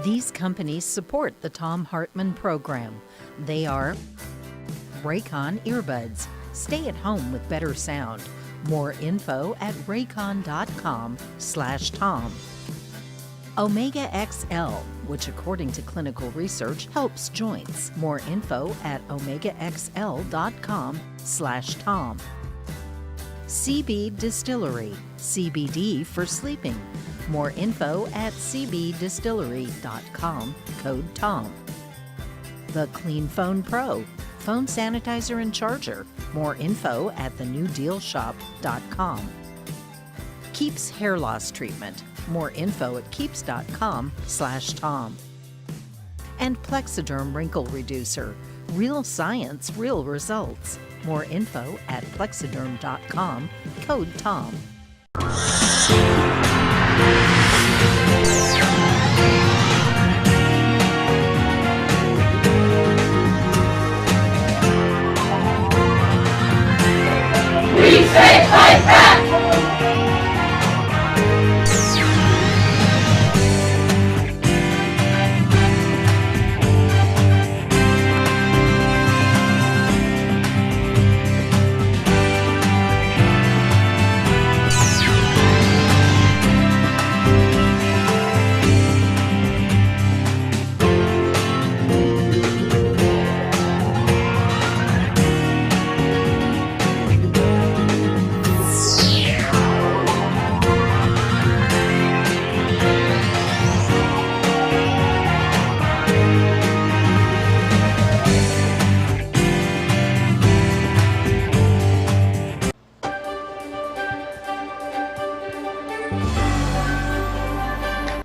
These companies support the Thom Hartmann Program. They are Raycon Earbuds. Stay at home with better sound. More info at raycon.com/Tom. Omega XL, which according to clinical research helps joints. More info at omegaxl.com/Tom. CB Distillery, CBD for sleeping. More info at cbdistillery.com, code TOM. The Clean Phone Pro, phone sanitizer and charger. More info at thenewdealshop.com. Keeps Hair Loss Treatment. More info at keeps.com/Tom. And Plexiderm Wrinkle Reducer. Real science, real results. More info at plexiderm.com, code TOM. We say fight back!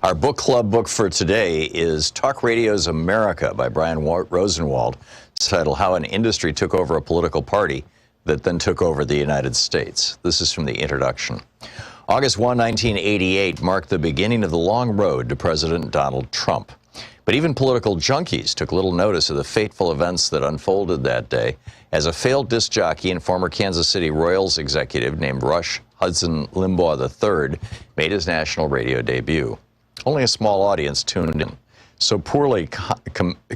Our book club book for today is Talk Radio's America by Brian Rosenwald. It's titled How an Industry Took Over a Political Party That Then Took Over the United States. This is from the introduction. August 1, 1988 marked the beginning of the long road to President Donald Trump. But even political junkies took little notice of the fateful events that unfolded that day as a failed disc jockey and former Kansas City Royals executive named Rush Hudson Limbaugh III made his national radio debut. Only a small audience tuned in. So poorly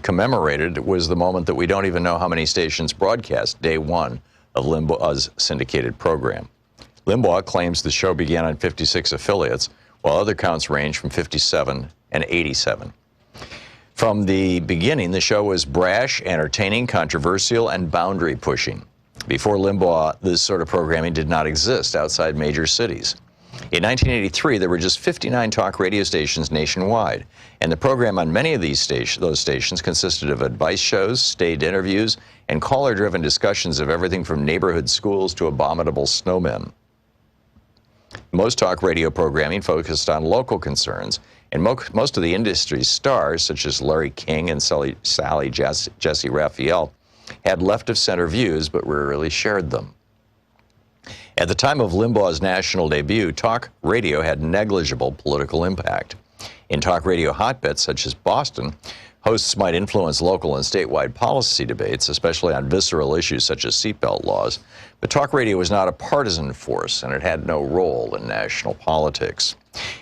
commemorated was the moment that we don't even know how many stations broadcast day one of Limbaugh's syndicated program. Limbaugh claims the show began on 56 affiliates, while other counts range from 57 and 87. From the beginning, the show was brash, entertaining, controversial, and boundary-pushing. Before Limbaugh, this sort of programming did not exist outside major cities. In 1983, there were just 59 talk radio stations nationwide, and the program on many of those stations consisted of advice shows, staged interviews, and caller-driven discussions of everything from neighborhood schools to abominable snowmen. Most talk radio programming focused on local concerns, and most of the industry's stars, such as Larry King and Sally Jesse Raphael, had left-of-center views but rarely shared them. At the time of Limbaugh's national debut, talk radio had negligible political impact. In talk radio hotbeds such as Boston, hosts might influence local and statewide policy debates, especially on visceral issues such as seatbelt laws. But talk radio was not a partisan force, and it had no role in national politics.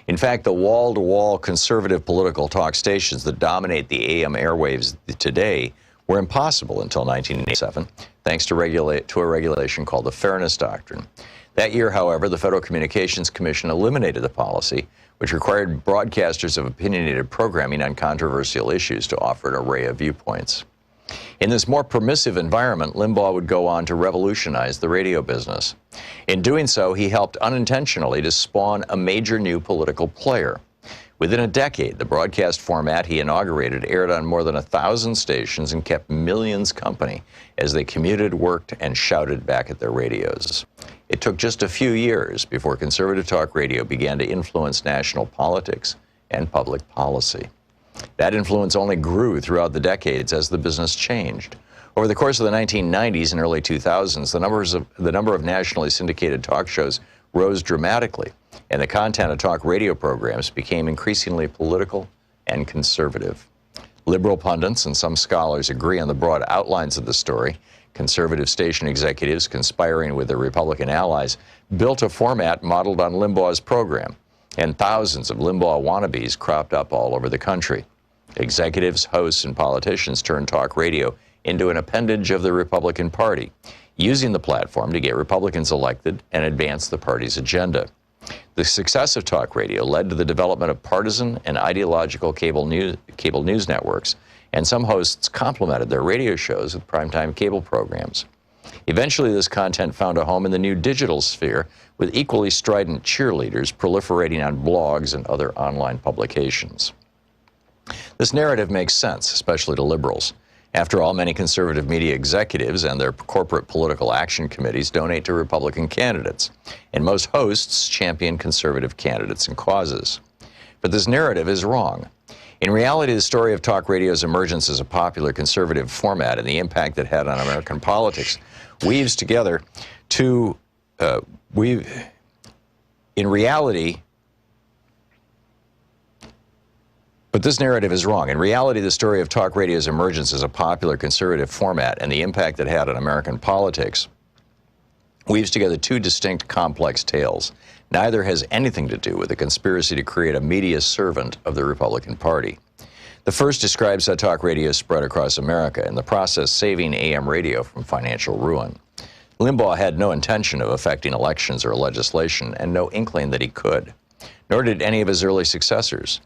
In fact, the wall-to-wall conservative political talk stations that dominate the AM airwaves today were impossible until 1987, thanks to a regulation called the Fairness Doctrine. That year, however, the Federal Communications Commission eliminated the policy, which required broadcasters of opinionated programming on controversial issues to offer an array of viewpoints. In this more permissive environment, Limbaugh would go on to revolutionize the radio business. In doing so, he helped unintentionally to spawn a major new political player. Within a decade, the broadcast format he inaugurated aired on more than 1,000 stations and kept millions company as they commuted, worked, and shouted back at their radios. It took just a few years before conservative talk radio began to influence national politics and public policy. That influence only grew throughout the decades as the business changed. Over the course of the 1990s and early 2000s, the number of nationally syndicated talk shows rose dramatically, and the content of talk radio programs became increasingly political and conservative. Liberal pundits and some scholars agree on the broad outlines of the story. Conservative station executives conspiring with their Republican allies built a format modeled on Limbaugh's program, and thousands of Limbaugh wannabes cropped up all over the country. Executives, hosts, and politicians turned talk radio into an appendage of the Republican Party, using the platform to get Republicans elected and advance the party's agenda. The success of talk radio led to the development of partisan and ideological cable news networks, and some hosts complemented their radio shows with primetime cable programs. Eventually, this content found a home in the new digital sphere, with equally strident cheerleaders proliferating on blogs and other online publications. This narrative makes sense, especially to liberals. After all, many conservative media executives and their corporate political action committees donate to Republican candidates, and most hosts champion conservative candidates and causes. But this narrative is wrong. In reality, the story of talk radio's emergence as a popular conservative format and the impact it had on American politics weaves together two, But this narrative is wrong. In reality, the story of talk radio's emergence as a popular conservative format and the impact it had on American politics weaves together two distinct, complex tales. Neither has anything to do with the conspiracy to create a media servant of the Republican Party. The first describes how talk radio spread across America, in the process saving AM radio from financial ruin. Limbaugh had no intention of affecting elections or legislation, and no inkling that he could. Nor did any of his early successors.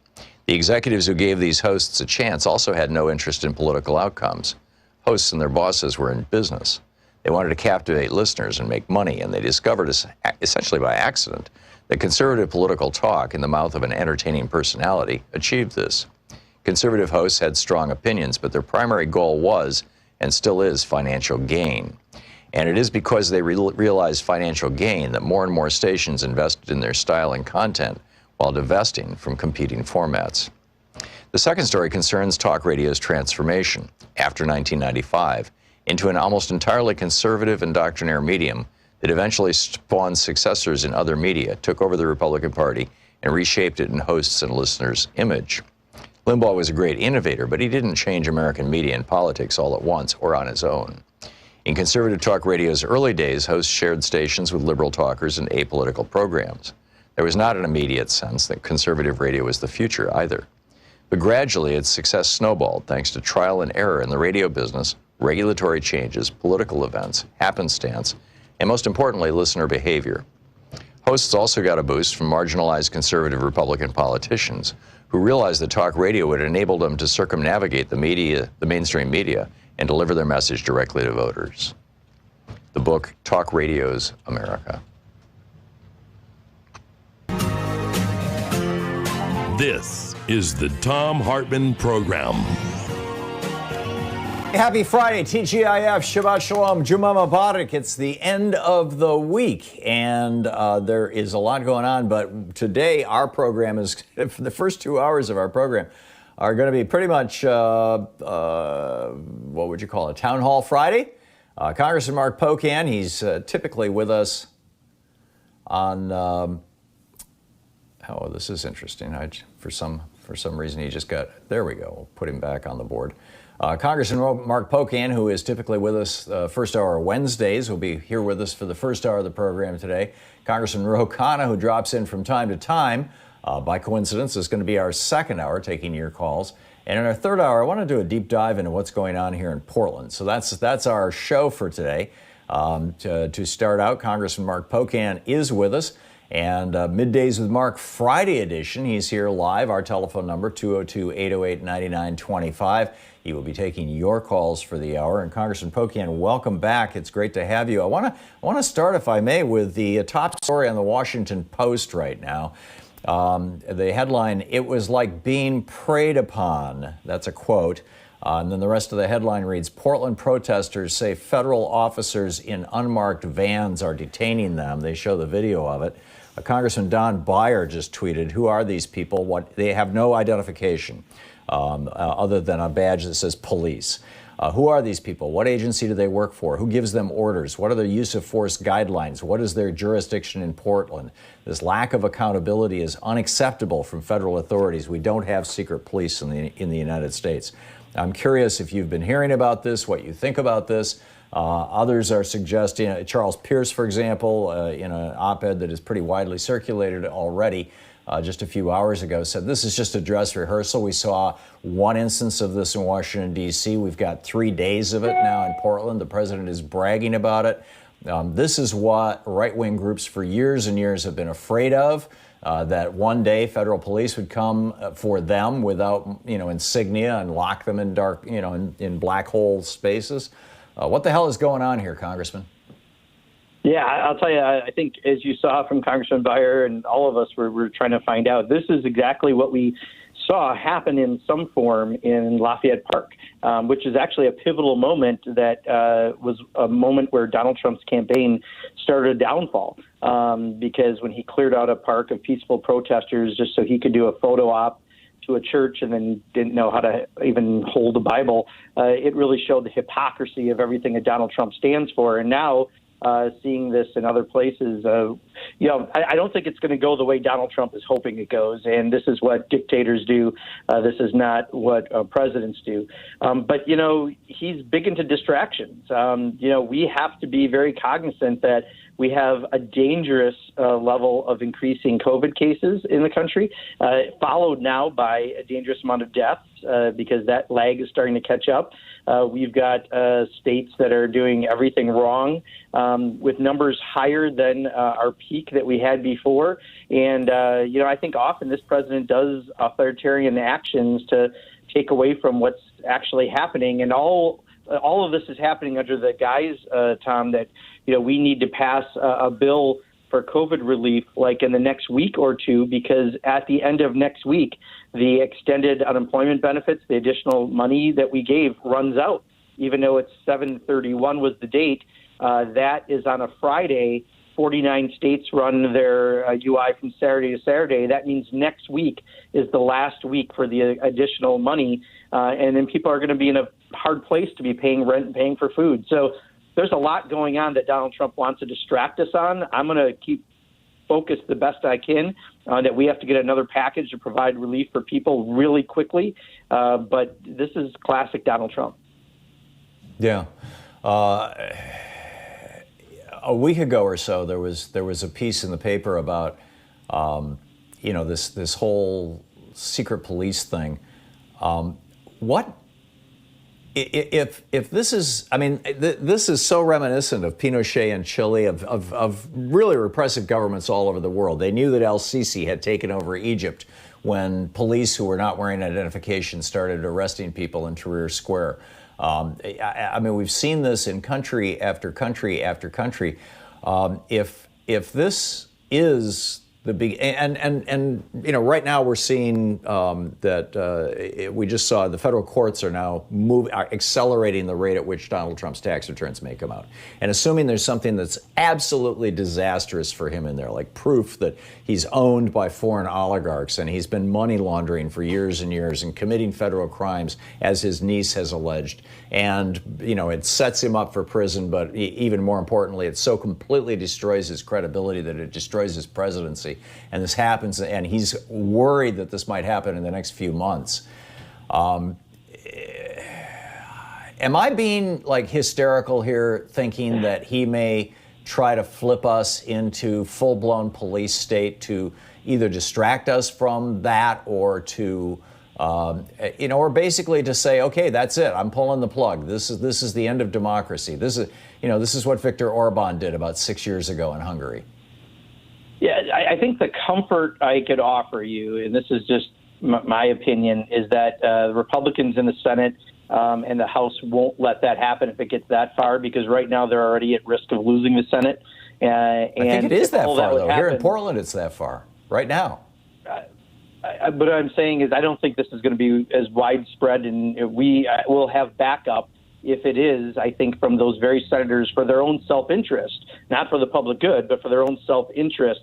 The executives who gave these hosts a chance also had no interest in political outcomes. Hosts and their bosses were in business. They wanted to captivate listeners and make money, and they discovered, essentially by accident, that conservative political talk in the mouth of an entertaining personality achieved this. Conservative hosts had strong opinions, but their primary goal was, and still is, financial gain. And it is because they realized financial gain that more and more stations invested in their style and content while divesting from competing formats. The second story concerns talk radio's transformation, after 1995, into an almost entirely conservative and doctrinaire medium that eventually spawned successors in other media, took over the Republican Party, and reshaped it in hosts' and listeners' image. Limbaugh was a great innovator, but he didn't change American media and politics all at once or on his own. In conservative talk radio's early days, hosts shared stations with liberal talkers and apolitical programs. There was not an immediate sense that conservative radio was the future either. But gradually, its success snowballed thanks to trial and error in the radio business, regulatory changes, political events, happenstance, and most importantly, listener behavior. Hosts also got a boost from marginalized conservative Republican politicians who realized that talk radio would enable them to circumnavigate the mainstream media, and deliver their message directly to voters. The book, Talk Radio's America. This is the Thom Hartmann Program. Happy Friday, TGIF, Shabbat Shalom, Juma Mubarak. It's the end of the week, and there is a lot going on, but today our program is, for the first 2 hours of our program, are going to be pretty much, what would you call it, Town Hall Friday. Congressman Mark Pocan, he's typically with us on, oh, this is interesting. For some reason, he just got, there we go, we'll put him back on the board. Congressman Mark Pocan, who is typically with us first hour Wednesdays, will be here with us for the first hour of the program today. Congressman Ro Khanna, who drops in from time to time, by coincidence, is going to be our second hour, taking your calls. And in our third hour, I want to do a deep dive into what's going on here in Portland. So that's our show for today. To start out, Congressman Mark Pocan is with us. And Middays with Mark Friday edition, he's here live. Our telephone number, 202-808-9925. He will be taking your calls for the hour. And Congressman Pocan, welcome back. It's great to have you. I want to start, if I may, with the top story on the Washington Post right now. The headline, "It was like being preyed upon." That's a quote. And then the rest of the headline reads, "Portland protesters say federal officers in unmarked vans are detaining them." They show the video of it. Congressman Don Beyer just tweeted, "Who are these people? What? They have no identification other than a badge that says police. Who are these people? What agency do they work for? Who gives them orders? What are their use of force guidelines? What is their jurisdiction in Portland?" This lack of accountability is unacceptable from federal authorities. We don't have secret police in the United States. I'm curious if you've been hearing about this, what you think about this. Others are suggesting, Charles Pierce, for example, in an op-ed that is pretty widely circulated already, just a few hours ago, said this is just a dress rehearsal. We saw one instance of this in Washington, D.C. We've got 3 days of it now in Portland. The president is bragging about it. This is what right-wing groups for years and years have been afraid of, that one day federal police would come for them without, insignia and lock them in dark, in black hole spaces. What the hell is going on here, Congressman? Yeah, I'll tell you, I think as you saw from Congressman Beyer and all of us were trying to find out, this is exactly what we saw happen in some form in Lafayette Park, which is actually a pivotal moment that was a moment where Donald Trump's campaign started a downfall, because when he cleared out a park of peaceful protesters just so he could do a photo op to a church and then didn't know how to even hold a Bible, it really showed the hypocrisy of everything that Donald Trump stands for. And now seeing this in other places, I don't think it's going to go the way Donald Trump is hoping it goes. And this is what dictators do. This is not what presidents do. But he's big into distractions. We have to be very cognizant that we have a dangerous level of increasing COVID cases in the country, followed now by a dangerous amount of deaths because that lag is starting to catch up. We've got states that are doing everything wrong with numbers higher than our peak that we had before. And, I think often this president does authoritarian actions to take away from what's actually happening. And all of this is happening under the guise, Tom, that, we need to pass a bill for COVID relief like in the next week or two, because at the end of next week, the extended unemployment benefits, the additional money that we gave runs out, even though it's 7/31 was the date. That is on a Friday. 49 states run their UI from Saturday to Saturday. That means next week is the last week for the additional money. And then people are going to be in a hard place to be paying rent and paying for food. So there's a lot going on that Donald Trump wants to distract us on. I'm going to keep focused the best I can that we have to get another package to provide relief for people really quickly. But this is classic Donald Trump. Yeah. A week ago or so, there was a piece in the paper about, this whole secret police thing. If this is, this is so reminiscent of Pinochet in Chile, of really repressive governments all over the world. They knew that El-Sisi had taken over Egypt when police who were not wearing identification started arresting people in Tahrir Square. We've seen this in country after country after country. If this is the big and right now we're seeing that we just saw the federal courts are now accelerating the rate at which Donald Trump's tax returns may come out, and assuming there's something that's absolutely disastrous for him in there, like proof that he's owned by foreign oligarchs and he's been money laundering for years and years and committing federal crimes, as his niece has alleged, and it sets him up for prison, but even more importantly, it so completely destroys his credibility that it destroys his presidency. And this happens, and he's worried that this might happen in the next few months. Am I being hysterical here, thinking that he may try to flip us into full-blown police state to either distract us from that or to, or basically to say, okay, that's it, I'm pulling the plug. This is the end of democracy. This is what Viktor Orban did about 6 years ago in Hungary. Yeah, I think the comfort I could offer you, and this is just my opinion, is that Republicans in the Senate and the House won't let that happen if it gets that far, because right now they're already at risk of losing the Senate. I think it is that far, though. Here in Portland, it's that far right now. What I'm saying is I don't think this is going to be as widespread, and we will have backup. If it is, I think, from those very senators for their own self-interest, not for the public good, but for their own self-interest,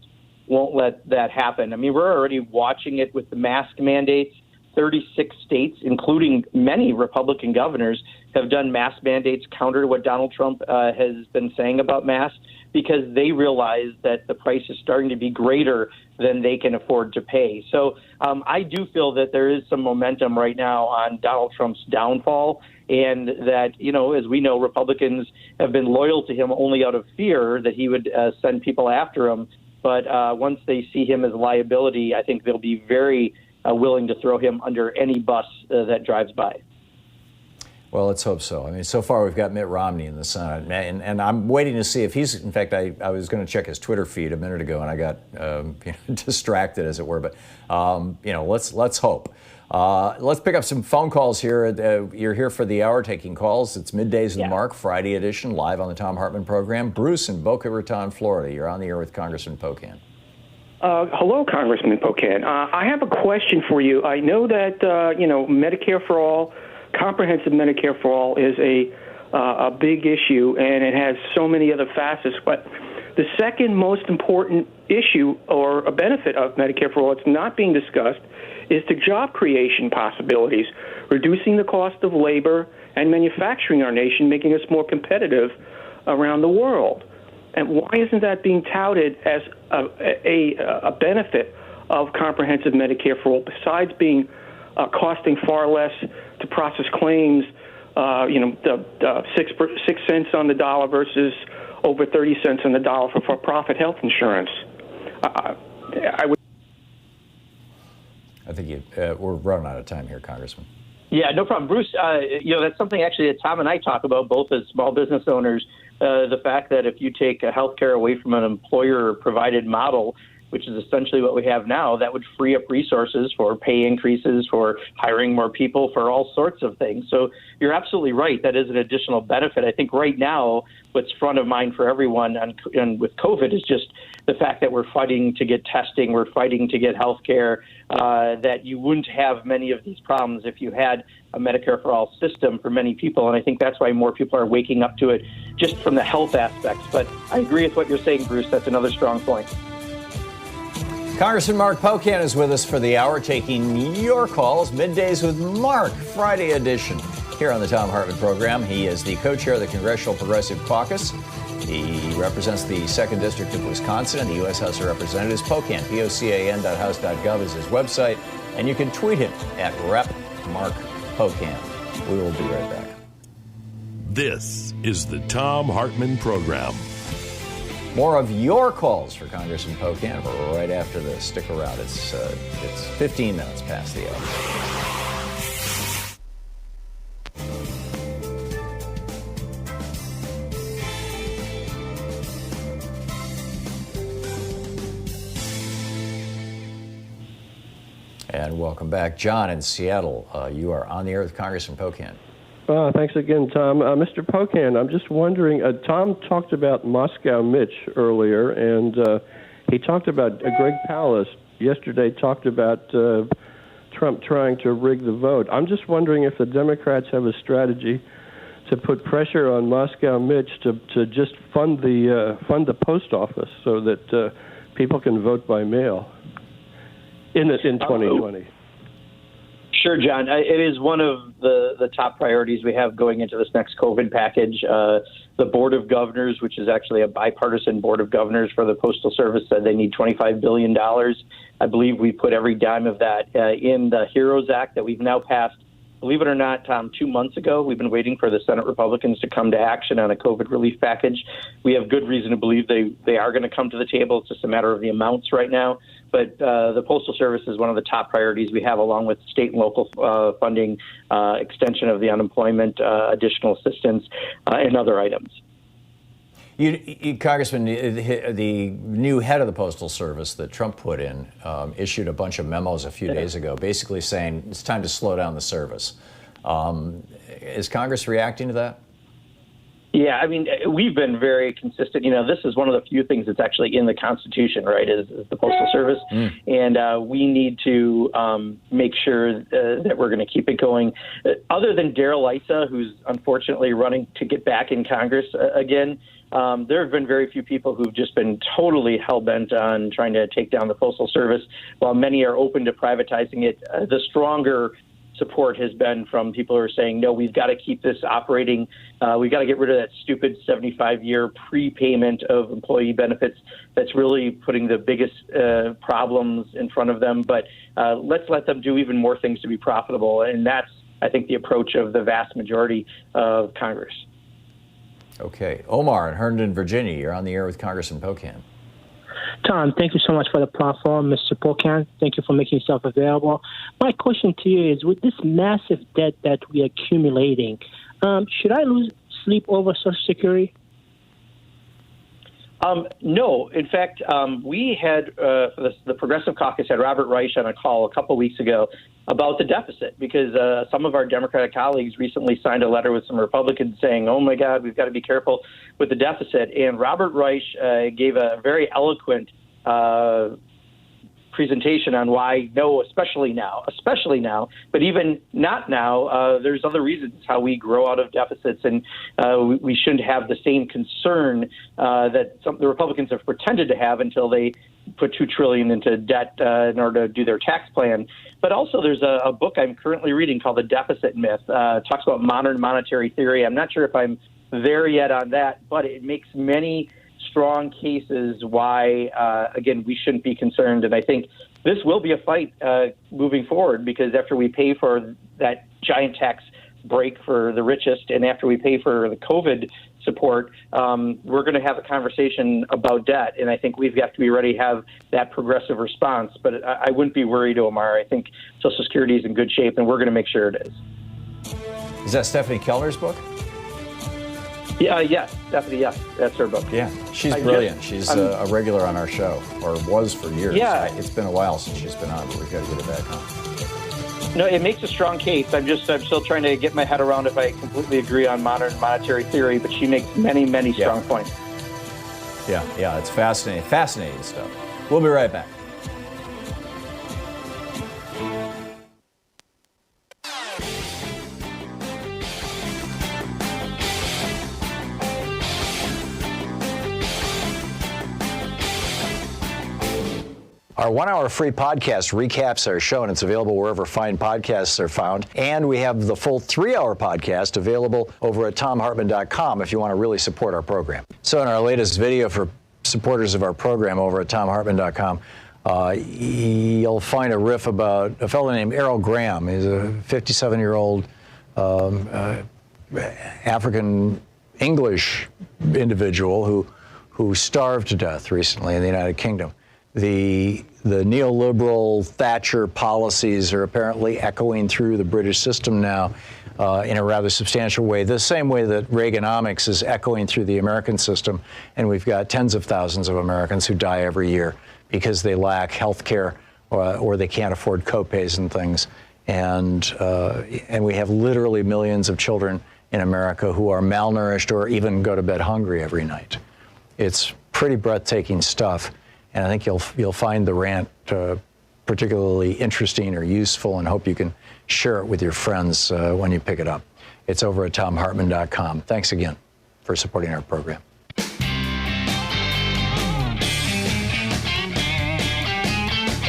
won't let that happen. We're already watching it with the mask mandates. 36 states, including many Republican governors, have done mask mandates counter to what Donald Trump has been saying about masks, because they realize that the price is starting to be greater than they can afford to pay. So I do feel that there is some momentum right now on Donald Trump's downfall, and that, as we know, Republicans have been loyal to him only out of fear that he would send people after him. But once they see him as a liability, I think they'll be very willing to throw him under any bus that drives by. Well, let's hope so. I mean, so far we've got Mitt Romney in the Senate, and I'm waiting to see if he's, in fact, I was going to check his Twitter feed a minute ago, and I got distracted, as it were, but, let's hope. Let's pick up some phone calls here. You're here for the hour taking calls. It's Middays with Mark, Friday edition, live on the Thom Hartmann Program. Bruce in Boca Raton, Florida. You're on the air with Congressman Pocan. Hello, Congressman Pocan. I have a question for you. I know that, Medicare for All, comprehensive Medicare for All is a big issue, and it has so many other facets. But the second most important issue or a benefit of Medicare for All, it's not being discussed, is the job creation possibilities, reducing the cost of labor and manufacturing in our nation, making us more competitive around the world. And why isn't that being touted as a benefit of comprehensive Medicare for All, besides being costing far less to process claims, the 6 cents on the dollar versus over 30 cents on the dollar for for-profit health insurance? I think we're running out of time here, Congressman. Yeah, no problem. Bruce, that's something actually that Tom and I talk about, both as small business owners, the fact that if you take health care away from an employer-provided model, which is essentially what we have now, that would free up resources for pay increases, for hiring more people, for all sorts of things. So you're absolutely right. That is an additional benefit. I think right now what's front of mind for everyone and with COVID is just the fact that we're fighting to get testing, we're fighting to get health care, that you wouldn't have many of these problems if you had a Medicare for All system for many people. And I think that's why more people are waking up to it just from the health aspects. But I agree with what you're saying, Bruce. That's another strong point. Congressman Mark Pocan is with us for the hour, taking your calls. Middays with Mark, Friday edition, here on the Thom Hartmann Program. He is the co-chair of the Congressional Progressive Caucus. He represents the 2nd District of Wisconsin in the U.S. House of Representatives. Pocan, POCAN.house.gov is his website. And you can tweet him at Rep. Mark Pocan. We will be right back. This is the Thom Hartmann Program. More of your calls for Congressman Pocan right after this. Stick around. It's 15 minutes past the hour. And welcome back. John in Seattle, you are on the air with Congressman Pocan. Thanks again, Tom. Mr. Pocan, I'm just wondering, Tom talked about Moscow Mitch earlier, and he talked about Greg Palast yesterday talked about Trump trying to rig the vote. I'm just wondering if the Democrats have a strategy to put pressure on Moscow Mitch to just fund the post office so that people can vote by mail in 2020. Sure, John. It is one of the top priorities we have going into this next COVID package. The Board of Governors, which is actually a bipartisan Board of Governors for the Postal Service, said they need $25 billion. I believe we put every dime of that in the HEROES Act that we've now passed. Believe it or not, Tom, 2 months ago, we've been waiting for the Senate Republicans to come to action on a COVID relief package. We have good reason to believe they are going to come to the table. It's just a matter of the amounts right now. But the Postal Service is one of the top priorities we have, along with state and local funding, extension of the unemployment, additional assistance, and other items. Congressman, the new head of the Postal Service that Trump put in issued a bunch of memos a few days ago, basically saying it's time to slow down the service. Is Congress reacting to that? Yeah, I mean, we've been very consistent. You know, this is one of the few things that's actually in the Constitution, right, is the Postal Service. And we need to make sure that we're going to keep it going. Other than Darrell Issa, who's unfortunately running to get back in Congress again, there have been very few people who've just been totally hell-bent on trying to take down the Postal Service. While many are open to privatizing it, the stronger support has been from people who are saying, no, we've got to keep this operating. We've got to get rid of that stupid 75-year prepayment of employee benefits that's really putting the biggest problems in front of them. But let's let them do even more things to be profitable. And that's, I think, the approach of the vast majority of Congress. Okay. Omar in Herndon, Virginia, you're on the air with Congressman Pocan. Tom, thank you so much for the platform. Mr. Pocan, thank you for making yourself available. My question to you is, with this massive debt that we are accumulating, should I lose sleep over Social Security? No. In fact, we had the Progressive Caucus had Robert Reich on a call a couple weeks ago about the deficit, because some of our Democratic colleagues recently signed a letter with some Republicans saying, oh, my God, we've got to be careful with the deficit. And Robert Reich gave a very eloquent presentation on why no, especially now, but even not now, there's other reasons how we grow out of deficits, and we shouldn't have the same concern that the Republicans have pretended to have until they put $2 trillion into debt in order to do their tax plan. But also there's a book I'm currently reading called The Deficit Myth. Talks about modern monetary theory. I'm not sure if I'm there yet on that, but it makes many strong cases why, again, we shouldn't be concerned. And I think this will be a fight moving forward, because after we pay for that giant tax break for the richest, and after we pay for the COVID support, we're going to have a conversation about debt. And I think we've got to be ready to have that progressive response. But I wouldn't be worried, Omar. I think Social Security is in good shape, and we're going to make sure it is. Is that Stephanie Keller's book? Yeah, yes, Stephanie, yes, that's her book. Yeah, she's brilliant. She's a regular on our show, or was for years. Yeah. It's been a while since she's been on, but we've got to get her back on. No, it makes a strong case. I'm still trying to get my head around if I completely agree on modern monetary theory, but she makes many strong points. Yeah, it's fascinating stuff. We'll be right back. Our 1 hour free podcast recaps our show, and it's available wherever fine podcasts are found. And we have the full 3 hour podcast available over at thomhartmann.com if you want to really support our program. So in our latest video for supporters of our program over at thomhartmann.com, you'll find a riff about a fellow named Errol Graham. He's a 57-year-old African English individual who starved to death recently in the United Kingdom. The neoliberal Thatcher policies are apparently echoing through the British system now in a rather substantial way, the same way that Reaganomics is echoing through the American system. And we've got tens of thousands of Americans who die every year because they lack health care or they can't afford copays and things. And we have literally millions of children in America who are malnourished or even go to bed hungry every night. It's pretty breathtaking stuff. And I think you'll find the rant particularly interesting or useful, and hope you can share it with your friends when you pick it up. It's over at thomhartmann.com. Thanks again for supporting our program.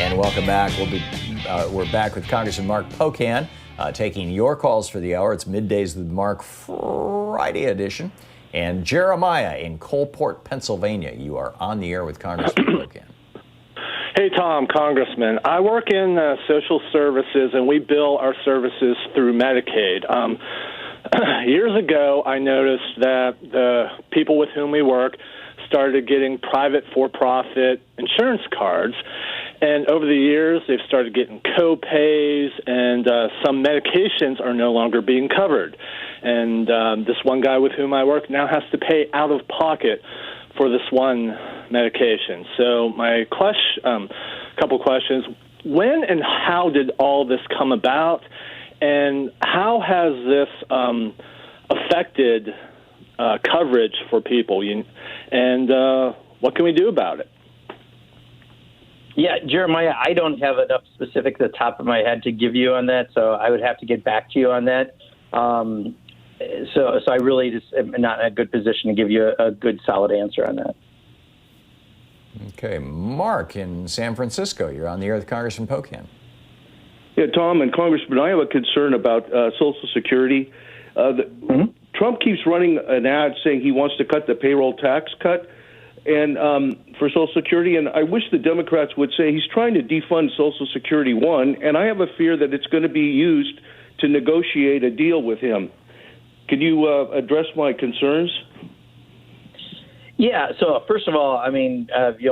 And welcome back. We're back with Congressman Mark Pocan, taking your calls for the hour. It's Middays with Mark Friday edition. And Jeremiah in Coalport, Pennsylvania. You are on the air with Congressman Pocan. Hey, Tom, Congressman. I work in social services, and we bill our services through Medicaid. Years ago, I noticed that the people with whom we work started getting private for-profit insurance cards. And over the years, they've started getting co-pays, and some medications are no longer being covered. And this one guy with whom I work now has to pay out of pocket for this one medication. So my couple questions: when and how did all this come about, and how has this affected coverage for people? And what can we do about it? Yeah, Jeremiah, I don't have enough specifics at the top of my head to give you on that, so I would have to get back to you on that. So I really just am not in a good position to give you a good, solid answer on that. Okay, Mark in San Francisco, you're on the air with Congressman Pocan. Yeah, Tom and Congressman, I have a concern about Social Security. Trump keeps running an ad saying he wants to cut the payroll tax cut and for Social Security, and I wish the Democrats would say he's trying to defund Social Security, one, and I have a fear that it's going to be used to negotiate a deal with him. Can you address my concerns? Yeah. So first of all, I mean,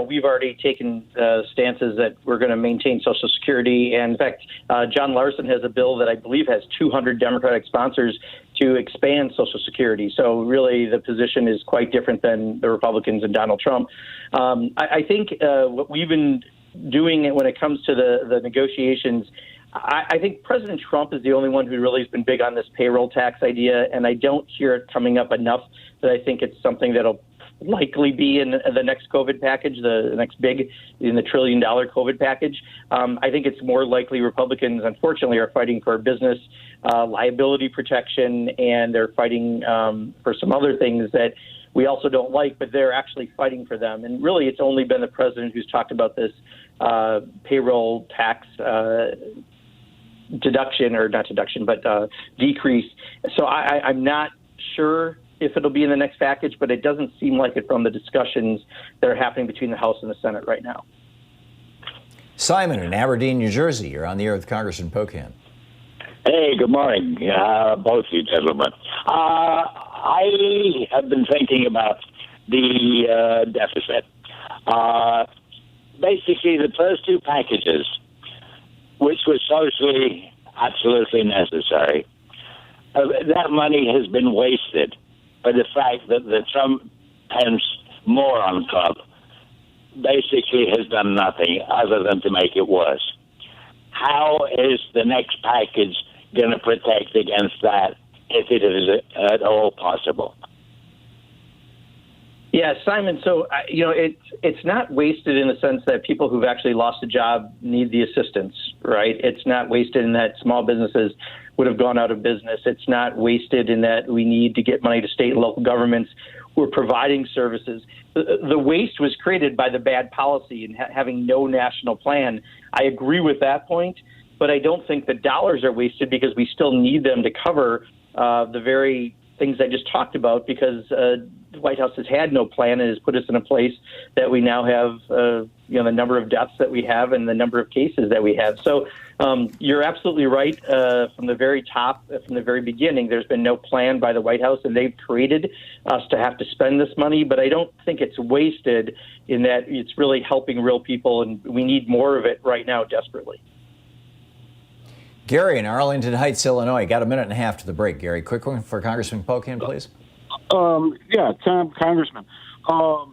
we've already taken stances that we're going to maintain Social Security. And in fact, John Larson has a bill that I believe has 200 Democratic sponsors to expand Social Security. So really, the position is quite different than the Republicans and Donald Trump. I think what we've been doing when it comes to the negotiations, I think President Trump is the only one who really has been big on this payroll tax idea, and I don't hear it coming up enough that I think it's something that'll likely be in the next COVID package, the next big in the $1 trillion COVID package. I think it's more likely Republicans, unfortunately, are fighting for business liability protection, and they're fighting for some other things that we also don't like, but they're actually fighting for them. And really, it's only been the president who's talked about this payroll tax deduction, or not deduction, but decrease. So I'm not sure if it'll be in the next package, but it doesn't seem like it from the discussions that are happening between the House and the Senate right now. Simon in Aberdeen, New Jersey. You're on the air with Congressman Pocan. Hey, good morning, both of you gentlemen. I have been thinking about the deficit. Basically, the first two packages, which was socially absolutely necessary, that money has been wasted by the fact that the Trump-Pence moron club basically has done nothing other than to make it worse. How is the next package going to protect against that, if it is at all possible? Yeah, Simon, so, it's not wasted in the sense that people who've actually lost a job need the assistance, right? It's not wasted in that small businesses would have gone out of business. It's not wasted in that we need to get money to state and local governments who are providing services. The waste was created by the bad policy and having no national plan. I agree with that point, but I don't think the dollars are wasted because we still need them to cover the very things I just talked about, because the White House has had no plan and has put us in a place that we now have, the number of deaths that we have and the number of cases that we have. So you're absolutely right. From the very top, from the very beginning, there's been no plan by the White House, and they've created us to have to spend this money. But I don't think it's wasted in that it's really helping real people, and we need more of it right now desperately. Gary in Arlington Heights, Illinois. Got a minute and a half to the break, Gary. Quick one for Congressman Pocan, please. Yeah, Tom, Congressman. I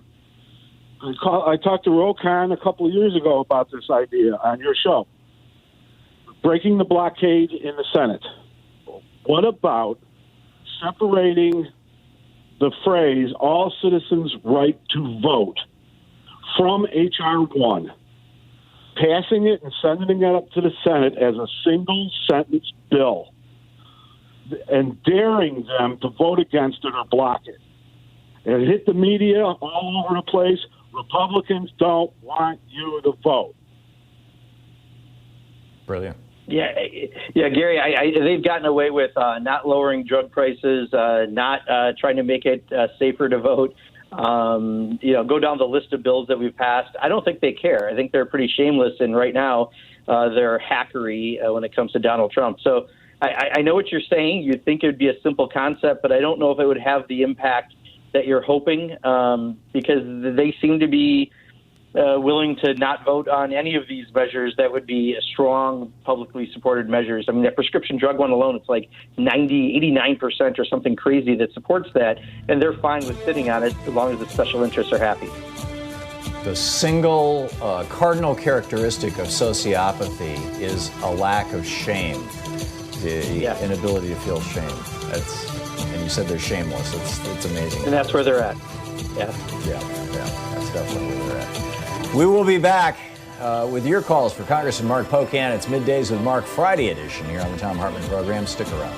talked to Ro Khanna a couple of years ago about this idea on your show. Breaking the blockade in the Senate. What about separating the phrase, all citizens' right to vote, from H.R. 1? Passing it and sending it up to the Senate as a single-sentence bill and daring them to vote against it or block it. It hit the media all over the place. Republicans don't want you to vote. Brilliant. Yeah, Gary, they've gotten away with not lowering drug prices, not trying to make it safer to vote. Go down the list of bills that we've passed. I don't think they care. I think they're pretty shameless, and right now they're hackery when it comes to Donald Trump. So I know what you're saying. You'd think it would be a simple concept, but I don't know if it would have the impact that you're hoping, because they seem to be willing to not vote on any of these measures that would be strong, publicly supported measures. I mean, that prescription drug one alone, it's like 89% or something crazy that supports that, and they're fine with sitting on it as long as the special interests are happy. The single cardinal characteristic of sociopathy is a lack of shame, the inability to feel shame. And you said they're shameless. It's amazing. And that's where they're at. Yeah, that's definitely where they're at. We will be back with your calls for Congressman Mark Pocan. It's Middays with Mark, Friday edition here on the Thom Hartmann Program. Stick around.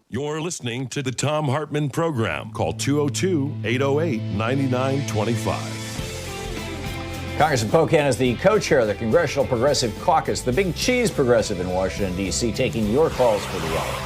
You're listening to the Thom Hartmann Program. Call 202-808-9925. Congressman Pocan is the co-chair of the Congressional Progressive Caucus, the big cheese progressive in Washington, D.C., taking your calls for the hour.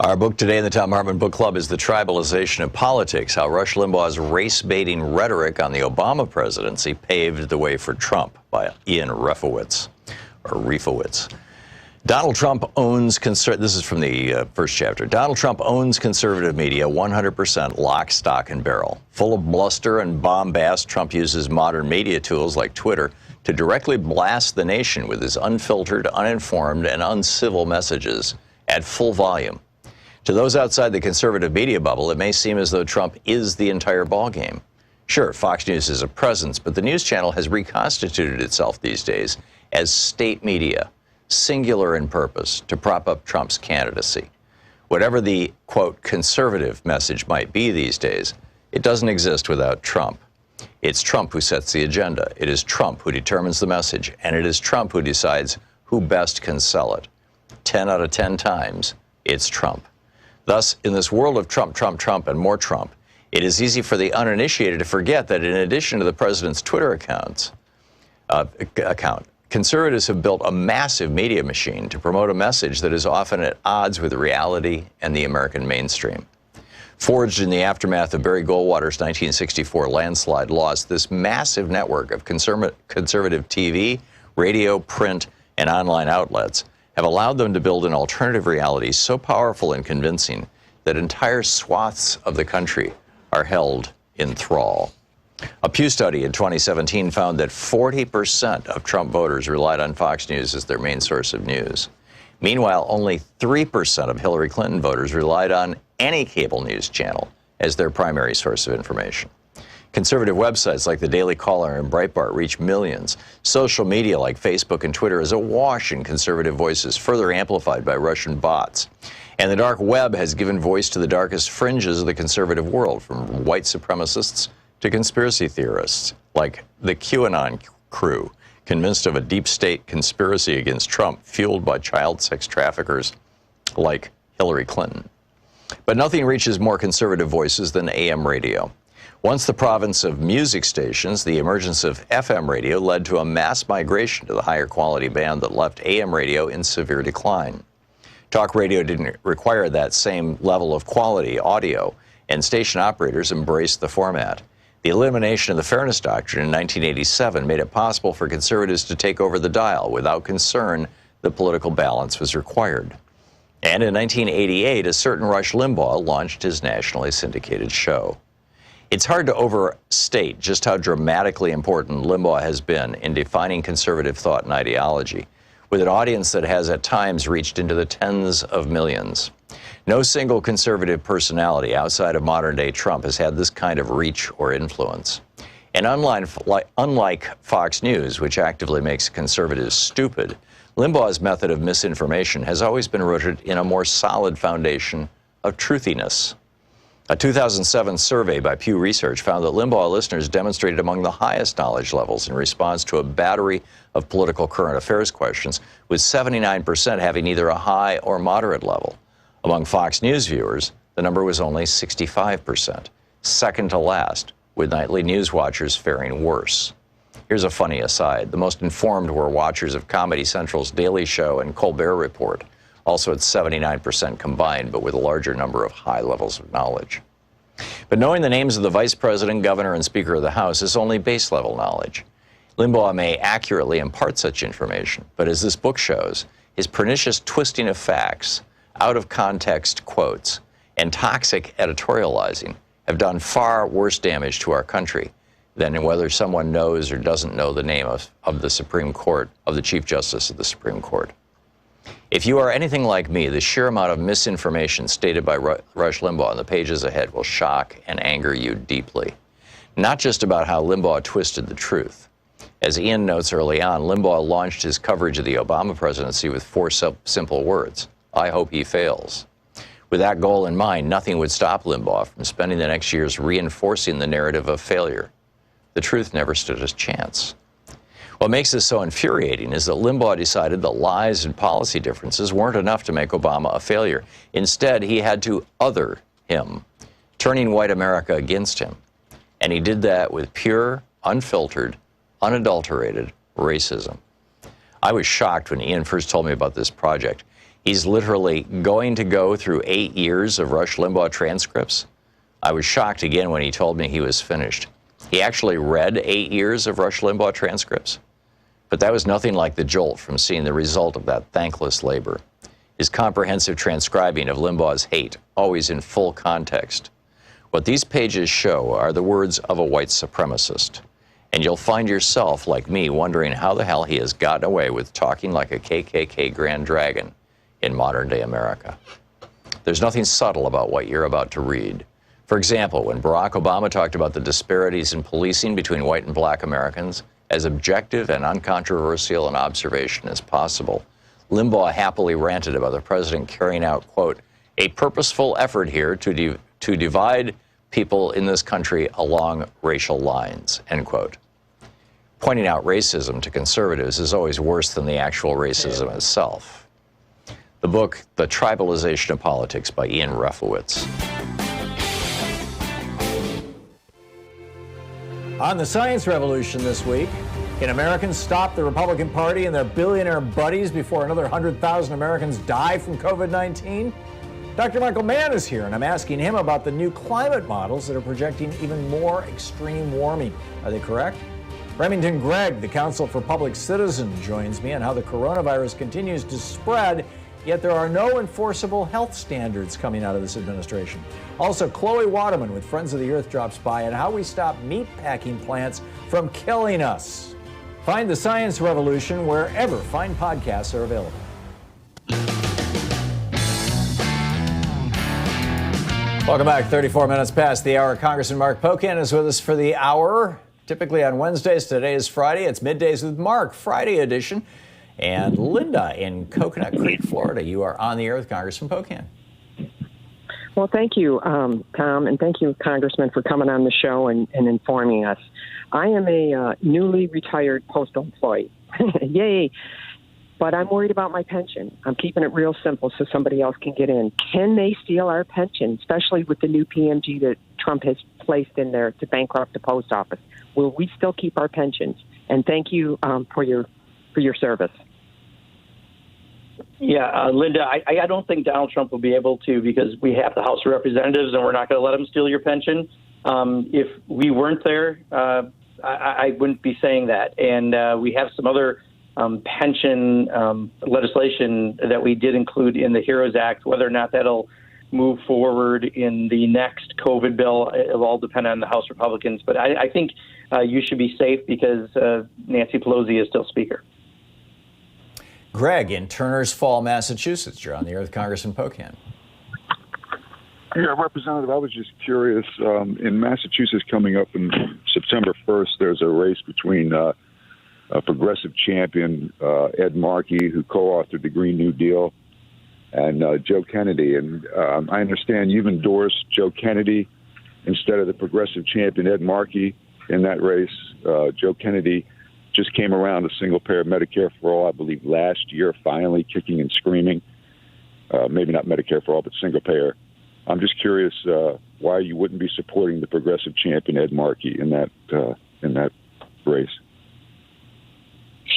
Our book today in the Thom Hartmann Book Club is The Tribalization of Politics, How Rush Limbaugh's Race-Baiting Rhetoric on the Obama Presidency Paved the Way for Trump, by Ian Refowitz, or Refowitz. Donald Trump owns, this is from the first chapter, Donald Trump owns conservative media 100% lock, stock, and barrel. Full of bluster and bombast, Trump uses modern media tools like Twitter to directly blast the nation with his unfiltered, uninformed, and uncivil messages at full volume. To those outside the conservative media bubble, it may seem as though Trump is the entire ballgame. Sure, Fox News is a presence, but the news channel has reconstituted itself these days as state media, singular in purpose, to prop up Trump's candidacy. Whatever the, quote, conservative message might be these days, it doesn't exist without Trump. It's Trump who sets the agenda. It is Trump who determines the message, and it is Trump who decides who best can sell it. 10 out of 10 times, it's Trump. Thus, in this world of Trump, Trump, Trump, and more Trump, it is easy for the uninitiated to forget that in addition to the president's Twitter account, conservatives have built a massive media machine to promote a message that is often at odds with reality and the American mainstream. Forged in the aftermath of Barry Goldwater's 1964 landslide loss, this massive network of conservative TV, radio, print, and online outlets have allowed them to build an alternative reality so powerful and convincing that entire swaths of the country are held in thrall. A Pew study in 2017 found that 40% of Trump voters relied on Fox News as their main source of news. Meanwhile, only 3% of Hillary Clinton voters relied on any cable news channel as their primary source of information. Conservative websites like the Daily Caller and Breitbart reach millions. Social media like Facebook and Twitter is awash in conservative voices, further amplified by Russian bots. And the dark web has given voice to the darkest fringes of the conservative world, from white supremacists to conspiracy theorists like the QAnon crew, convinced of a deep state conspiracy against Trump, fueled by child sex traffickers like Hillary Clinton. But nothing reaches more conservative voices than AM radio. Once the province of music stations, the emergence of FM radio led to a mass migration to the higher quality band that left AM radio in severe decline. Talk radio didn't require that same level of quality audio, and station operators embraced the format. The elimination of the Fairness Doctrine in 1987 made it possible for conservatives to take over the dial without concern that political balance was required. And in 1988, a certain Rush Limbaugh launched his nationally syndicated show. It's hard to overstate just how dramatically important Limbaugh has been in defining conservative thought and ideology, with an audience that has at times reached into the tens of millions. No single conservative personality outside of modern-day Trump has had this kind of reach or influence. And unlike Fox News, which actively makes conservatives stupid, Limbaugh's method of misinformation has always been rooted in a more solid foundation of truthiness. A 2007 survey by Pew Research found that Limbaugh listeners demonstrated among the highest knowledge levels in response to a battery of political current affairs questions, with 79% having either a high or moderate level. Among Fox News viewers, the number was only 65%, second to last, with nightly news watchers faring worse. Here's a funny aside. The most informed were watchers of Comedy Central's Daily Show and Colbert Report, also at 79% combined, but with a larger number of high levels of knowledge. But knowing the names of the Vice President, Governor, and Speaker of the House is only base-level knowledge. Limbaugh may accurately impart such information, but as this book shows, his pernicious twisting of facts, out-of-context quotes, and toxic editorializing have done far worse damage to our country than whether someone knows or doesn't know the name of the Supreme Court, of the Chief Justice of the Supreme Court. If you are anything like me, the sheer amount of misinformation stated by Rush Limbaugh in the pages ahead will shock and anger you deeply. Not just about how Limbaugh twisted the truth. As Ian notes early on, Limbaugh launched his coverage of the Obama presidency with four simple words: I hope he fails. With that goal in mind, nothing would stop Limbaugh from spending the next years reinforcing the narrative of failure. The truth never stood a chance. What makes this so infuriating is that Limbaugh decided that lies and policy differences weren't enough to make Obama a failure. Instead, he had to other him, turning white America against him. And he did that with pure, unfiltered, unadulterated racism. I was shocked when Ian first told me about this project. He's literally going to go through 8 years of Rush Limbaugh transcripts. I was shocked again when he told me he was finished. He actually read 8 years of Rush Limbaugh transcripts. But that was nothing like the jolt from seeing the result of that thankless labor. His comprehensive transcribing of Limbaugh's hate, always in full context. What these pages show are the words of a white supremacist. And you'll find yourself, like me, wondering how the hell he has gotten away with talking like a KKK Grand Dragon in modern-day America. There's nothing subtle about what you're about to read. For example, when Barack Obama talked about the disparities in policing between white and black Americans, as objective and uncontroversial an observation as possible, Limbaugh happily ranted about the president carrying out, quote, a purposeful effort here to divide people in this country along racial lines, end quote. Pointing out racism to conservatives is always worse than the actual racism itself. The book, The Tribalization of Politics by Ian Refowitz. On the science revolution this week, can Americans stop the Republican Party and their billionaire buddies before another 100,000 Americans die from COVID-19? Dr. Michael Mann is here, and I'm asking him about the new climate models that are projecting even more extreme warming. Are they correct? Remington Gregg, the Council for Public Citizen, joins me on how the coronavirus continues to spread, yet there are no enforceable health standards coming out of this administration. Also, Chloe Waterman with Friends of the Earth drops by on how we stop meatpacking plants from killing us. Find The Science Revolution wherever fine podcasts are available. Welcome back. 34 minutes past the hour. Congressman Mark Pocan is with us for the hour. Typically on Wednesdays, today is Friday. It's Middays with Mark, Friday edition. And Linda in Coconut Creek, Florida, you are on the air with Congressman Pocan. Well, thank you, Tom, and thank you, Congressman, for coming on the show and informing us. I am a newly retired postal employee. Yay! But I'm worried about my pension. I'm keeping it real simple so somebody else can get in. Can they steal our pension, especially with the new PMG that Trump has placed in there to bankrupt the post office? Will we still keep our pensions? And thank you for your service. Yeah, Linda, I don't think Donald Trump will be able to, because we have the House of Representatives and we're not going to let him steal your pension. If we weren't there, I wouldn't be saying that. And we have some other pension legislation that we did include in the HEROES Act. Whether or not that'll move forward in the next COVID bill, it'll all depend on the House Republicans. But I think you should be safe because Nancy Pelosi is still Speaker. Greg in Turners Fall, Massachusetts. You're on the air with Congressman Pocan. Yeah, Representative, I was just curious. In Massachusetts coming up in September 1st, there's a race between a progressive champion, Ed Markey, who co-authored the Green New Deal, and Joe Kennedy. And I understand you've endorsed Joe Kennedy instead of the progressive champion, Ed Markey, in that race. Joe Kennedy just came around a single-payer Medicare for all, I believe, last year, finally kicking and screaming. Maybe not Medicare for all, but single-payer. I'm just curious why you wouldn't be supporting the progressive champion, Ed Markey, in that race.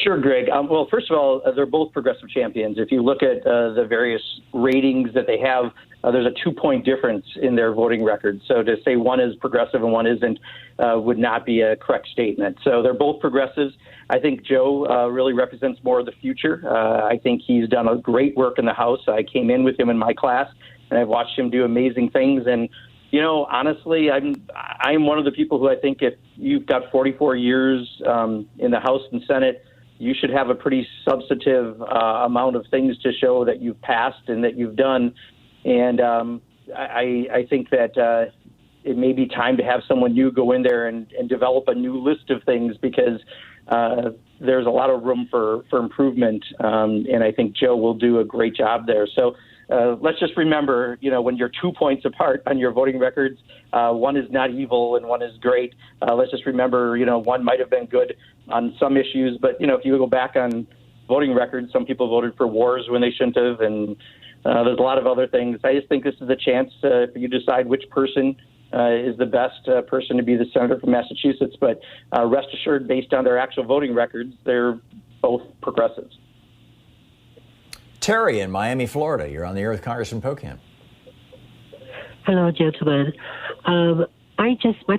Sure, Greg. Well, first of all, they're both progressive champions. If you look at the various ratings that they have, there's a 2-point difference in their voting record. So to say one is progressive and one isn't would not be a correct statement. So they're both progressives. I think Joe really represents more of the future. I think he's done a great work in the House. I came in with him in my class, and I've watched him do amazing things. And you know, honestly, I'm one of the people who I think if you've got 44 years in the House and Senate, you should have a pretty substantive amount of things to show that you've passed and that you've done. And I think that it may be time to have someone new go in there and develop a new list of things, because there's a lot of room for improvement. And I think Joe will do a great job there. So let's just remember, you know, when you're 2 points apart on your voting records, one is not evil and one is great. Let's just remember, you know, one might have been good on some issues, but, you know, if you go back on voting records, some people voted for wars when they shouldn't have, and there's a lot of other things. I just think this is a chance for you to decide which person is the best person to be the senator from Massachusetts. But rest assured, based on their actual voting records, they're both progressives. Terry in Miami, Florida. You're on the air with Congressman Pocan. Hello, gentlemen. My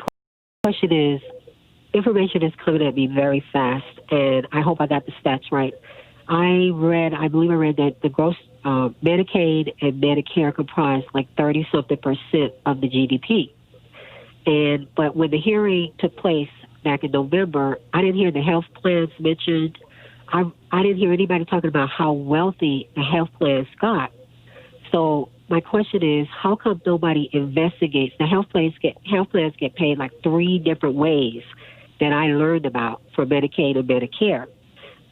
question is, information is coming at me very fast, and I hope I got the stats right. I believe I read that the gross Medicaid and Medicare comprise like 30-something% of the GDP. But when the hearing took place back in November, I didn't hear the health plans mentioned. I didn't hear anybody talking about how wealthy the health plans got. So my question is, how come nobody investigates? The health plans get paid like 3 different ways that I learned about for Medicaid and Medicare.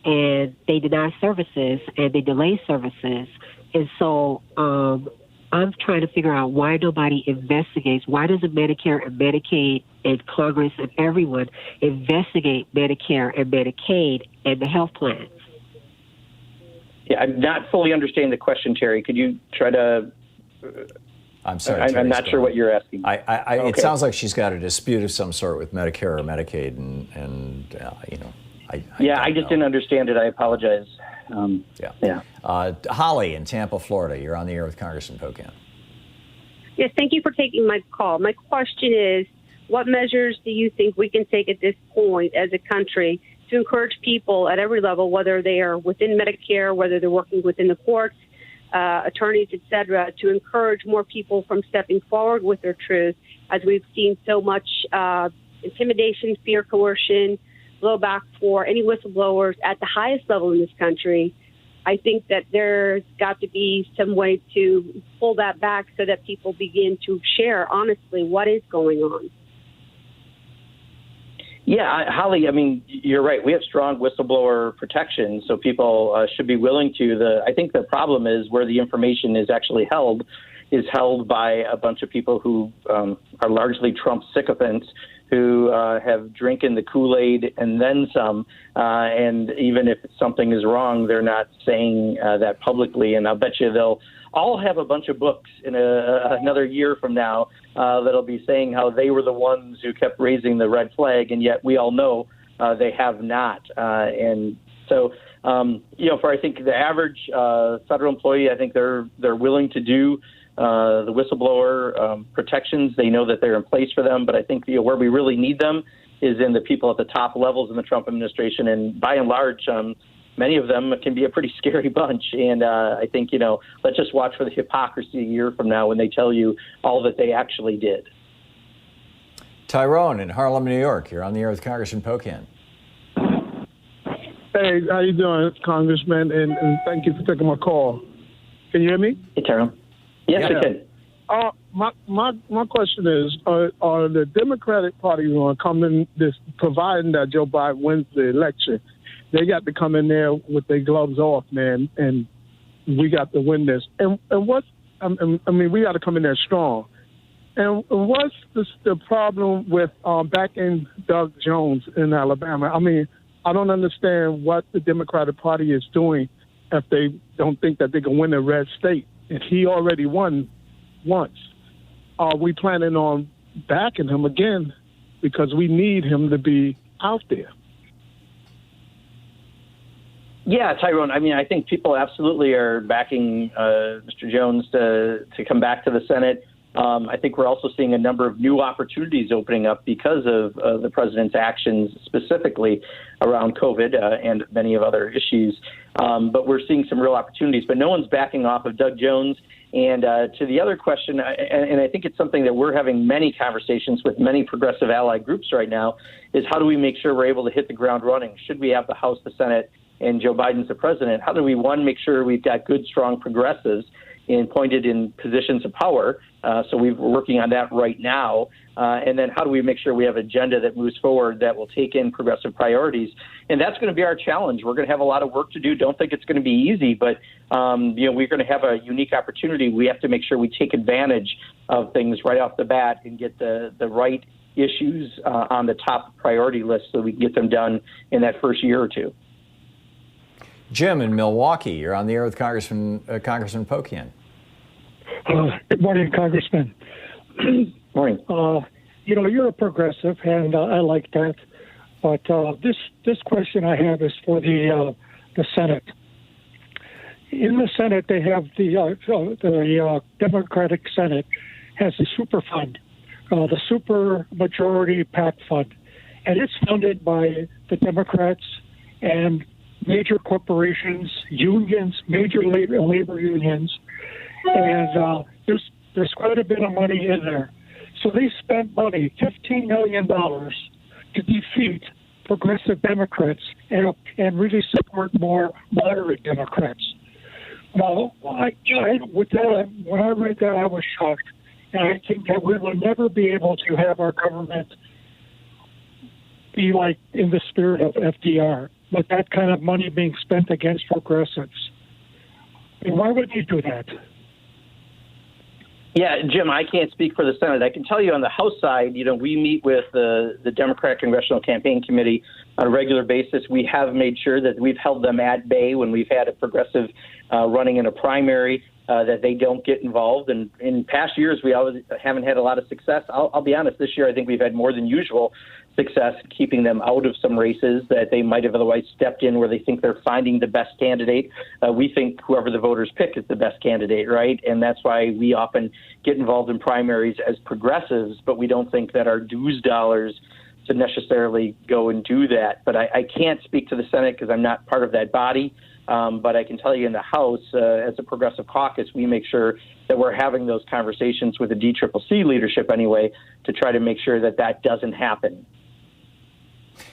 And they deny services and they delay services. And so I'm trying to figure out why nobody investigates. Why doesn't Medicare and Medicaid and Congress and everyone investigate Medicare and Medicaid and the health plans? Yeah, I'm not fully understanding the question, Terry. Could you try to... I'm sorry, I'm not sure what you're asking. Okay. It sounds like she's got a dispute of some sort with Medicare or Medicaid, and I just didn't understand it. I apologize. Holly in Tampa, Florida. You're on the air with Congressman Pocan. Yes, thank you for taking my call. My question is, what measures do you think we can take at this point as a country to encourage people at every level, whether they are within Medicare, whether they're working within the courts, attorneys, et cetera, to encourage more people from stepping forward with their truth, as we've seen so much intimidation, fear, coercion, blowback for any whistleblowers at the highest level in this country. I think that there's got to be some way to pull that back so that people begin to share honestly what is going on. Yeah, Holly, I mean, you're right. We have strong whistleblower protection, so people should be willing to. I think the problem is where the information is actually held is held by a bunch of people who are largely Trump sycophants who have drinking the Kool-Aid and then some. And even if something is wrong, they're not saying that publicly. And I'll bet you they'll all have a bunch of books in another year from now that'll be saying how they were the ones who kept raising the red flag, and yet we all know they have not. And so, for I think the average federal employee, I think they're willing to do the whistleblower protections. They know that they're in place for them, but I think where we really need them is in the people at the top levels in the Trump administration, and by and large, many of them can be a pretty scary bunch. And I think, let's just watch for the hypocrisy a year from now when they tell you all that they actually did. Tyrone in Harlem, New York. You're on the air with Congressman Pocan. Hey, how you doing, Congressman? And thank you for taking my call. Can you hear me? Hey, Tyrone. Yes, I can. My question is, are the Democratic Party going to come in this, providing that Joe Biden wins the election? They got to come in there with their gloves off, man, and we got to win this. And what's, we got to come in there strong. And what's the problem with backing Doug Jones in Alabama? I don't understand what the Democratic Party is doing if they don't think that they can win a red state. And he already won once. Are we planning on backing him again? Because we need him to be out there. Yeah, Tyrone. I think people absolutely are backing Mr. Jones to come back to the Senate. I think we're also seeing a number of new opportunities opening up because of the president's actions, specifically around COVID and many of other issues. But we're seeing some real opportunities. But no one's backing off of Doug Jones. And to the other question, and I think it's something that we're having many conversations with many progressive allied groups right now, is how do we make sure we're able to hit the ground running? Should we have the House, the Senate, and Joe Biden's the president? How do we, one, make sure we've got good, strong progressives pointed in positions of power? So we're working on that right now. And then how do we make sure we have an agenda that moves forward that will take in progressive priorities? And that's going to be our challenge. We're going to have a lot of work to do. Don't think it's going to be easy, but we're going to have a unique opportunity. We have to make sure we take advantage of things right off the bat and get the right issues on the top priority list so we can get them done in that first year or two. Jim in Milwaukee, you're on the air with Congressman Pocan. Good morning, Congressman. Morning. You're a progressive, and I like that. But this question I have is for the Senate. in the Senate, they have the Democratic Senate has a super fund, the Super Majority PAC Fund, and it's funded by the Democrats and major corporations, unions, major labor unions, and there's quite a bit of money in there. So they spent money, $15 million, to defeat progressive Democrats and really support more moderate Democrats. Now, with that, when I read that, I was shocked. And I think that we will never be able to have our government be like in the spirit of FDR, with that kind of money being spent against progressives. And why would they do that? Yeah, Jim, I can't speak for the Senate. I can tell you on the House side, we meet with the Democratic Congressional Campaign Committee on a regular basis. We have made sure that we've held them at bay when we've had a progressive running in a primary, that they don't get involved. And in past years, we always haven't had a lot of success. I'll be honest, this year I think we've had more than usual success keeping them out of some races that they might have otherwise stepped in where they think they're finding the best candidate. We think whoever the voters pick is the best candidate, right? And that's why we often get involved in primaries as progressives, but we don't think that our dues dollars to necessarily go and do that. But I can't speak to the Senate because I'm not part of that body. But I can tell you in the House, as a progressive caucus, we make sure that we're having those conversations with the DCCC leadership anyway to try to make sure that that doesn't happen.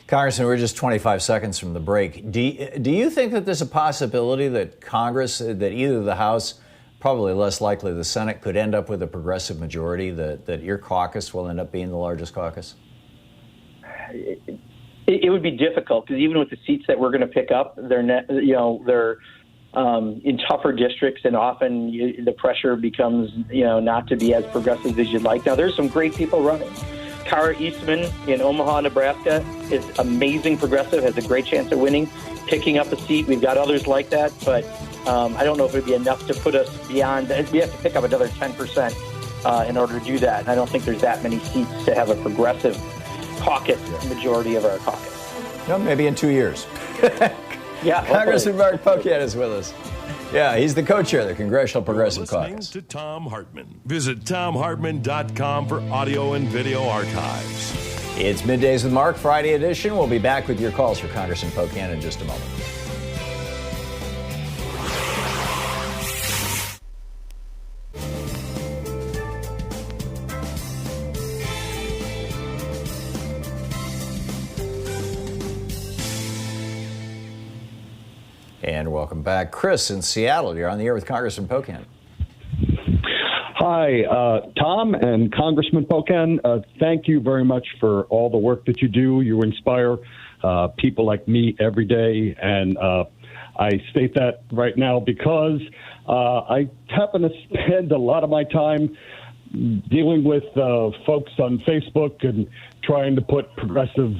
Congressman, we're just 25 seconds from the break. Do you think that there's a possibility that Congress, that either the House, probably less likely the Senate, could end up with a progressive majority, that your caucus will end up being the largest caucus? It would be difficult because even with the seats that we're going to pick up, they're in tougher districts, and often the pressure becomes not to be as progressive as you'd like. Now, there's some great people running. Kara Eastman in Omaha, Nebraska is amazing progressive, has a great chance of winning, picking up a seat. We've got others like that, but I don't know if it would be enough to put us beyond. We have to pick up another 10% in order to do that. And I don't think there's that many seats to have a progressive caucus majority of our caucus. No, maybe in 2 years. Yeah, Congressman Mark Pocan is with us. Yeah, he's the co-chair of the Congressional Progressive Listening Caucus. to Thom Hartmann. Visit thomhartmann.com for audio and video archives. It's Middays with Mark, Friday edition. We'll be back with your calls for Congressman Pocan in just a moment. And welcome back. Chris in Seattle, you're on the air with Congressman Pocan. Hi, Tom and Congressman Pocan. Thank you very much for all the work that you do. You inspire people like me every day. And I state that right now because I happen to spend a lot of my time dealing with folks on Facebook and trying to put progressive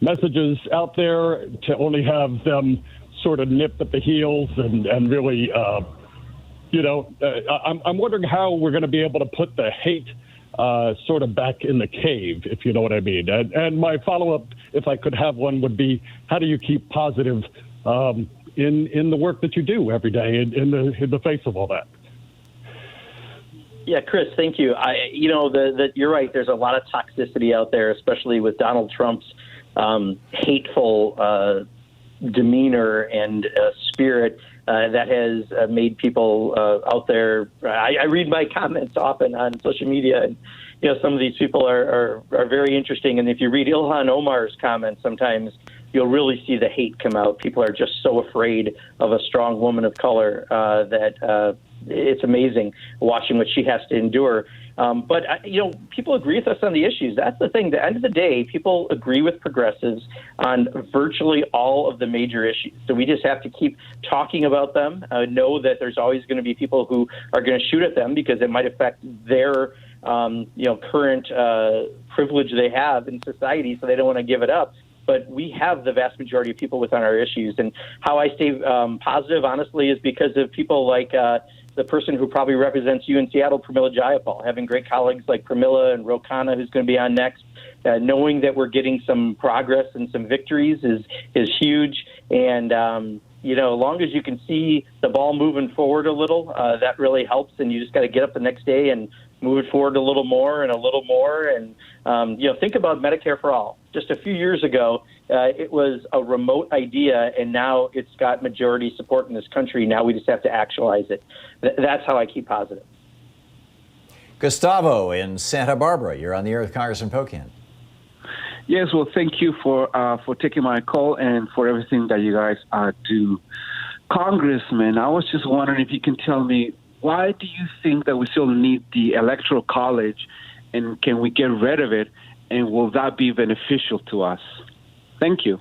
messages out there to only have them sort of nip at the heels and really, I'm wondering how we're going to be able to put the hate sort of back in the cave, if you know what I mean. And my follow-up, if I could have one, would be, how do you keep positive in the work that you do every day in the face of all that? Yeah, Chris, thank you. You're right. There's a lot of toxicity out there, especially with Donald Trump's hateful demeanor and spirit that has made people out there. I read my comments often on social media, and some of these people are very interesting. And if you read Ilhan Omar's comments, sometimes you'll really see the hate come out. People are just so afraid of a strong woman of color that it's amazing watching what she has to endure. But people agree with us on the issues. That's the thing. At the end of the day, people agree with progressives on virtually all of the major issues. So we just have to keep talking about them, know that there's always going to be people who are going to shoot at them because it might affect their current privilege they have in society, so they don't want to give it up. But we have the vast majority of people within our issues. And how I stay positive, honestly, is because of people like the person who probably represents you in Seattle, Pramila Jayapal, having great colleagues like Pocan and Ro Khanna, who's going to be on next. Knowing that we're getting some progress and some victories is huge. And, as long as you can see the ball moving forward a little, that really helps. And you just got to get up the next day and move it forward a little more and a little more. And, think about Medicare for All. Just a few years ago, it was a remote idea, and now it's got majority support in this country. Now we just have to actualize it. That's how I keep positive. Gustavo in Santa Barbara, you're on the air with Congressman Pocan. Yes, well, thank you for taking my call and for everything that you guys do. Congressman, I was just wondering if you can tell me, why do you think that we still need the Electoral College, and can we get rid of it, and will that be beneficial to us? Thank you.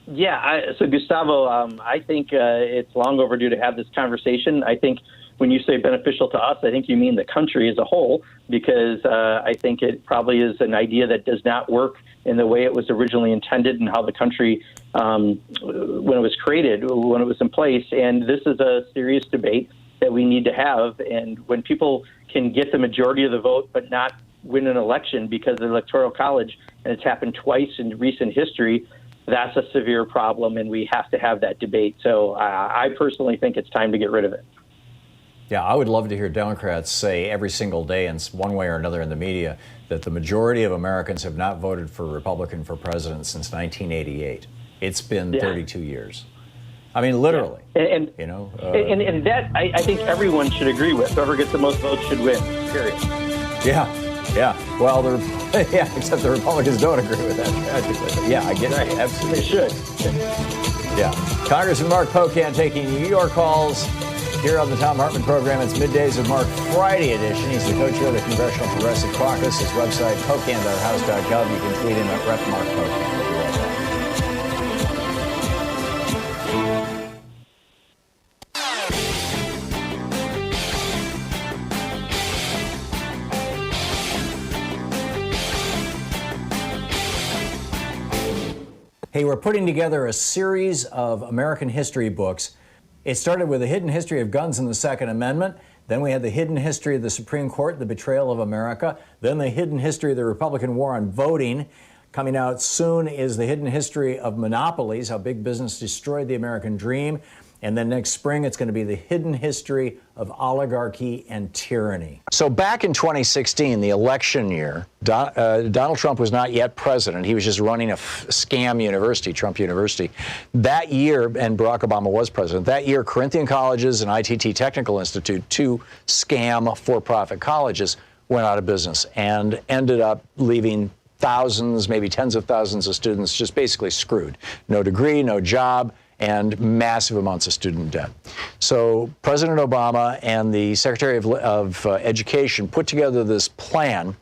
Yeah, so Gustavo, I think it's long overdue to have this conversation. I think when you say beneficial to us, I think you mean the country as a whole, because I think it probably is an idea that does not work in the way it was originally intended and how the country, when it was created, when it was in place. And this is a serious debate that we need to have. And when people can get the majority of the vote but not win an election because of the Electoral College, and it's happened twice in recent history, that's a severe problem, and we have to have that debate. So I personally think it's time to get rid of it. Yeah, I would love to hear Democrats say every single day in one way or another in the media that the majority of Americans have not voted for a Republican for president since 1988. It's been 32 years. I mean, literally. And that I think everyone should agree with. Whoever gets the most votes should win, period. Yeah. Well, except the Republicans don't agree with that tragically. But yeah, I get it. Absolutely. They should. Yeah. Congressman Mark Pocan taking your calls here on the Thom Hartmann Program. It's Middays of Mark Friday edition. He's the co-chair of the Congressional Progressive Caucus. His website, pocan.house.gov. You can tweet him at Rep. Mark Pocan. We'll be right back. Hey, we're putting together a series of American history books. It started with a hidden history of guns and the Second Amendment. Then we had the hidden history of the Supreme Court, the betrayal of America. Then the hidden history of the Republican war on voting. Coming out soon is the hidden history of monopolies, how big business destroyed the American dream. And then next spring, it's going to be the hidden history of oligarchy and tyranny. So back in 2016, the election year, Donald Trump was not yet president. He was just running a scam university, Trump University. That year, and Barack Obama was president, that year, Corinthian Colleges and ITT Technical Institute, two scam for-profit colleges, went out of business and ended up leaving thousands, maybe tens of thousands of students just basically screwed. No degree, no job, and massive amounts of student debt. So President Obama and the Secretary of Education put together this plan.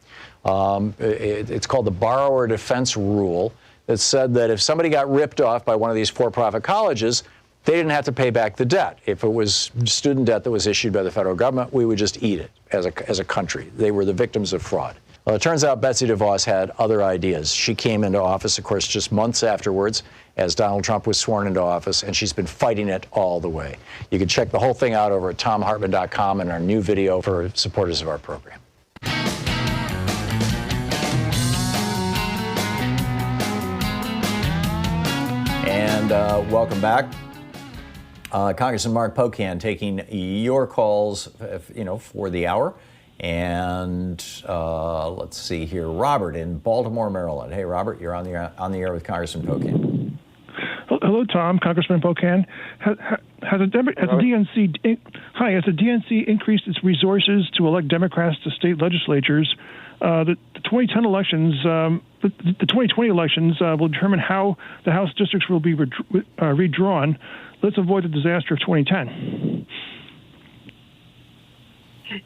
It's called the Borrower Defense Rule, that said that if somebody got ripped off by one of these for-profit colleges, they didn't have to pay back the debt. If it was student debt that was issued by the federal government, we would just eat it as a country. They were the victims of fraud. Well, it turns out Betsy DeVos had other ideas. She came into office, of course, just months afterwards, as Donald Trump was sworn into office, and she's been fighting it all the way. You can check the whole thing out over at thomhartmann.com and our new video for supporters of our program. And welcome back. Congressman Mark Pocan taking your calls, for the hour. And let's see here, Robert in Baltimore, Maryland. Hey, Robert, you're on the air with Congressman Pocan. Hello, Tom. Congressman Pocan. Has the DNC increased its resources to elect Democrats to state legislatures? The 2010 elections, the 2020 elections will determine how the House districts will be redrawn. Let's avoid the disaster of 2010.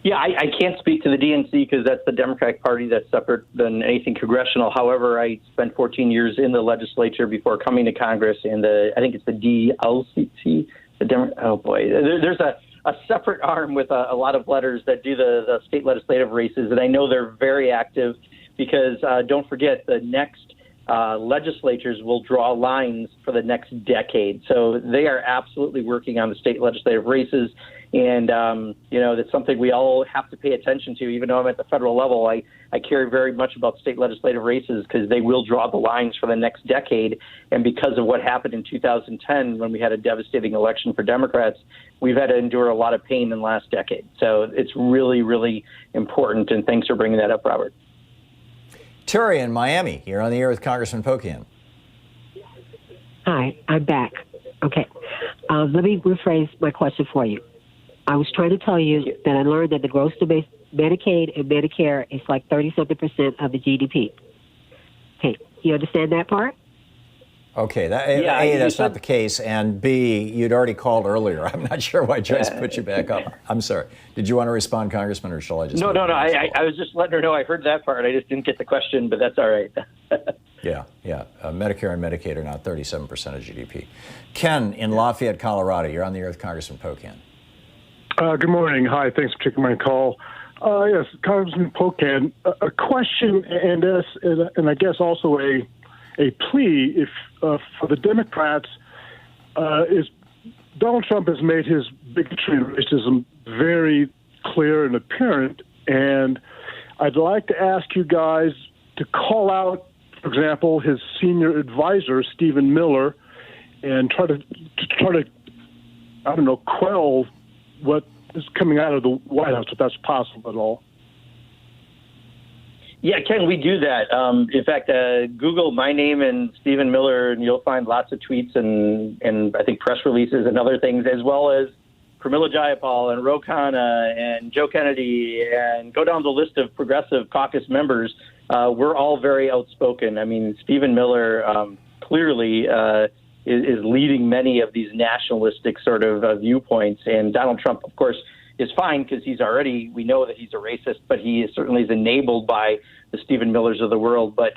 Yeah, I can't speak to the DNC because that's the Democratic Party that's separate than anything congressional. However, I spent 14 years in the legislature before coming to Congress, and I think it's the DLCT. There's a separate arm with a lot of letters that do the state legislative races, and I know they're very active because don't forget the next legislatures will draw lines for the next decade. So they are absolutely working on the state legislative races. And, that's something we all have to pay attention to. Even though I'm at the federal level, I care very much about state legislative races because they will draw the lines for the next decade. And because of what happened in 2010 when we had a devastating election for Democrats, we've had to endure a lot of pain in the last decade. So it's really, really important. And thanks for bringing that up, Robert. Terry in Miami, you're on the air with Congressman Pocan. Hi, I'm back. Okay. Let me rephrase my question for you. I was trying to tell you that I learned that the gross domestic Medicaid and Medicare is like 30-something% of the GDP. Okay, you understand that part? Okay, that's not the case, and B, you'd already called earlier. I'm not sure why Joyce put you back up. I'm sorry. Did you want to respond, Congressman, or shall I just... No. I was just letting her know I heard that part. I just didn't get the question, but that's all right. Yeah. Medicare and Medicaid are now 37% of GDP. Ken in Lafayette, Colorado, you're on the air with Congressman Pocan. Good morning. Hi, thanks for taking my call. Yes, Congressman Pocan, a question and I guess also a plea if for the Democrats is Donald Trump has made his bigotry and racism very clear and apparent, and I'd like to ask you guys to call out, for example, his senior advisor Stephen Miller, and try to I don't know, quell what is coming out of the White House, if that's possible at all. Yeah, Ken, we do that. In fact, Google my name and Stephen Miller, and you'll find lots of tweets and I think press releases and other things, as well as Pramila Jayapal and Ro Khanna and Joe Kennedy, and go down the list of progressive caucus members. We're all very outspoken. I mean, Stephen Miller clearly is leading many of these nationalistic sort of viewpoints. And Donald Trump, of course, is fine because we know that he's a racist, but he certainly is enabled by the Stephen Millers of the world. But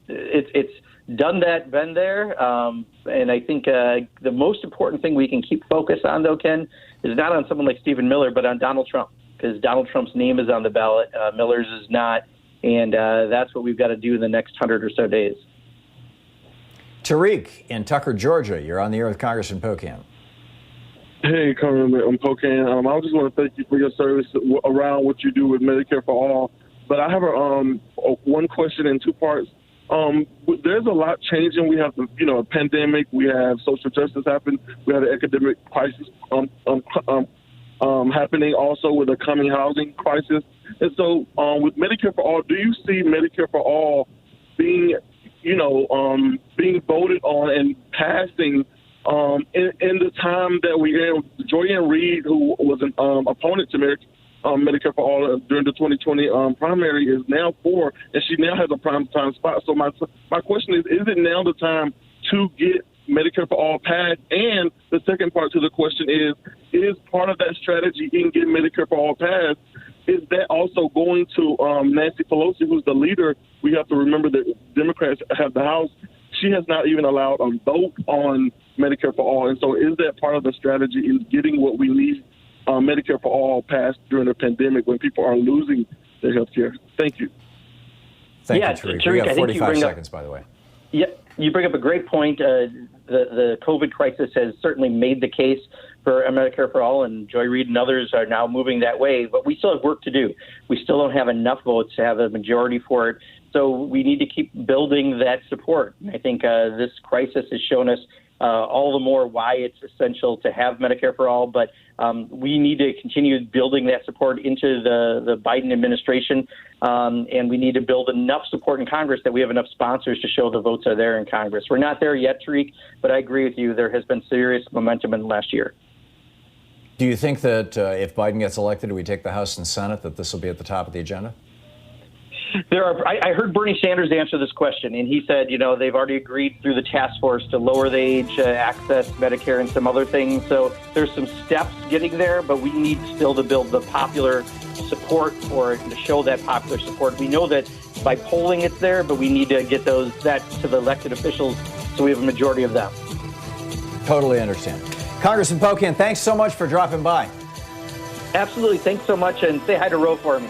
it's done that, been there. And I think the most important thing we can keep focus on, though, Ken, is not on someone like Stephen Miller, but on Donald Trump, because Donald Trump's name is on the ballot. Miller's is not. And that's what we've got to do in the next 100 or so days. Tariq in Tucker, Georgia, you're on the air with Congressman Pocan. Hey, Congressman Pocan. I just want to thank you for your service around what you do with Medicare for All. But I have one question in two parts. There's a lot changing. We have a pandemic. We have social justice happen. We have an academic crisis happening also with a coming housing crisis. And so with Medicare for All, do you see Medicare for All being voted on and passing in the time that we had? Joyanne Reed, who was an opponent to Medicare for All during the 2020 primary, is now for, and she now has a prime time spot. So my question is it now the time to get Medicare for All passed? And the second part to the question is part of that strategy in getting Medicare for All passed, is that also going to Nancy Pelosi, who's the leader? We have to remember that Democrats have the House. She has not even allowed a vote on Medicare for All. And so is that part of the strategy in getting what we need, Medicare for All, passed during a pandemic when people are losing their health care? Thank you. Thank you, Tariq. We have 45 seconds, by the way. Yeah, you bring up a great point. The COVID crisis has certainly made the case for Medicare for All, and Joy Reid and others are now moving that way. But we still have work to do. We still don't have enough votes to have a majority for it. So we need to keep building that support. I think this crisis has shown us all the more why it's essential to have Medicare for All. But we need to continue building that support into the Biden administration. And we need to build enough support in Congress that we have enough sponsors to show the votes are there in Congress. We're not there yet, Tariq, but I agree with you. There has been serious momentum in the last year. Do you think that if Biden gets elected and we take the House and Senate, that this will be at the top of the agenda? I heard Bernie Sanders answer this question, and he said, they've already agreed through the task force to lower the age, access Medicare, and some other things. So there's some steps getting there, but we need still to build the popular support for it and to show that popular support. We know that by polling it's there, but we need to get that to the elected officials so we have a majority of them. Totally understand. Congressman Pocan, thanks so much for dropping by. Absolutely. Thanks so much, and say hi to Ro for me.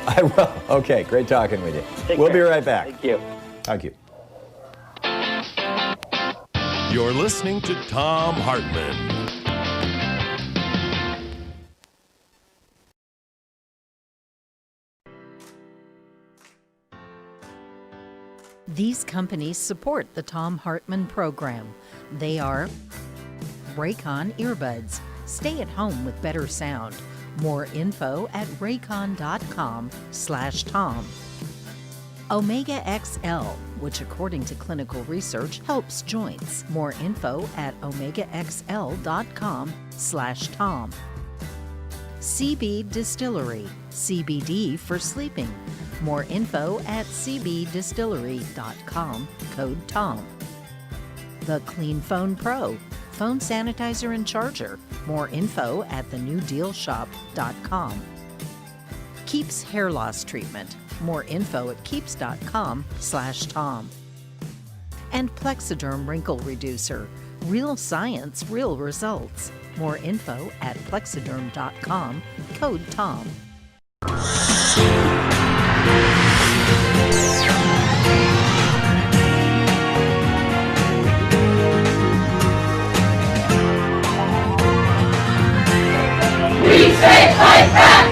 I will. Okay, great talking with you. We'll be right back. Thank you. Thank you. You're listening to Thom Hartmann. These companies support the Thom Hartmann Program. They are Raycon Earbuds. Stay at home with better sound. More info at raycon.com/Tom. Omega XL, which according to clinical research helps joints. More info at omegaxl.com/Tom. CB Distillery, CBD for sleeping. More info at cbdistillery.com, code TOM. The Clean Phone Pro, phone sanitizer and charger. More info at thenewdealshop.com. Keeps Hair Loss Treatment. More info at keeps.com/Tom. And Plexiderm Wrinkle Reducer. Real science, real results. More info at plexiderm.com, code TOM. We say fight back!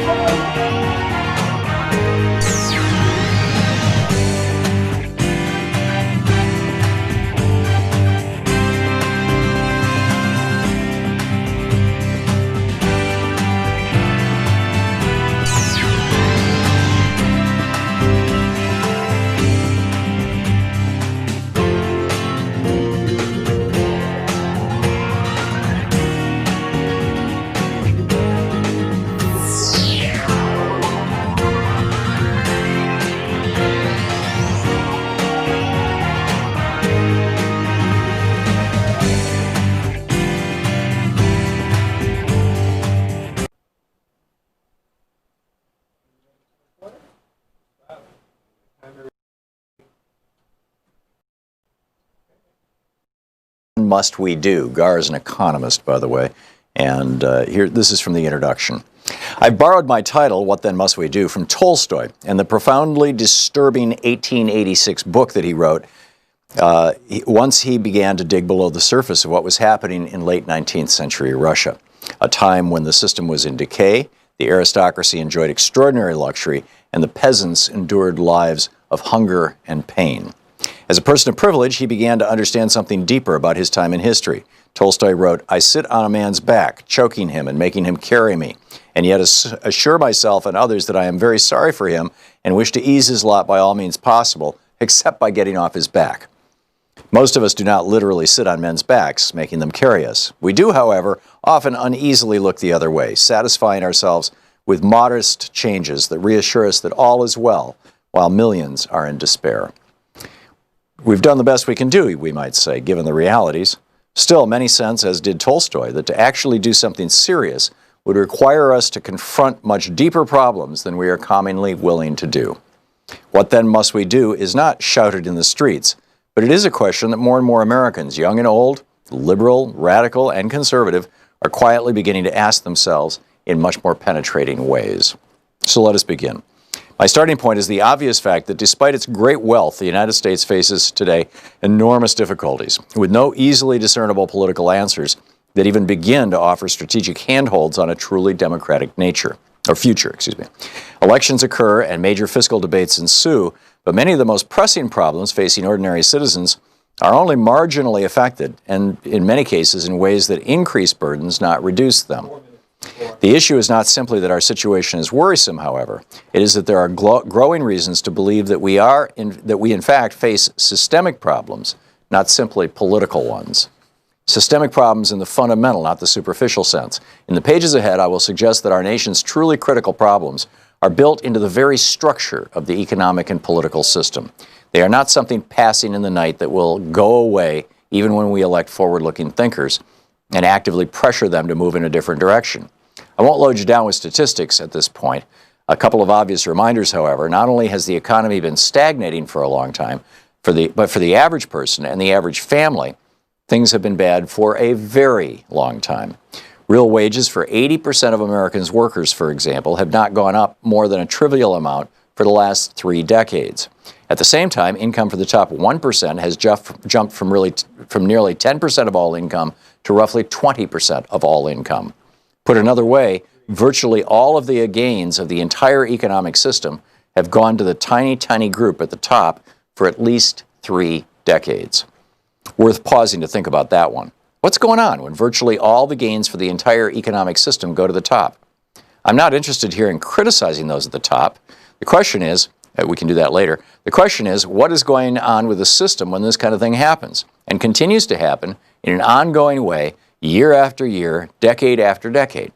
Must we do? Gar is an economist, by the way, and this is from the introduction. I borrowed my title, What Then Must We Do, from Tolstoy and the profoundly disturbing 1886 book that he wrote once he began to dig below the surface of what was happening in late 19th century Russia, a time when the system was in decay, the aristocracy enjoyed extraordinary luxury, and the peasants endured lives of hunger and pain. As a person of privilege, he began to understand something deeper about his time in history. Tolstoy wrote, I sit on a man's back, choking him and making him carry me, and yet assure myself and others that I am very sorry for him and wish to ease his lot by all means possible, except by getting off his back. Most of us do not literally sit on men's backs, making them carry us. We do, however, often uneasily look the other way, satisfying ourselves with modest changes that reassure us that all is well, while millions are in despair. We've done the best we can do, we might say, given the realities. Still, many sense, as did Tolstoy, that to actually do something serious would require us to confront much deeper problems than we are commonly willing to do. What then must we do is not shouted in the streets, but it is a question that more and more Americans, young and old, liberal, radical, and conservative, are quietly beginning to ask themselves in much more penetrating ways. So let us begin. My starting point is the obvious fact that despite its great wealth, the United States faces today enormous difficulties, with no easily discernible political answers that even begin to offer strategic handholds on a truly democratic future. Elections occur and major fiscal debates ensue, but many of the most pressing problems facing ordinary citizens are only marginally affected, and in many cases in ways that increase burdens, not reduce them. The issue is not simply that our situation is worrisome, however. It is that there are growing reasons to believe that we in fact face systemic problems, not simply political ones. Systemic problems in the fundamental, not the superficial sense. In the pages ahead, I will suggest that our nation's truly critical problems are built into the very structure of the economic and political system. They are not something passing in the night that will go away even when we elect forward-looking thinkers and actively pressure them to move in a different direction. I won't load you down with statistics at this point. A couple of obvious reminders, however. Not only has the economy been stagnating for a long time, but for the average person and the average family, things have been bad for a very long time. Real wages for 80% of Americans' workers, for example, have not gone up more than a trivial amount for the last 3 decades. At the same time, income for the top 1% has jumped from nearly 10% of all income to roughly 20% of all income. Put another way, virtually all of the gains of the entire economic system have gone to the tiny, tiny group at the top for at least 3 decades. Worth pausing to think about that one. What's going on when virtually all the gains for the entire economic system go to the top? I'm not interested here in criticizing those at the top. The question is, we can do that later, the question is, what is going on with the system when this kind of thing happens and continues to happen in an ongoing way year after year, decade after decade?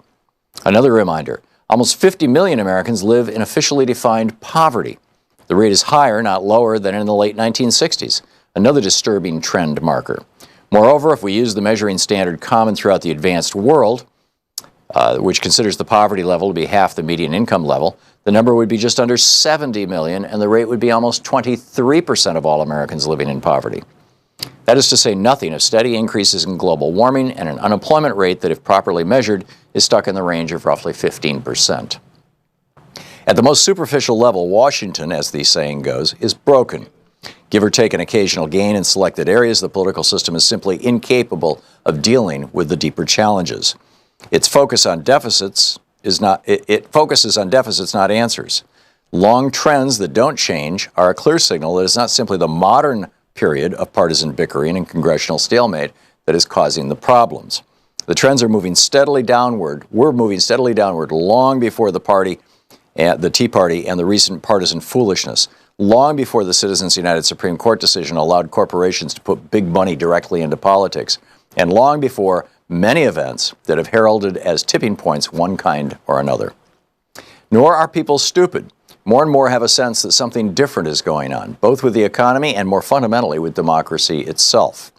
Another reminder, almost 50 million Americans live in officially defined poverty. The rate is higher, not lower, than in the late 1960s, another disturbing trend marker. Moreover, if we use the measuring standard common throughout the advanced world, which considers the poverty level to be half the median income level, the number would be just under 70 million, and the rate would be almost 23% of all Americans living in poverty. That is to say nothing of steady increases in global warming and an unemployment rate that, if properly measured, is stuck in the range of roughly 15%. At the most superficial level, Washington, as the saying goes, is broken. Give or take an occasional gain in selected areas, the political system is simply incapable of dealing with the deeper challenges. It focuses on deficits, not answers. Long trends that don't change are a clear signal that it's not simply the modern period of partisan bickering and congressional stalemate that is causing the problems. The trends are moving steadily downward. We're moving steadily downward long before the Tea Party and the recent partisan foolishness, long before the Citizens United Supreme Court decision allowed corporations to put big money directly into politics, and long before many events that have heralded as tipping points one kind or another. Nor are people stupid. More and more have a sense that something different is going on, both with the economy and more fundamentally with democracy itself.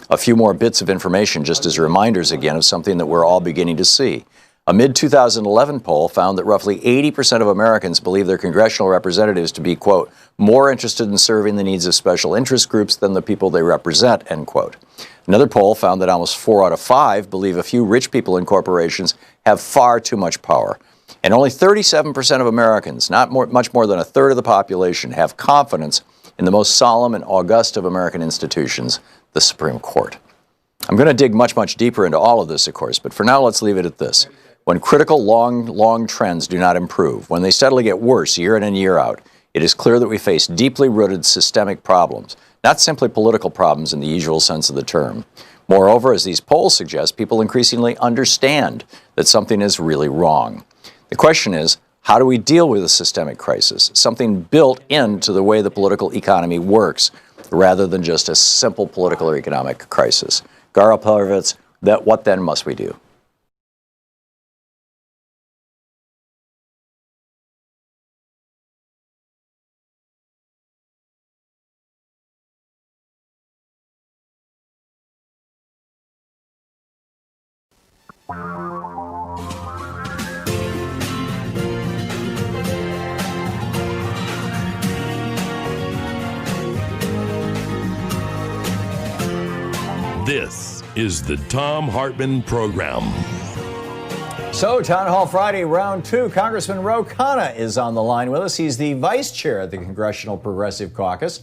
A few more bits of information just as reminders again of something that we're all beginning to see. A mid-2011 poll found that roughly 80% of Americans believe their congressional representatives to be, quote, more interested in serving the needs of special interest groups than the people they represent, end quote. Another poll found that almost 4 out of 5 believe a few rich people in corporations have far too much power. And only 37% of Americans, much more than a third of the population, have confidence in the most solemn and august of American institutions, the Supreme Court. I'm going to dig much, much deeper into all of this, of course, but for now, let's leave it at this. When critical, long trends do not improve, when they steadily get worse year in and year out, it is clear that we face deeply rooted systemic problems, not simply political problems in the usual sense of the term. Moreover, as these polls suggest, people increasingly understand that something is really wrong. The question is, how do we deal with a systemic crisis, something built into the way the political economy works, rather than just a simple political or economic crisis? Garo Pervitz, what then must we do? This is the Thom Hartmann Program. So, Town Hall Friday, round 2. Congressman Ro Khanna is on the line with us. He's the vice chair of the Congressional Progressive Caucus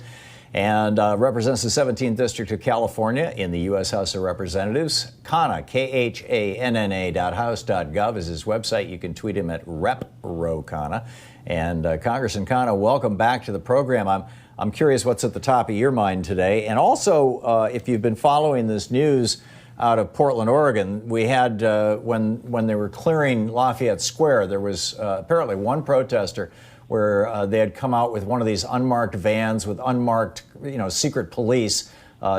and represents the 17th District of California in the U.S. House of Representatives. Khanna, KHANNA.house.gov is his website. You can tweet him at Rep Ro Khanna. And Congressman Khanna, welcome back to the program. I'm curious what's at the top of your mind today. And also, if you've been following this news out of Portland, Oregon, we had, when they were clearing Lafayette Square, there was apparently one protester where they had come out with one of these unmarked vans with unmarked, secret police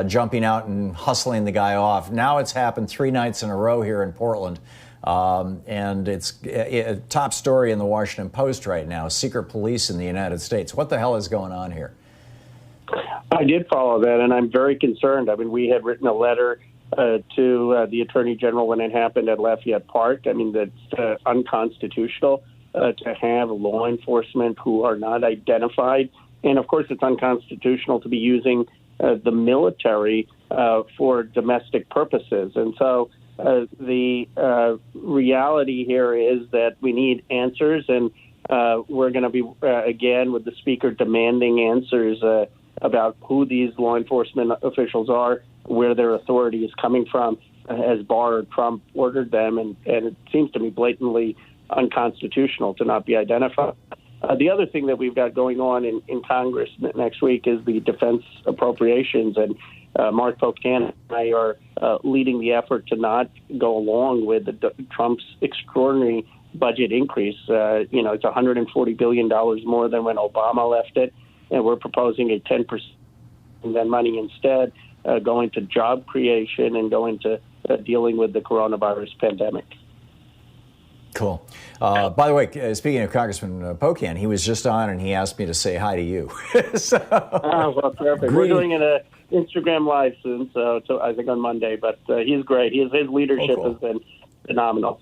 jumping out and hustling the guy off. Now it's happened 3 nights in a row here in Portland. And it's a top story in the Washington Post right now, secret police in the United States. What the hell is going on here? I did follow that, and I'm very concerned. I mean, we had written a letter to the Attorney General when it happened at Lafayette Park. I mean, that's unconstitutional to have law enforcement who are not identified. And, of course, it's unconstitutional to be using the military for domestic purposes. And so the reality here is that we need answers, and we're going to be, again, with the Speaker demanding answers about who these law enforcement officials are, where their authority is coming from, as Barr or Trump ordered them, and it seems to me blatantly unconstitutional to not be identified. The other thing that we've got going on in Congress next week is the defense appropriations, and Mark Pocan and I are leading the effort to not go along with Trump's extraordinary budget increase. It's $140 billion more than when Obama left it, and we're proposing a 10% of that money instead going to job creation and going to dealing with the coronavirus pandemic. Cool. By the way, speaking of Congressman Pocan, he was just on and he asked me to say hi to you. Well, perfect. We're doing an Instagram Live soon, so I think on Monday, but he's great. His leadership has been phenomenal.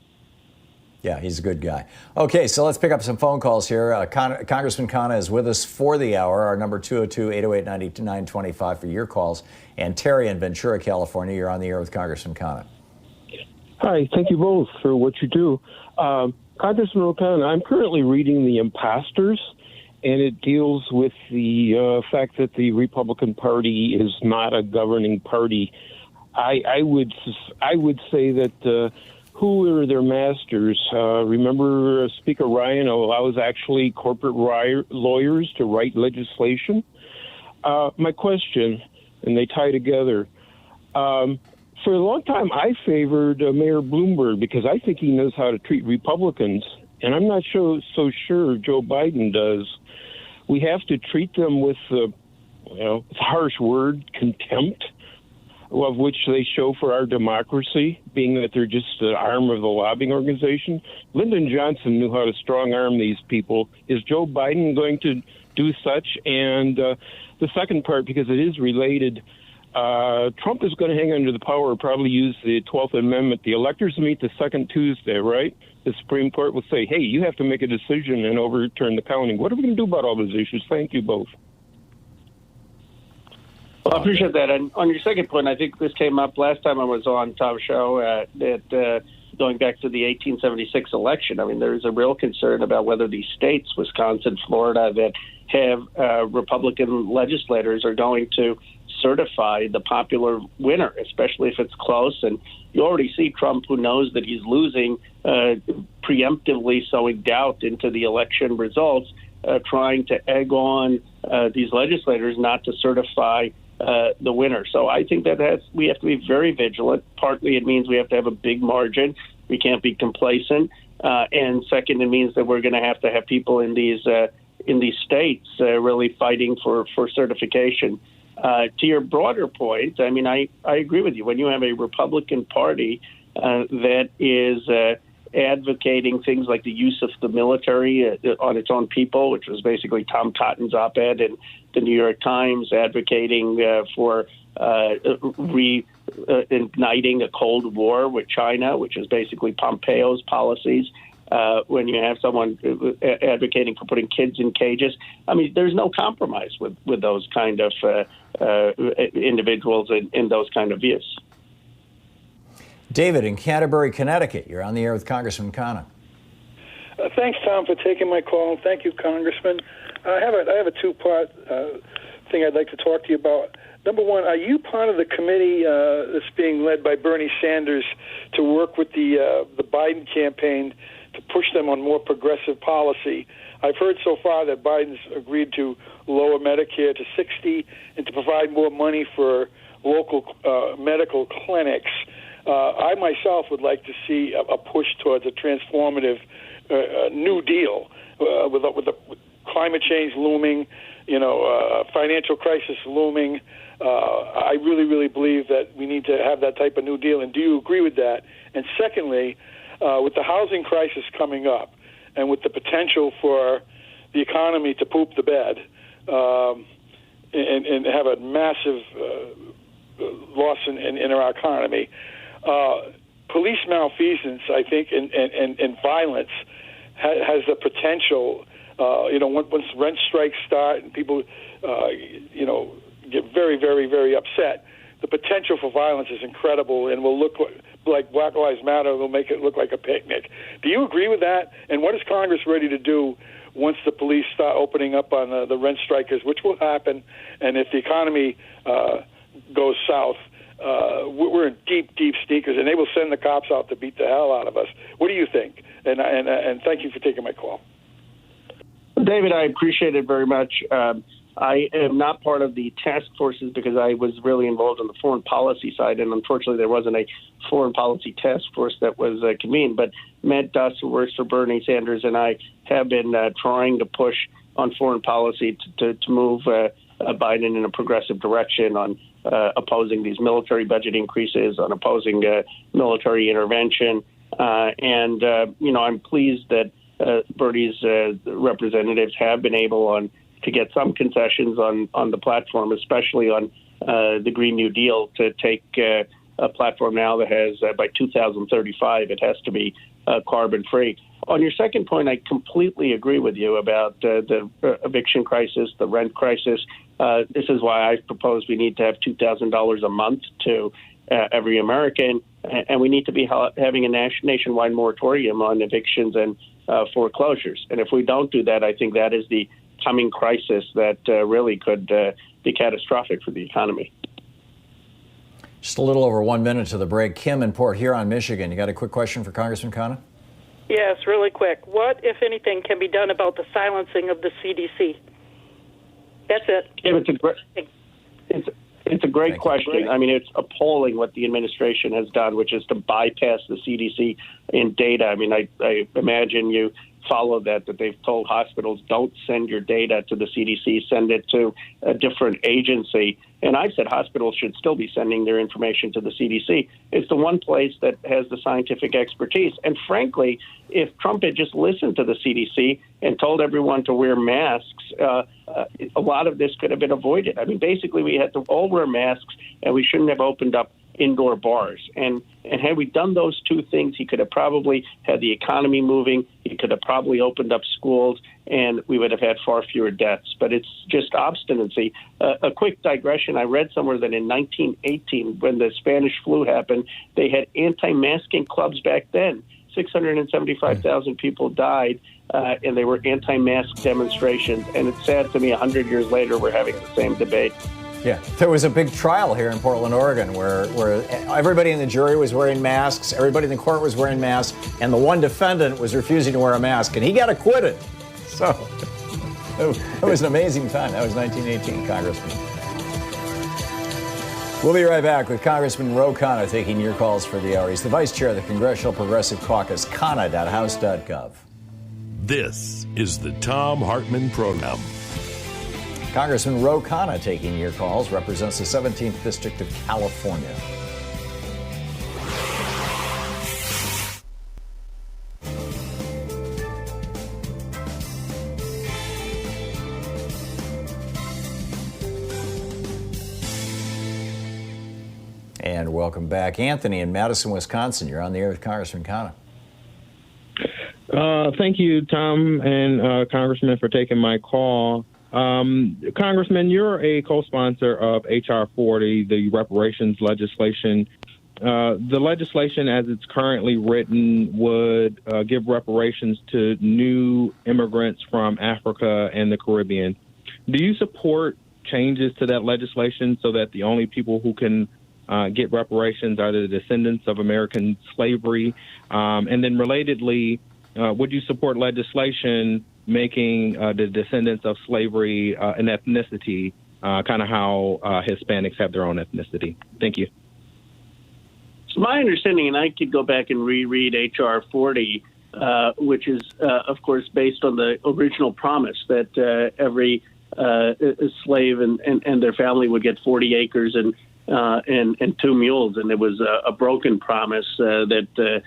Yeah, he's a good guy. Okay, so let's pick up some phone calls here. Congressman Khanna is with us for the hour. Our number 202-808-9925 for your calls. And Terry in Ventura, California, you're on the air with Congressman Khanna. Hi, thank you both for what you do. Congressman Ro Khanna, I'm currently reading The Imposters, and it deals with the fact that the Republican Party is not a governing party. I would say that who are their masters? Remember Speaker Ryan allows actually corporate lawyers to write legislation? My question, and they tie together, for a long time, I favored Mayor Bloomberg because I think he knows how to treat Republicans, and I'm not so sure Joe Biden does. We have to treat them with, it's a harsh word, contempt, of which they show for our democracy, being that they're just an arm of the lobbying organization. Lyndon Johnson knew how to strong-arm these people. Is Joe Biden going to do such? And the second part, because it is related, Trump is going to hang under the power, probably use the 12th Amendment. The electors meet the second Tuesday, right? The Supreme Court will say, hey, you have to make a decision and overturn the counting. What are we going to do about all those issues? Thank you both. Well, I appreciate that. And on your second point, I think this came up last time I was on Tom's show, that going back to the 1876 election. I mean, there's a real concern about whether these states, Wisconsin, Florida, that have Republican legislators are going to certify the popular winner, especially if it's close. And you already see Trump, who knows that he's losing, preemptively sowing doubt into the election results, trying to egg on these legislators not to certify the winner. So I think that we have to be very vigilant. Partly it means we have to have a big margin. We can't be complacent. And second, it means that we're going to have people in these states really fighting for certification. To your broader point, I mean, I agree with you. When you have a Republican Party that is advocating things like the use of the military on its own people, which was basically Tom Cotton's op-ed in the New York Times, advocating for reigniting a Cold War with China, which is basically Pompeo's policies. When you have someone advocating for putting kids in cages, I mean, there's no compromise with those kind of individuals in those kind of views. David in Canterbury, Connecticut. You're on the air with Congressman Khanna. Thanks, Tom, for taking my call. Thank you, Congressman. I have a two-part thing I'd like to talk to you about. Number one, are you part of the committee that's being led by Bernie Sanders to work with the Biden campaign to push them on more progressive policy? I've heard so far that Biden's agreed to lower Medicare to 60 and to provide more money for local medical clinics. I myself would like to see a push towards a transformative New Deal with climate change looming, financial crisis looming. I really, really believe that we need to have that type of New Deal. And do you agree with that? And secondly, with the housing crisis coming up and with the potential for the economy to poop the bed and have a massive loss in our economy, police malfeasance, I think, and violence has the potential. Once rent strikes start and people, get very, very, very upset, the potential for violence is incredible and will look like Black Lives Matter. Will make it look like a picnic. Do you agree with that? And what is Congress ready to do once the police start opening up on the rent strikers, which will happen, and if the economy goes south? We're in deep, deep sneakers, and they will send the cops out to beat the hell out of us. What do you think? And thank you for taking my call. David, I appreciate it very much. I am not part of the task forces because I was really involved on the foreign policy side, and unfortunately there wasn't a foreign policy task force that was convened. But Matt Duss, who works for Bernie Sanders, and I have been trying to push on foreign policy to move Biden in a progressive direction on opposing these military budget increases, on opposing military intervention. I'm pleased that Bernie's representatives have been able to get some concessions on the platform, especially on the Green New Deal, to take a platform now that has, by 2035, it has to be carbon-free. On your second point, I completely agree with you about the eviction crisis, the rent crisis. This is why I propose we need to have $2,000 a month to every American, and we need to be having a nationwide moratorium on evictions and foreclosures. And if we don't do that, I think that is the coming crisis that really could be catastrophic for the economy. Just a little over 1 minute to the break. Kim in Port Huron, Michigan. You got a quick question for Congressman Khanna? Yes, really quick. What, if anything, can be done about the silencing of the CDC? That's it. Yeah, it's a great question. I mean, it's appalling what the administration has done, which is to bypass the CDC in data. I mean, I imagine you follow that they've told hospitals, don't send your data to the CDC, send it to a different agency. And I said hospitals should still be sending their information to the CDC. It's the one place that has the scientific expertise. And frankly, if Trump had just listened to the CDC and told everyone to wear masks, a lot of this could have been avoided. I mean, basically, we had to all wear masks, and we shouldn't have opened up indoor bars. And had we done those two things, he could have probably had the economy moving. He could have probably opened up schools, and we would have had far fewer deaths. But it's just obstinacy. A quick digression. I read somewhere that in 1918, when the Spanish flu happened, they had anti-masking clubs back then. 675,000 people died, and they were anti-mask demonstrations. And it's sad to me, 100 years later, we're having the same debate. Yeah, there was a big trial here in Portland, Oregon, where everybody in the jury was wearing masks, everybody in the court was wearing masks, and the one defendant was refusing to wear a mask, and he got acquitted. So it was an amazing time. That was 1918, Congressman. We'll be right back with Congressman Ro Khanna taking your calls for the hour. He's the vice chair of the Congressional Progressive Caucus, Khanna.house.gov. This is the Thom Hartmann Program. Congressman Ro Khanna taking your calls, represents the 17th District of California. And welcome back. Anthony in Madison, Wisconsin. You're on the air with Congressman Khanna. Thank you, Tom and Congressman, for taking my call. Congressman, you're a co-sponsor of H.R. 40, the reparations legislation. The legislation, as it's currently written, would give reparations to new immigrants from Africa and the Caribbean. Do you support changes to that legislation so that the only people who can get reparations are the descendants of American slavery? And then relatedly, would you support legislation making the descendants of slavery an ethnicity, kind of how Hispanics have their own ethnicity? Thank you. So my understanding, and I could go back and reread H.R. 40, which is, of course, based on the original promise that every slave and their family would get 40 acres and 2 mules. And it was a broken promise that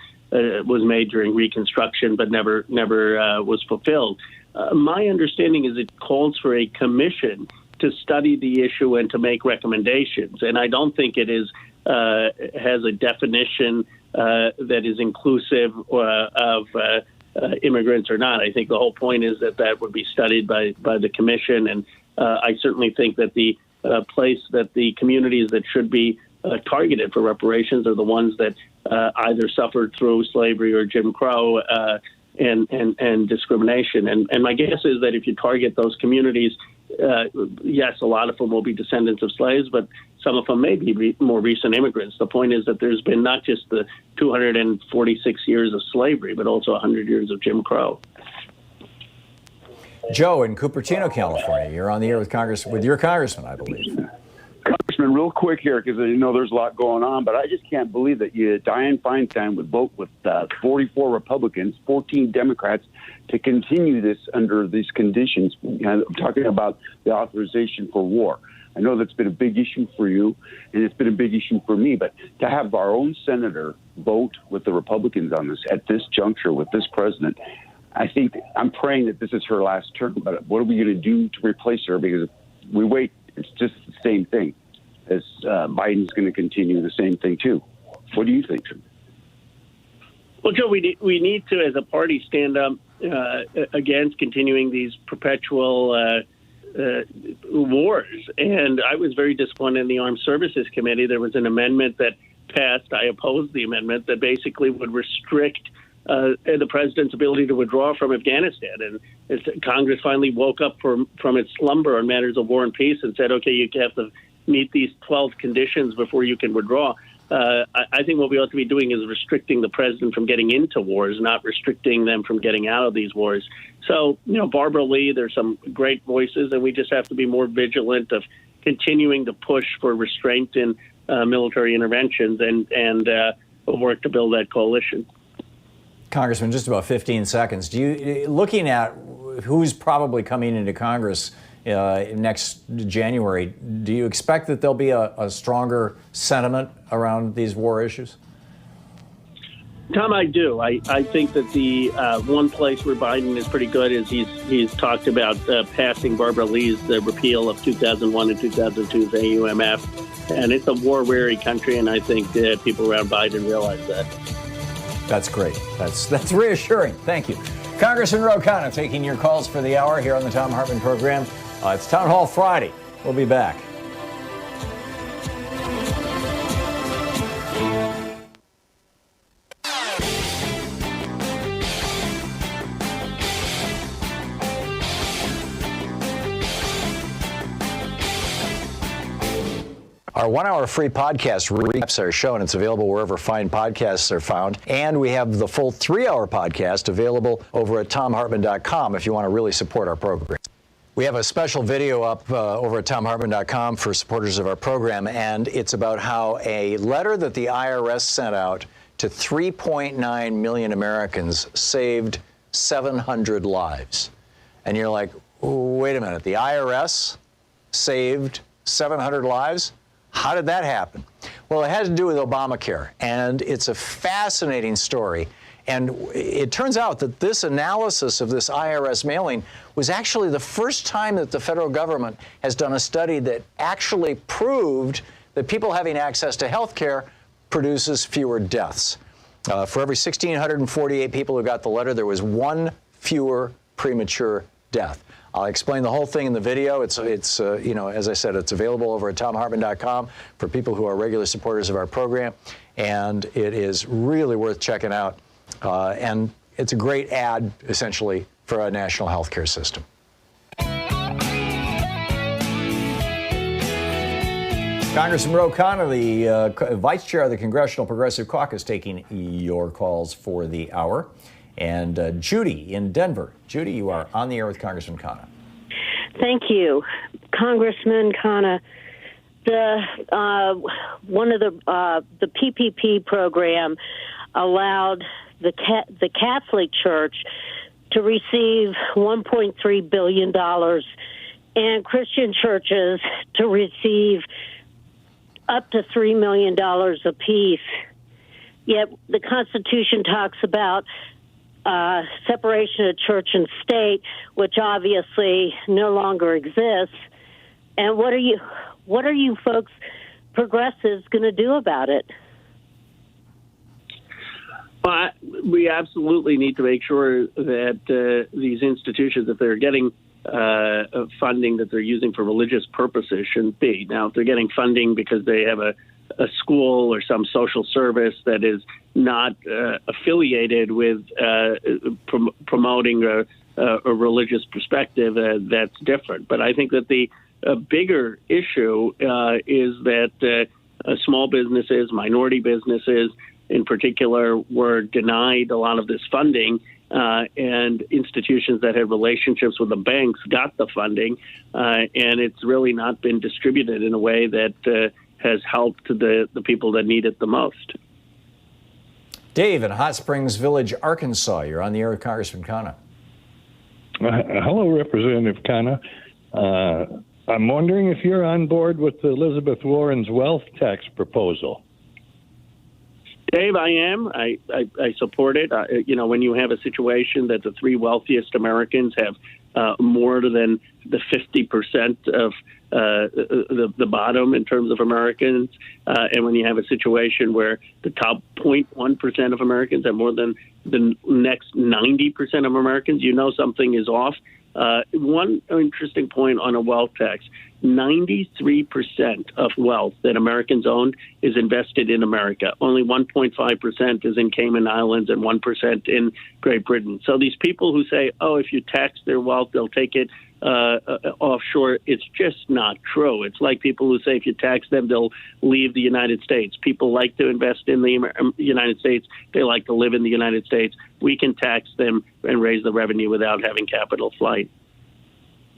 was made during Reconstruction, but never was fulfilled. My understanding is it calls for a commission to study the issue and to make recommendations. And I don't think it has a definition that is inclusive of immigrants or not. I think the whole point is that would be studied by the commission. And I certainly think that the the communities that should be targeted for reparations are the ones that either suffered through slavery or Jim Crow and discrimination. And my guess is that if you target those communities, yes, a lot of them will be descendants of slaves, but some of them may be more recent immigrants. The point is that there's been not just the 246 years of slavery, but also 100 years of Jim Crow. Joe in Cupertino, California. You're on the air with your congressman, I believe. Congressman, real quick here, because I know there's a lot going on, but I just can't believe that Dianne Feinstein would vote with 44 Republicans, 14 Democrats to continue this under these conditions. I'm talking about the authorization for war. I know that's been a big issue for you, and it's been a big issue for me, but to have our own senator vote with the Republicans on this at this juncture with this president, I think I'm praying that this is her last term, but what are we going to do to replace her? Because if we wait, it's just the same thing as Biden's going to continue the same thing, too. What do you think, sir? Well, Joe, we need to, as a party, stand up against continuing these perpetual wars. And I was very disappointed in the Armed Services Committee. There was an amendment that passed. I opposed the amendment that basically would restrict the president's ability to withdraw from Afghanistan. And Congress finally woke up from its slumber on matters of war and peace and said, okay, you have to meet these 12 conditions before you can withdraw. I think what we ought to be doing is restricting the president from getting into wars, not restricting them from getting out of these wars. So, Barbara Lee, there's some great voices, and we just have to be more vigilant of continuing to push for restraint in military interventions and work to build that coalition. Congressman, just about 15 seconds. Looking at who's probably coming into Congress next January, do you expect that there'll be a stronger sentiment around these war issues? Tom, I do. I think that the one place where Biden is pretty good is he's talked about passing Barbara Lee's repeal of 2001 and 2002's AUMF, and it's a war-weary country, and I think people around Biden realize that. That's great. That's reassuring. Thank you. Congressman Ro Khanna taking your calls for the hour here on the Thom Hartmann Program. It's Town Hall Friday. We'll be back. Our 1 hour free podcast recaps our show, and it's available wherever fine podcasts are found. And we have the full 3 hour podcast available over at thomhartmann.com if you want to really support our program. We have a special video up over at thomhartmann.com for supporters of our program, and it's about how a letter that the IRS sent out to 3.9 million Americans saved 700 lives. And you're like, wait a minute, the IRS saved 700 lives? How did that happen? Well, it had to do with Obamacare, and it's a fascinating story. And it turns out that this analysis of this IRS mailing was actually the first time that the federal government has done a study that actually proved that people having access to health care produces fewer deaths. For every 1,648 people who got the letter, there was one fewer premature death. I'll explain the whole thing in the video. It's as I said, it's available over at thomhartmann.com for people who are regular supporters of our program, and it is really worth checking out. And it's a great ad, essentially, for a national health care system. Congressman Ro Khanna, the vice chair of the Congressional Progressive Caucus, taking your calls for the hour. And Judy in Denver. Judy, you are on the air with Congressman Khanna. Thank you. Congressman Khanna, one of the PPP program allowed the Catholic Church to receive $1.3 billion and Christian churches to receive up to $3 million apiece. Yet the Constitution talks about separation of church and state, which obviously no longer exists. And what are you folks, progressives, going to do about it? Well, we absolutely need to make sure that these institutions, if they're getting funding that they're using for religious purposes, shouldn't be. Now, if they're getting funding because they have a school or some social service that is not affiliated with promoting a religious perspective, that's different. But I think that the bigger issue is that small businesses, minority businesses in particular, were denied a lot of this funding. and institutions that had relationships with the banks got the funding, and it's really not been distributed in a way that has helped the people that need it the most. Dave in Hot Springs Village, Arkansas. You're on the air with Congressman Khanna. Hello, Representative Khanna. I'm wondering if you're on board with Elizabeth Warren's wealth tax proposal. Dave, I am. I support it. When you have a situation that the three wealthiest Americans have more than the 50% of the bottom in terms of Americans, and when you have a situation where the top 0.1% of Americans have more than the next 90% of Americans, something is off. One interesting point on a wealth tax, 93% of wealth that Americans own is invested in America. Only 1.5% is in Cayman Islands and 1% in Great Britain. So these people who say, if you tax their wealth, they'll take it offshore, it's just not true. It's like people who say if you tax them, they'll leave the United States. People like to invest in the United States. They like to live in the United States. We can tax them and raise the revenue without having capital flight.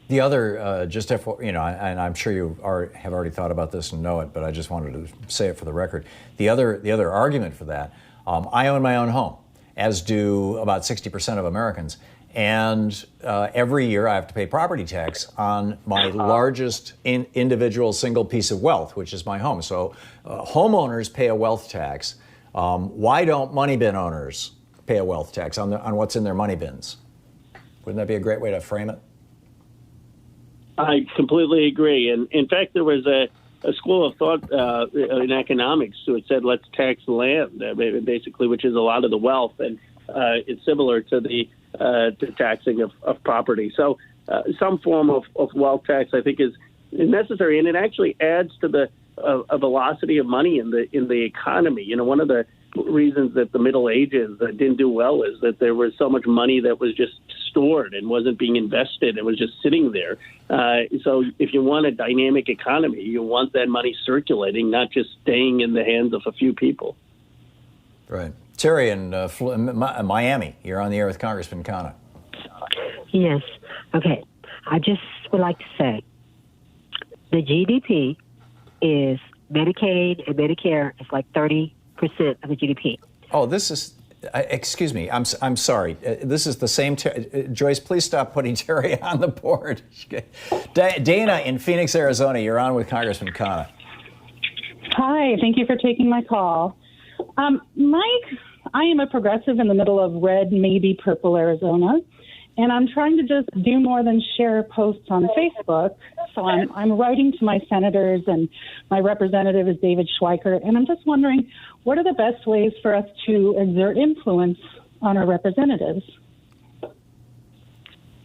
The other, and I'm sure you have already thought about this and know it, but I just wanted to say it for the record. The other argument for that, I own my own home, as do about 60% of Americans. And every year I have to pay property tax on my largest individual single piece of wealth, which is my home. So homeowners pay a wealth tax. Why don't money bin owners pay a wealth tax on what's in their money bins? Wouldn't that be a great way to frame it? I completely agree. And in fact, there was a school of thought in economics who had said, let's tax land, basically, which is a lot of the wealth. And it's similar to the taxing of property. So some form of wealth tax, I think, is necessary, and it actually adds to the a velocity of money in the economy. One of the reasons that the Middle Ages didn't do well is that there was so much money that was just stored and wasn't being invested. It was just sitting there. So if you want a dynamic economy, you want that money circulating, not just staying in the hands of a few people. Right. Terry in Miami, you're on the air with Congressman Khanna. Yes. Okay. I just would like to say the GDP is Medicaid and Medicare is like 30% of the GDP. Oh, this is, excuse me, I'm sorry. This is the same, Joyce, please stop putting Terry on the board. Dana in Phoenix, Arizona, you're on with Congressman Khanna. Hi, thank you for taking my call. Mike, I am a progressive in the middle of red, maybe purple Arizona, and I'm trying to just do more than share posts on Facebook. So I'm writing to my senators, and my representative is David Schweikert, and I'm just wondering, what are the best ways for us to exert influence on our representatives?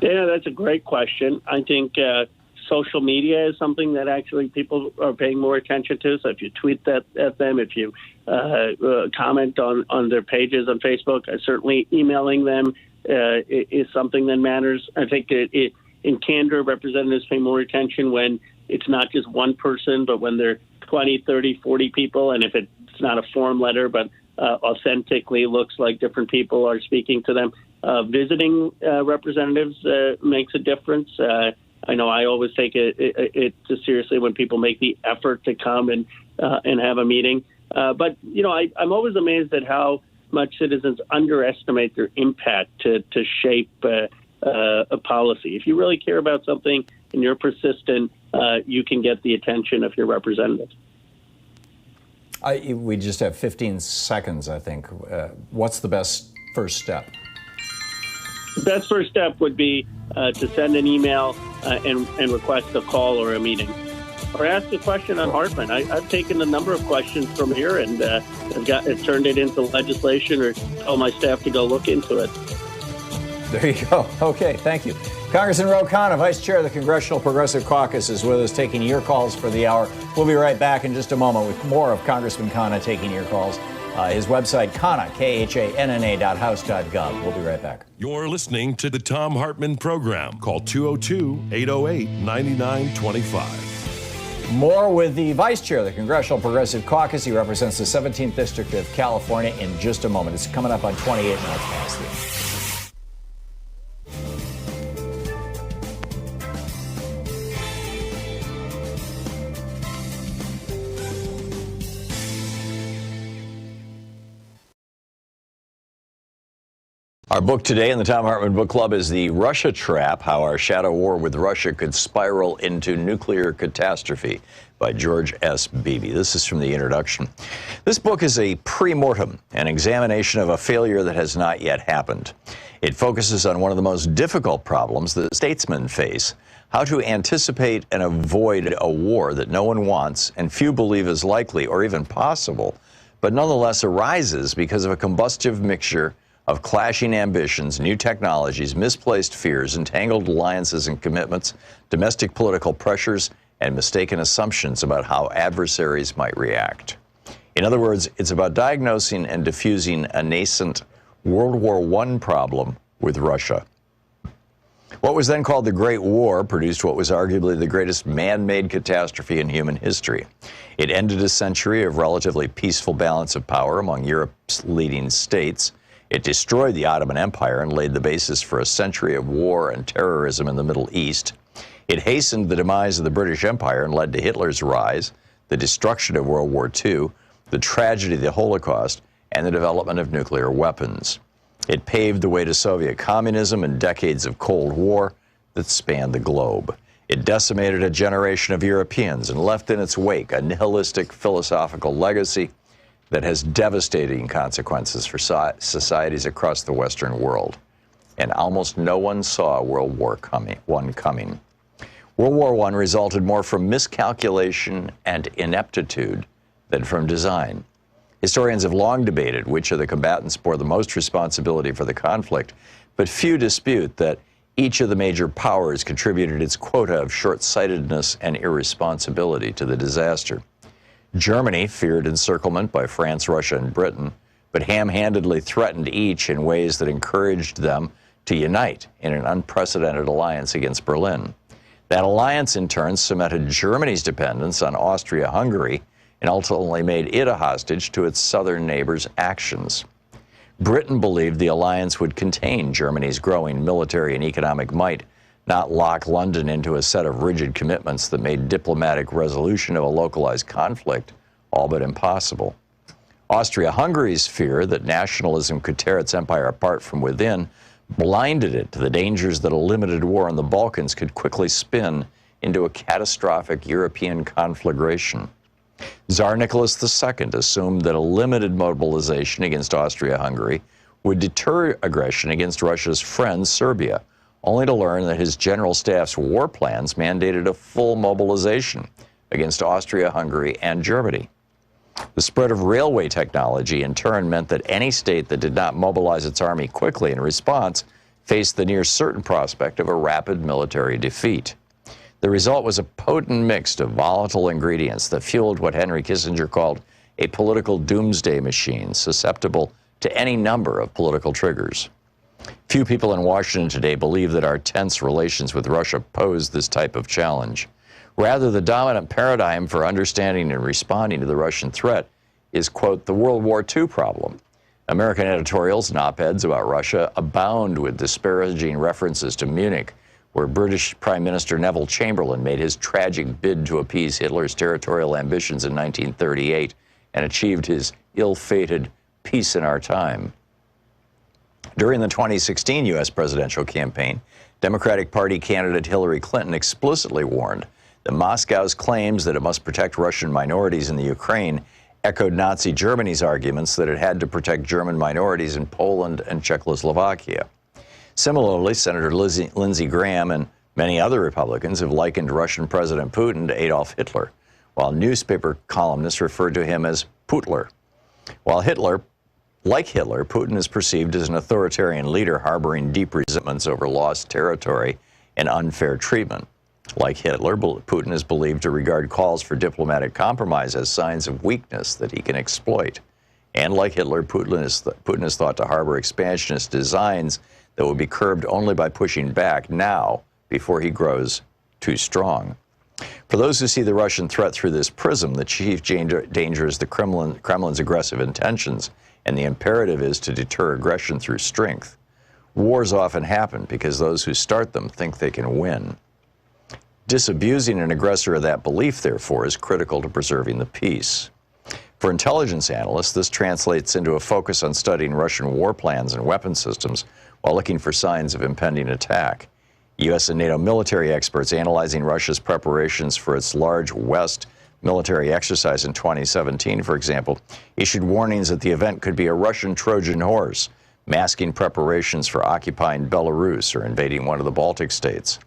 Yeah, that's a great question. I think social media is something that actually people are paying more attention to. So if you tweet that at them, if you comment on their pages on Facebook, certainly emailing them is something that matters. I think in candor, representatives pay more attention when it's not just one person, but when they're 20, 30, 40 people, and if it's not a form letter, but authentically looks like different people are speaking to them. Visiting representatives makes a difference. I know I always take it seriously when people make the effort to come and have a meeting. But, I'm always amazed at how much citizens underestimate their impact to shape a policy. If you really care about something and you're persistent, you can get the attention of your representative. We just have 15 seconds, I think. What's the best first step? The best first step would be to send an email and request a call or a meeting. Or ask a question on Hartmann. I've taken a number of questions from here and have turned it into legislation or told my staff to go look into it. There you go. Okay, thank you. Congressman Ro Khanna, Vice Chair of the Congressional Progressive Caucus, is with us taking your calls for the hour. We'll be right back in just a moment with more of Congressman Khanna taking your calls. His website, Khanna, KHANNA.house.gov. We'll be right back. You're listening to the Thom Hartmann Program. Call 202-808-9925. More with the Vice Chair of the Congressional Progressive Caucus. He represents the 17th District of California in just a moment. It's coming up on 28 minutes past the hour. Our book today in the Thom Hartmann Book Club is The Russia Trap, How Our Shadow War with Russia Could Spiral into Nuclear Catastrophe by George S. Beebe. This is from the introduction. This book is a pre-mortem, an examination of a failure that has not yet happened. It focuses on one of the most difficult problems that statesmen face, how to anticipate and avoid a war that no one wants and few believe is likely or even possible, but nonetheless arises because of a combustive mixture of clashing ambitions, new technologies, misplaced fears, entangled alliances and commitments, domestic political pressures, and mistaken assumptions about how adversaries might react. In other words, it's about diagnosing and diffusing a nascent World War I problem with Russia. What was then called the Great War produced what was arguably the greatest man-made catastrophe in human history. It ended a century of relatively peaceful balance of power among Europe's leading states. It destroyed the Ottoman Empire and laid the basis for a century of war and terrorism in the Middle East. It hastened the demise of the British Empire and led to Hitler's rise, the destruction of World War II, the tragedy of the Holocaust, and the development of nuclear weapons. It paved the way to Soviet communism and decades of Cold War that spanned the globe. It decimated a generation of Europeans and left in its wake a nihilistic philosophical legacy that has devastating consequences for societies across the Western world. And almost no one saw World War I coming. World War I resulted more from miscalculation and ineptitude than from design. Historians have long debated which of the combatants bore the most responsibility for the conflict, but few dispute that each of the major powers contributed its quota of short-sightedness and irresponsibility to the disaster. Germany feared encirclement by France, Russia, and Britain, but ham-handedly threatened each in ways that encouraged them to unite in an unprecedented alliance against Berlin. That alliance, in turn, cemented Germany's dependence on Austria-Hungary and ultimately made it a hostage to its southern neighbors' actions. Britain believed the alliance would contain Germany's growing military and economic might, not lock London into a set of rigid commitments that made diplomatic resolution of a localized conflict all but impossible. Austria-Hungary's fear that nationalism could tear its empire apart from within blinded it to the dangers that a limited war in the Balkans could quickly spin into a catastrophic European conflagration. Tsar Nicholas II assumed that a limited mobilization against Austria-Hungary would deter aggression against Russia's friend Serbia, only to learn that his general staff's war plans mandated a full mobilization against Austria-Hungary and Germany. The spread of railway technology in turn meant that any state that did not mobilize its army quickly in response faced the near certain prospect of a rapid military defeat. The result was a potent mix of volatile ingredients that fueled what Henry Kissinger called a political doomsday machine, susceptible to any number of political triggers. Few people in Washington today believe that our tense relations with Russia pose this type of challenge. Rather, the dominant paradigm for understanding and responding to the Russian threat is, quote, the World War II problem. American editorials and op-eds about Russia abound with disparaging references to Munich, where British Prime Minister Neville Chamberlain made his tragic bid to appease Hitler's territorial ambitions in 1938 and achieved his ill-fated peace in our time. During the 2016 U.S. presidential campaign, Democratic Party candidate Hillary Clinton explicitly warned that Moscow's claims that it must protect Russian minorities in the Ukraine echoed Nazi Germany's arguments that it had to protect German minorities in Poland and Czechoslovakia. Similarly, Senator Lindsey Graham and many other Republicans have likened Russian President Putin to Adolf Hitler, while newspaper columnists referred to him as Putler. Like Hitler, Putin is perceived as an authoritarian leader harboring deep resentments over lost territory and unfair treatment. Like Hitler, Putin is believed to regard calls for diplomatic compromise as signs of weakness that he can exploit. And like Hitler, Putin is thought to harbor expansionist designs that will be curbed only by pushing back now before he grows too strong. For those who see the Russian threat through this prism, the chief danger is the Kremlin's aggressive intentions, and the imperative is to deter aggression through strength. Wars often happen because those who start them think they can win. Disabusing an aggressor of that belief, therefore, is critical to preserving the peace. For intelligence analysts, this translates into a focus on studying Russian war plans and weapon systems while looking for signs of impending attack. U.S. and NATO military experts analyzing Russia's preparations for its large West military exercise in 2017, for example, issued warnings that the event could be a Russian Trojan horse, masking preparations for occupying Belarus or invading one of the Baltic states.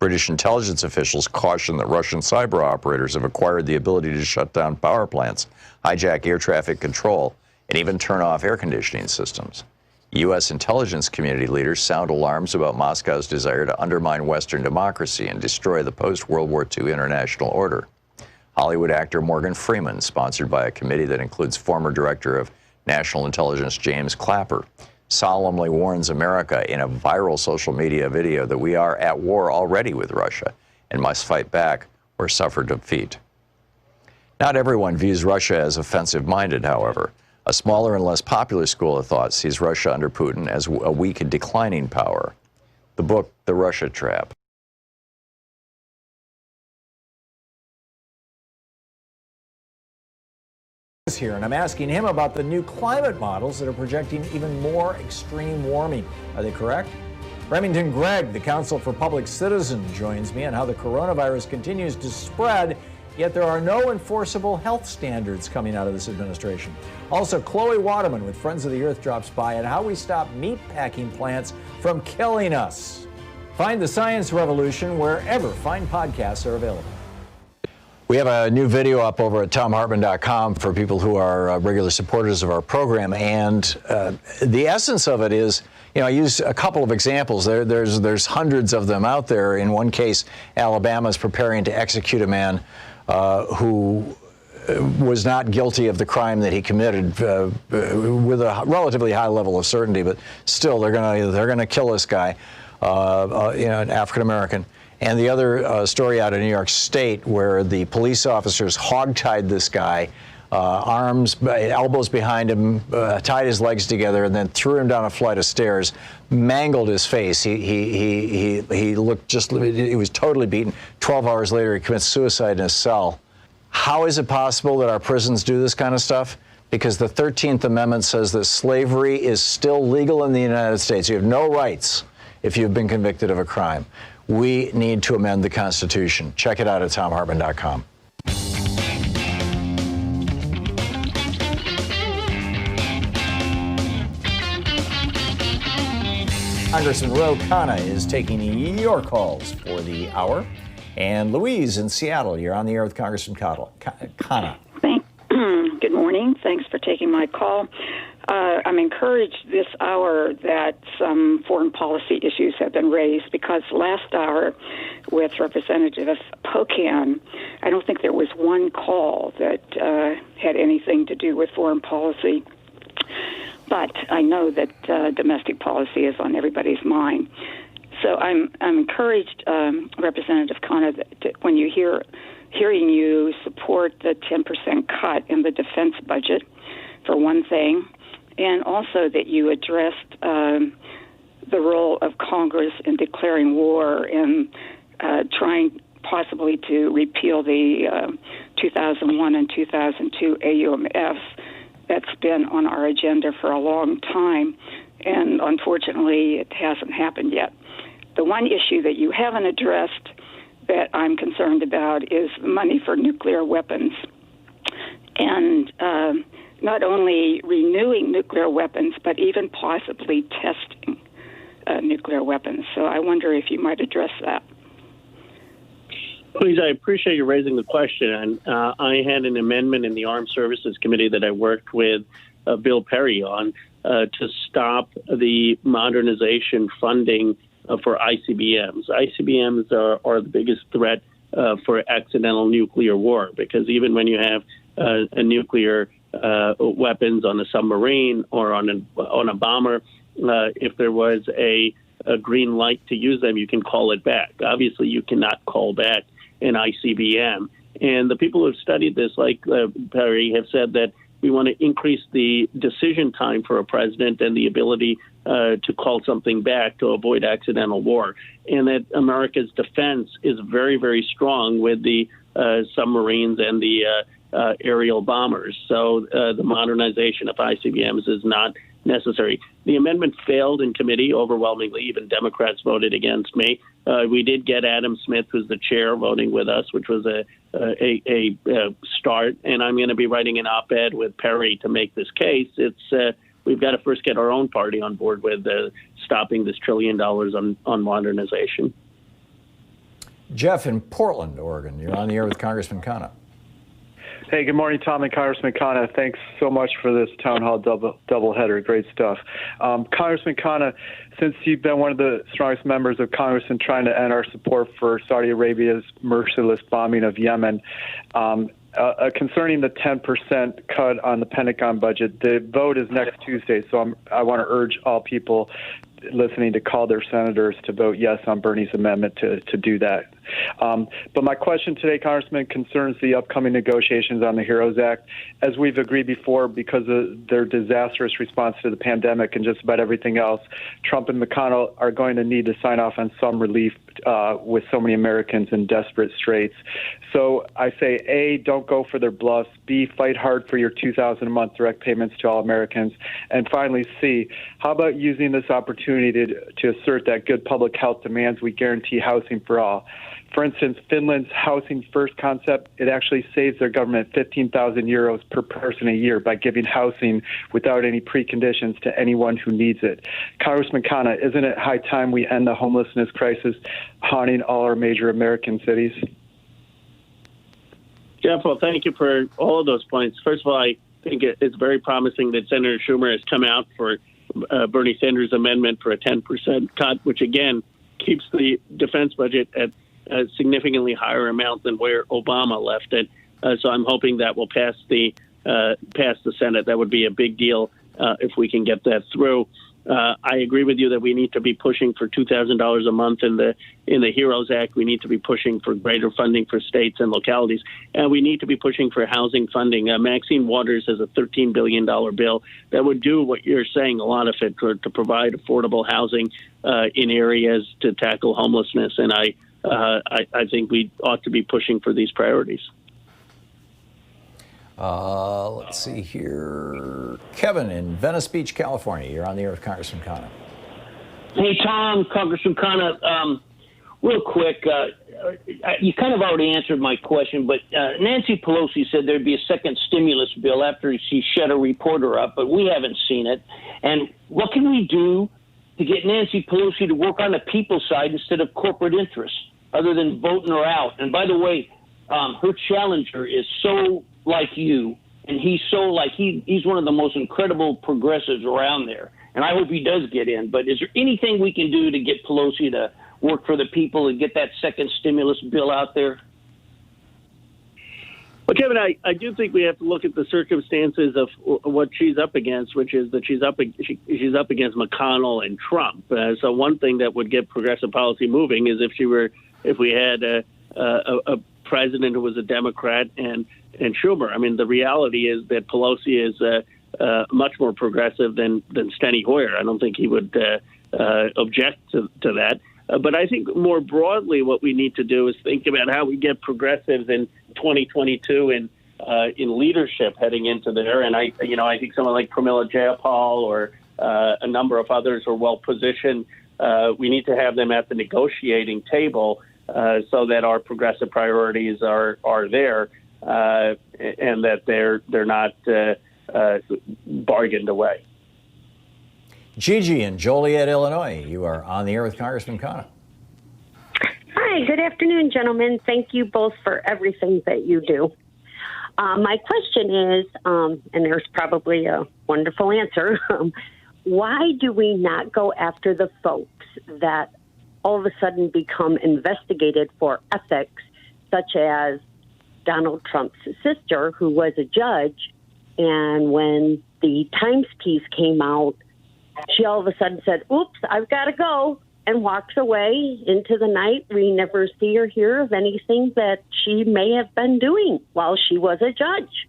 British intelligence officials caution that Russian cyber operators have acquired the ability to shut down power plants, hijack air traffic control, and even turn off air conditioning systems. U.S. intelligence community leaders sound alarms about Moscow's desire to undermine Western democracy and destroy the post-World War II international order. Hollywood actor Morgan Freeman, sponsored by a committee that includes former Director of National Intelligence James Clapper, solemnly warns America in a viral social media video that we are at war already with Russia and must fight back or suffer defeat. Not everyone views Russia as offensive-minded, however. A smaller and less popular school of thought sees Russia under Putin as a weak and declining power. The book, The Russia Trap. Here, and I'm asking him about the new climate models that are projecting even more extreme warming. Are they correct? Remington Gregg, the Council for Public Citizens, joins me on how the coronavirus continues to spread, yet there are no enforceable health standards coming out of this administration. Also, Chloe Waterman with Friends of the Earth drops by and how we stop meatpacking plants from killing us. Find The Science Revolution wherever fine podcasts are available. We have a new video up over at thomhartmann.com for people who are regular supporters of our program, and the essence of it is, you know, I use a couple of examples. There's hundreds of them out there. In one case, Alabama is preparing to execute a man who was not guilty of the crime that he committed with a relatively high level of certainty, but still they're gonna kill this guy, an African American. And the other story out of New York State where the police officers hogtied this guy, arms, elbows behind him, tied his legs together, and then threw him down a flight of stairs, mangled his face. He looked he was totally beaten. 12 hours later, he commits suicide in his cell. How is it possible that our prisons do this kind of stuff? Because the 13th Amendment says that slavery is still legal in the United States. You have no rights if you've been convicted of a crime. We need to amend the Constitution. Check it out at thomhartmann.com. Congressman Ro Khanna is taking your calls for the hour. And Louise in Seattle, you're on the air with Congressman Khanna. Good morning. Thanks for taking my call. I'm encouraged this hour that some foreign policy issues have been raised, because last hour with Representative Pocan, I don't think there was one call that had anything to do with foreign policy. But I know that domestic policy is on everybody's mind. So I'm encouraged, Representative Khanna, that when you hearing you support the 10% cut in the defense budget, for one thing, and also that you addressed the role of Congress in declaring war and trying possibly to repeal the 2001 and 2002 AUMFs. That's been on our agenda for a long time, and unfortunately it hasn't happened yet. The one issue that you haven't addressed that I'm concerned about is money for nuclear weapons. And not only renewing nuclear weapons, but even possibly testing nuclear weapons. So I wonder if you might address that. Please, I appreciate you raising the question. I had an amendment in the Armed Services Committee that I worked with Bill Perry on to stop the modernization funding for ICBMs. ICBMs are the biggest threat for accidental nuclear war, because even when you have a nuclear weapons on a submarine or on a bomber, if there was a green light to use them, you can call it back. Obviously, you cannot call back an ICBM. And the people who have studied this, like Perry, have said that we want to increase the decision time for a president and the ability to call something back to avoid accidental war. And that America's defense is very, very strong with the submarines and the aerial bombers. So the modernization of ICBMs is not necessary. The amendment failed in committee overwhelmingly. Even Democrats voted against me. We did get Adam Smith, who's the chair, voting with us, which was a start. And I'm going to be writing an op-ed with Perry to make this case. We've got to first get our own party on board with stopping this $1 trillion on modernization. Jeff in Portland, Oregon, you're on the air with Congressman Khanna. Hey, good morning, Tom and Congressman Khanna. Thanks so much for this town hall doubleheader. Great stuff. Congressman Khanna, since you've been one of the strongest members of Congress in trying to end our support for Saudi Arabia's merciless bombing of Yemen, concerning the 10% cut on the Pentagon budget, the vote is next Tuesday, so I want to urge all people listening to call their senators to vote yes on Bernie's amendment to do that. But my question today, Congressman, concerns the upcoming negotiations on the HEROES Act. As we've agreed before, because of their disastrous response to the pandemic and just about everything else, Trump and McConnell are going to need to sign off on some relief with so many Americans in desperate straits. So I say, A, don't go for their bluffs. B, fight hard for your $2,000 a month direct payments to all Americans. And finally, C, how about using this opportunity to assert that good public health demands we guarantee housing for all? For instance, Finland's Housing First concept, it actually saves their government 15,000 euros per person a year by giving housing without any preconditions to anyone who needs it. Congressman Khanna, isn't it high time we end the homelessness crisis haunting all our major American cities? Jeff, well, thank you for all of those points. First of all, I think it's very promising that Senator Schumer has come out for Bernie Sanders' amendment for a 10% cut, which, again, keeps the defense budget at a significantly higher amount than where Obama left it. So I'm hoping that will pass the Senate. That would be a big deal if we can get that through. I agree with you that we need to be pushing for $2,000 a month in the HEROES Act. We need to be pushing for greater funding for states and localities, and we need to be pushing for housing funding. Maxine Waters has a $13 billion bill that would do what you're saying, a lot of it, to provide affordable housing in areas to tackle homelessness, and I think we ought to be pushing for these priorities. Let's see here. Kevin in Venice Beach, California. You're on the air with Congressman Khanna. Hey, Tom, Congressman Khanna. Real quick, you kind of already answered my question, but Nancy Pelosi said there'd be a second stimulus bill after she shut a reporter up, but we haven't seen it. And what can we do to get Nancy Pelosi to work on the people's side instead of corporate interests, other than voting her out? And by the way, her challenger is so like you, and he's so like he's one of the most incredible progressives around there. And I hope he does get in. But is there anything we can do to get Pelosi to work for the people and get that second stimulus bill out there? Well, Kevin, I do think we have to look at the circumstances of what she's up against, which is that she's up against McConnell and Trump. So one thing that would get progressive policy moving is if we had a president who was a Democrat and Schumer. I mean, the reality is that Pelosi is much more progressive than Steny Hoyer. I don't think he would object to that. But I think more broadly, what we need to do is think about how we get progressives in 2022 in leadership heading into there. And I think someone like Pramila Jayapal or a number of others are well positioned. We need to have them at the negotiating table so that our progressive priorities are there. And that they're not bargained away. Gigi in Joliet, Illinois. You are on the air with Congressman Khanna. Hi, good afternoon, gentlemen. Thank you both for everything that you do. My question is, and there's probably a wonderful answer, why do we not go after the folks that all of a sudden become investigated for ethics, such as Donald Trump's sister, who was a judge, and when the Times piece came out, she all of a sudden said, oops, I've got to go, and walks away into the night. We never see or hear of anything that she may have been doing while she was a judge.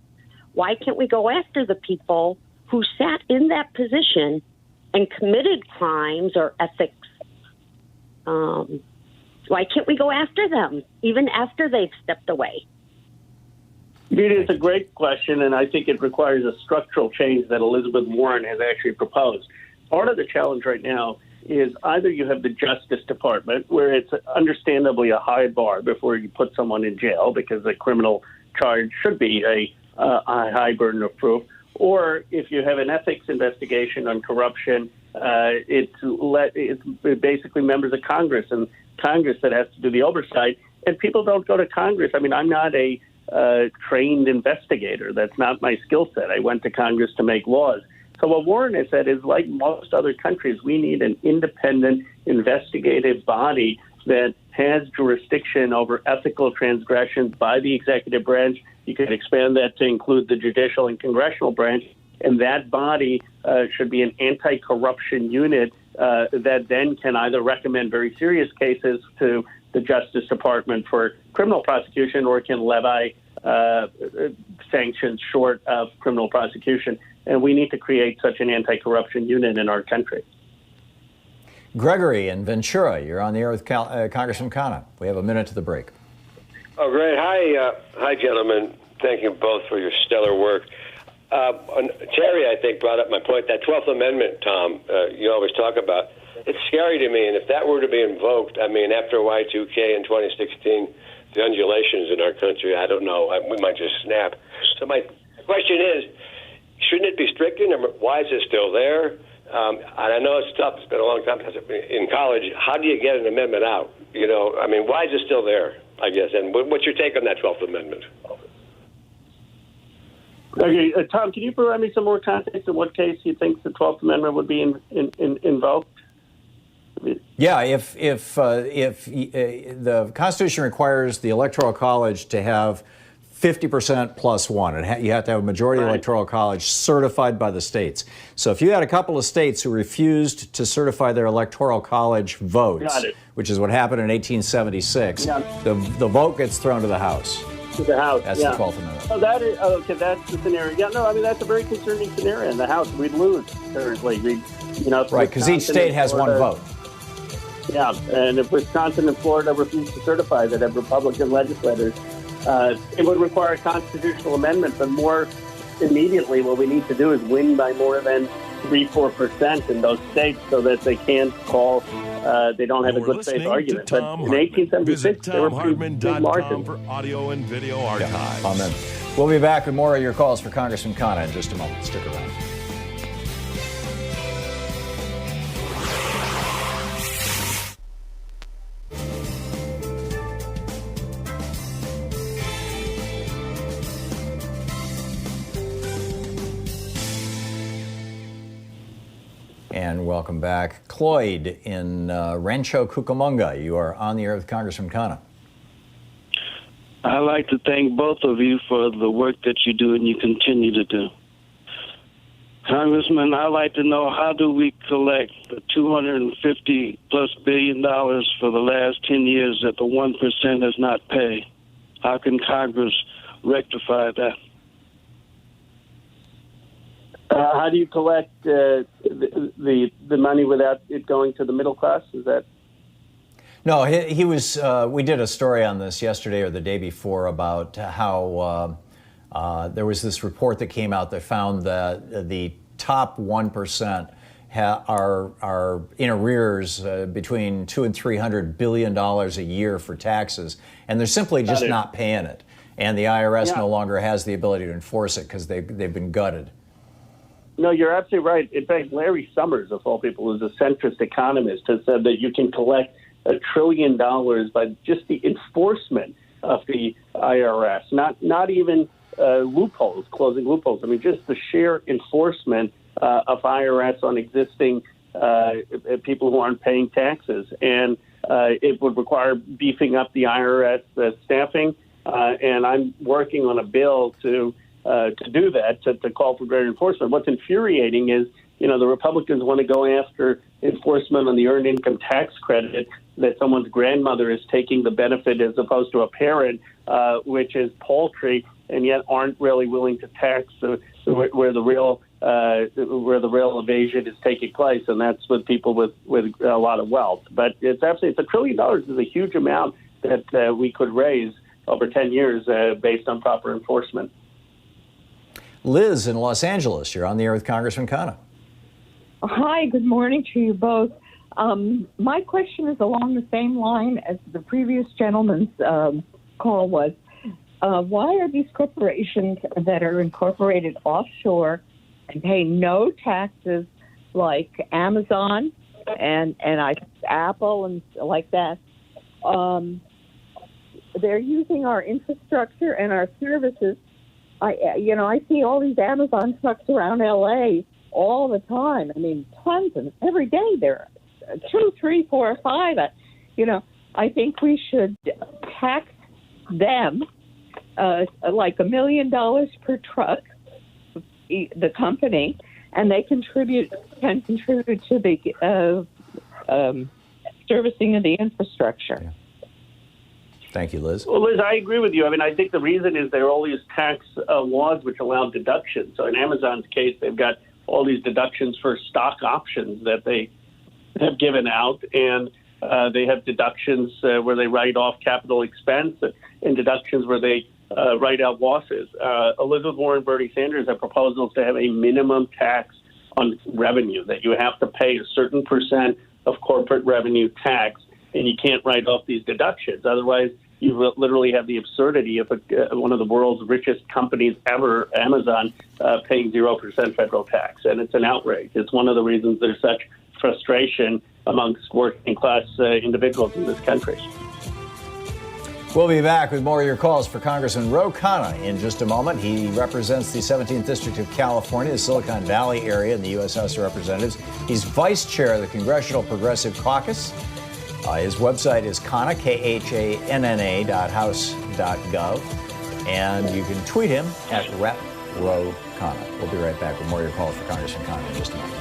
Why can't we go after the people who sat in that position and committed crimes or ethics? Why can't we go after them, even after they've stepped away? It's a great question, and I think it requires a structural change that Elizabeth Warren has actually proposed. Part of the challenge right now is either you have the Justice Department, where it's understandably a high bar before you put someone in jail because a criminal charge should be a high burden of proof, or if you have an ethics investigation on corruption, it's basically members of Congress and Congress that has to do the oversight, and people don't go to Congress. I mean, I'm not a trained investigator. That's not my skill set. I went to Congress to make laws. So what Warren has said is, like most other countries, we need an independent investigative body that has jurisdiction over ethical transgressions by the executive branch. You could expand that to include the judicial and congressional branch. And that body should be an anti-corruption unit that then can either recommend very serious cases to the Justice Department for criminal prosecution or can levy sanctions short of criminal prosecution. And we need to create such an anti-corruption unit in our country. Gregory in Ventura, you're on the air with Congressman Khanna. We have a minute to the break. Oh, great. Hi, gentlemen. Thank you both for your stellar work. Terry, I think, brought up my point. That 12th Amendment, Tom, you always talk about. It's scary to me, and if that were to be invoked, I mean, after Y2K in 2016, the undulations in our country, I don't know, we might just snap. So my question is, shouldn't it be stricken? Why is it still there? And I know it's tough. It's been a long time in college. How do you get an amendment out? You know, I mean, why is it still there, I guess? And what's your take on that 12th Amendment? Okay, Tom, can you provide me some more context in what case you think the 12th Amendment would be invoked? Yeah, if the Constitution requires the Electoral College to have 50% plus one, you have to have a majority of the Electoral College certified by the states. So if you had a couple of states who refused to certify their Electoral College votes, which is what happened in 1876, the vote gets thrown to the House. To the House, That's the 12th Amendment. Oh, okay, that's the scenario. Yeah, no, I mean, that's a very concerning scenario. In the House, we'd lose currently. Right, because each state has one vote. Yeah, and if Wisconsin and Florida refuse to certify that have Republican legislators, it would require a constitutional amendment. But more immediately, what we need to do is win by more than 3-4% in those states so that they can't call, they don't have a good faith argument. But in 1876, they were pretty big margins. for audio and video archives. Amen. We'll be back with more of your calls for Congressman Khanna in just a moment. Stick around. And welcome back. Cloyd in Rancho Cucamonga. You are on the air with Congressman Khanna. I'd like to thank both of you for the work that you do and you continue to do. Congressman, I'd like to know, how do we collect the $250+ billion for the last 10 years that the 1% has not paid? How can Congress rectify that? How do you collect the money without it going to the middle class? Is that? No, he was. We did a story on this yesterday or the day before about how there was this report that came out that found that the top 1% are in arrears between $200 and $300 billion a year for taxes, and they're simply just not paying it. And the IRS no longer has the ability to enforce it because they've been gutted. No, you're absolutely right. In fact, Larry Summers, of all people, who's a centrist economist, has said that you can collect $1 trillion by just the enforcement of the IRS, not even loopholes, closing loopholes. I mean, just the sheer enforcement of IRS on existing people who aren't paying taxes. And it would require beefing up the IRS staffing. And I'm working on a bill to do that, to call for greater enforcement. What's infuriating is, the Republicans want to go after enforcement on the earned income tax credit that someone's grandmother is taking the benefit as opposed to a parent, which is paltry, and yet aren't really willing to tax where the real evasion is taking place, and that's with people with a lot of wealth. But it's $1 trillion is a huge amount that we could raise. over 10 years based on proper enforcement. Liz in Los Angeles, you're on the air with Congressman Khanna. Hi, good morning to you both. My question is along the same line as the previous gentleman's call was. Why are these corporations that are incorporated offshore and pay no taxes like Amazon and Apple and like that, they're using our infrastructure and our services. I see all these Amazon trucks around LA all the time. I mean, tons of them. Every day there are 2, 3, 4, 5. I think we should tax them like $1 million per truck, the company, and they can contribute to the servicing of the infrastructure. Yeah. Thank you, Liz. Well, Liz, I agree with you. I mean, I think the reason is there are all these tax laws which allow deductions. So in Amazon's case, they've got all these deductions for stock options that they have given out, and they have deductions where they write off capital expense and deductions where they write out losses. Elizabeth Warren and Bernie Sanders have proposals to have a minimum tax on revenue, that you have to pay a certain percent of corporate revenue tax, and you can't write off these deductions. Otherwise, you literally have the absurdity of one of the world's richest companies ever, Amazon, paying 0% federal tax. And it's an outrage. It's one of the reasons there's such frustration amongst working-class individuals in this country. We'll be back with more of your calls for Congressman Ro Khanna in just a moment. He represents the 17th District of California, the Silicon Valley area in the U.S. House of Representatives. He's vice chair of the Congressional Progressive Caucus. His website is Khanna, KHANNA.house.gov. And you can tweet him at Rep. Ro Khanna. We'll be right back with more of your calls for Congressman Khanna in just a moment.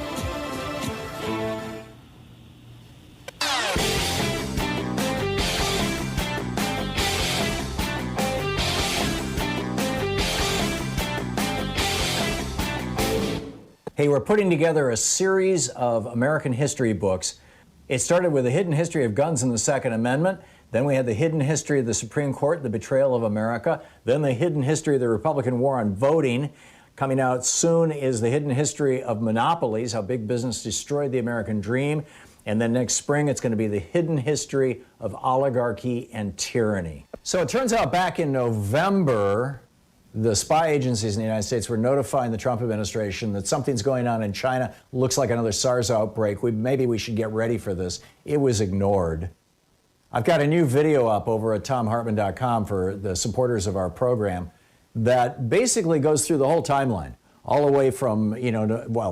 Hey, we're putting together a series of American history books. It started with the hidden history of guns and the Second Amendment. Then we had the hidden history of the Supreme Court, the betrayal of America. Then the hidden history of the Republican war on voting. Coming out soon is the hidden history of monopolies, how big business destroyed the American dream. And then next spring, it's going to be the hidden history of oligarchy and tyranny. So it turns out back in November, the spy agencies in the United States were notifying the Trump administration that something's going on in China. Looks like another SARS outbreak. Maybe we should get ready for this. It was ignored. I've got a new video up over at thomhartmann.com for the supporters of our program that basically goes through the whole timeline, all the way from,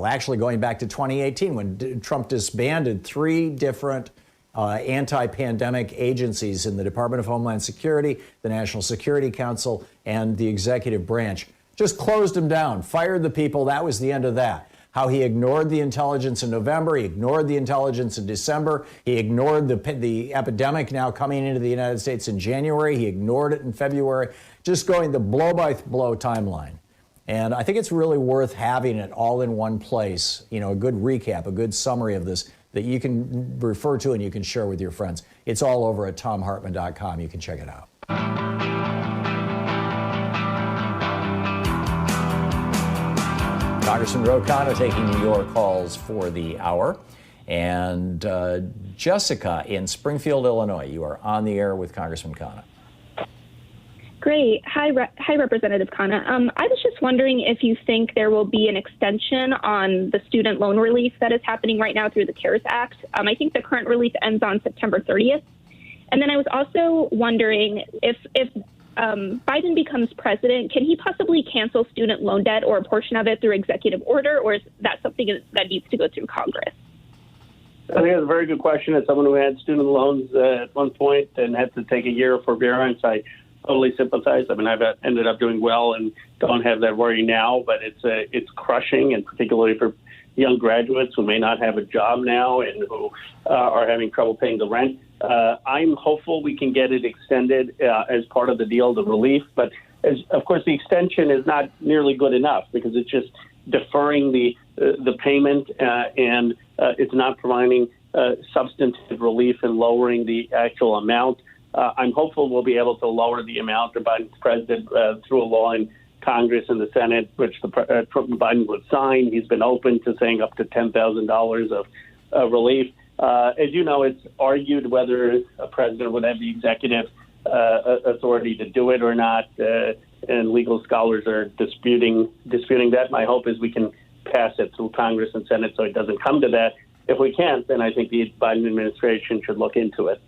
actually going back to 2018 when Trump disbanded 3 different anti-pandemic agencies in the Department of Homeland Security, the National Security Council, and the executive branch. Just closed them down, fired the people. That was the end of that. How he ignored the intelligence in November, he ignored the intelligence in December, he ignored the epidemic now coming into the United States in January, he ignored it in February, just going the blow-by-blow timeline. And I think it's really worth having it all in one place, a good recap, a good summary of this that you can refer to and you can share with your friends. It's all over at thomhartmann.com. You can check it out. Congressman Ro Khanna taking your calls for the hour. And Jessica in Springfield, Illinois, you are on the air with Congressman Khanna. Great. Hi, Representative Khanna. I was just wondering if you think there will be an extension on the student loan relief that is happening right now through the CARES Act. I think the current relief ends on September 30th. And then I was also wondering if Biden becomes president, can he possibly cancel student loan debt or a portion of it through executive order, or is that something that needs to go through Congress? I think that's a very good question. As someone who had student loans at one point and had to take a year of forbearance, I totally sympathize. I mean, I've ended up doing well and don't have that worry now, but it's crushing, and particularly for young graduates who may not have a job now and who are having trouble paying the rent. I'm hopeful we can get it extended as part of the deal, the relief. But of course, the extension is not nearly good enough because it's just deferring the payment and it's not providing substantive relief and lowering the actual amount. I'm hopeful we'll be able to lower the amount the Biden's president through a law in Congress and the Senate, which Biden would sign. He's been open to saying up to $10,000 of relief. As you know, it's argued whether a president would have the executive authority to do it or not, and legal scholars are disputing that. My hope is we can pass it through Congress and Senate so it doesn't come to that. If we can't, then I think the Biden administration should look into it.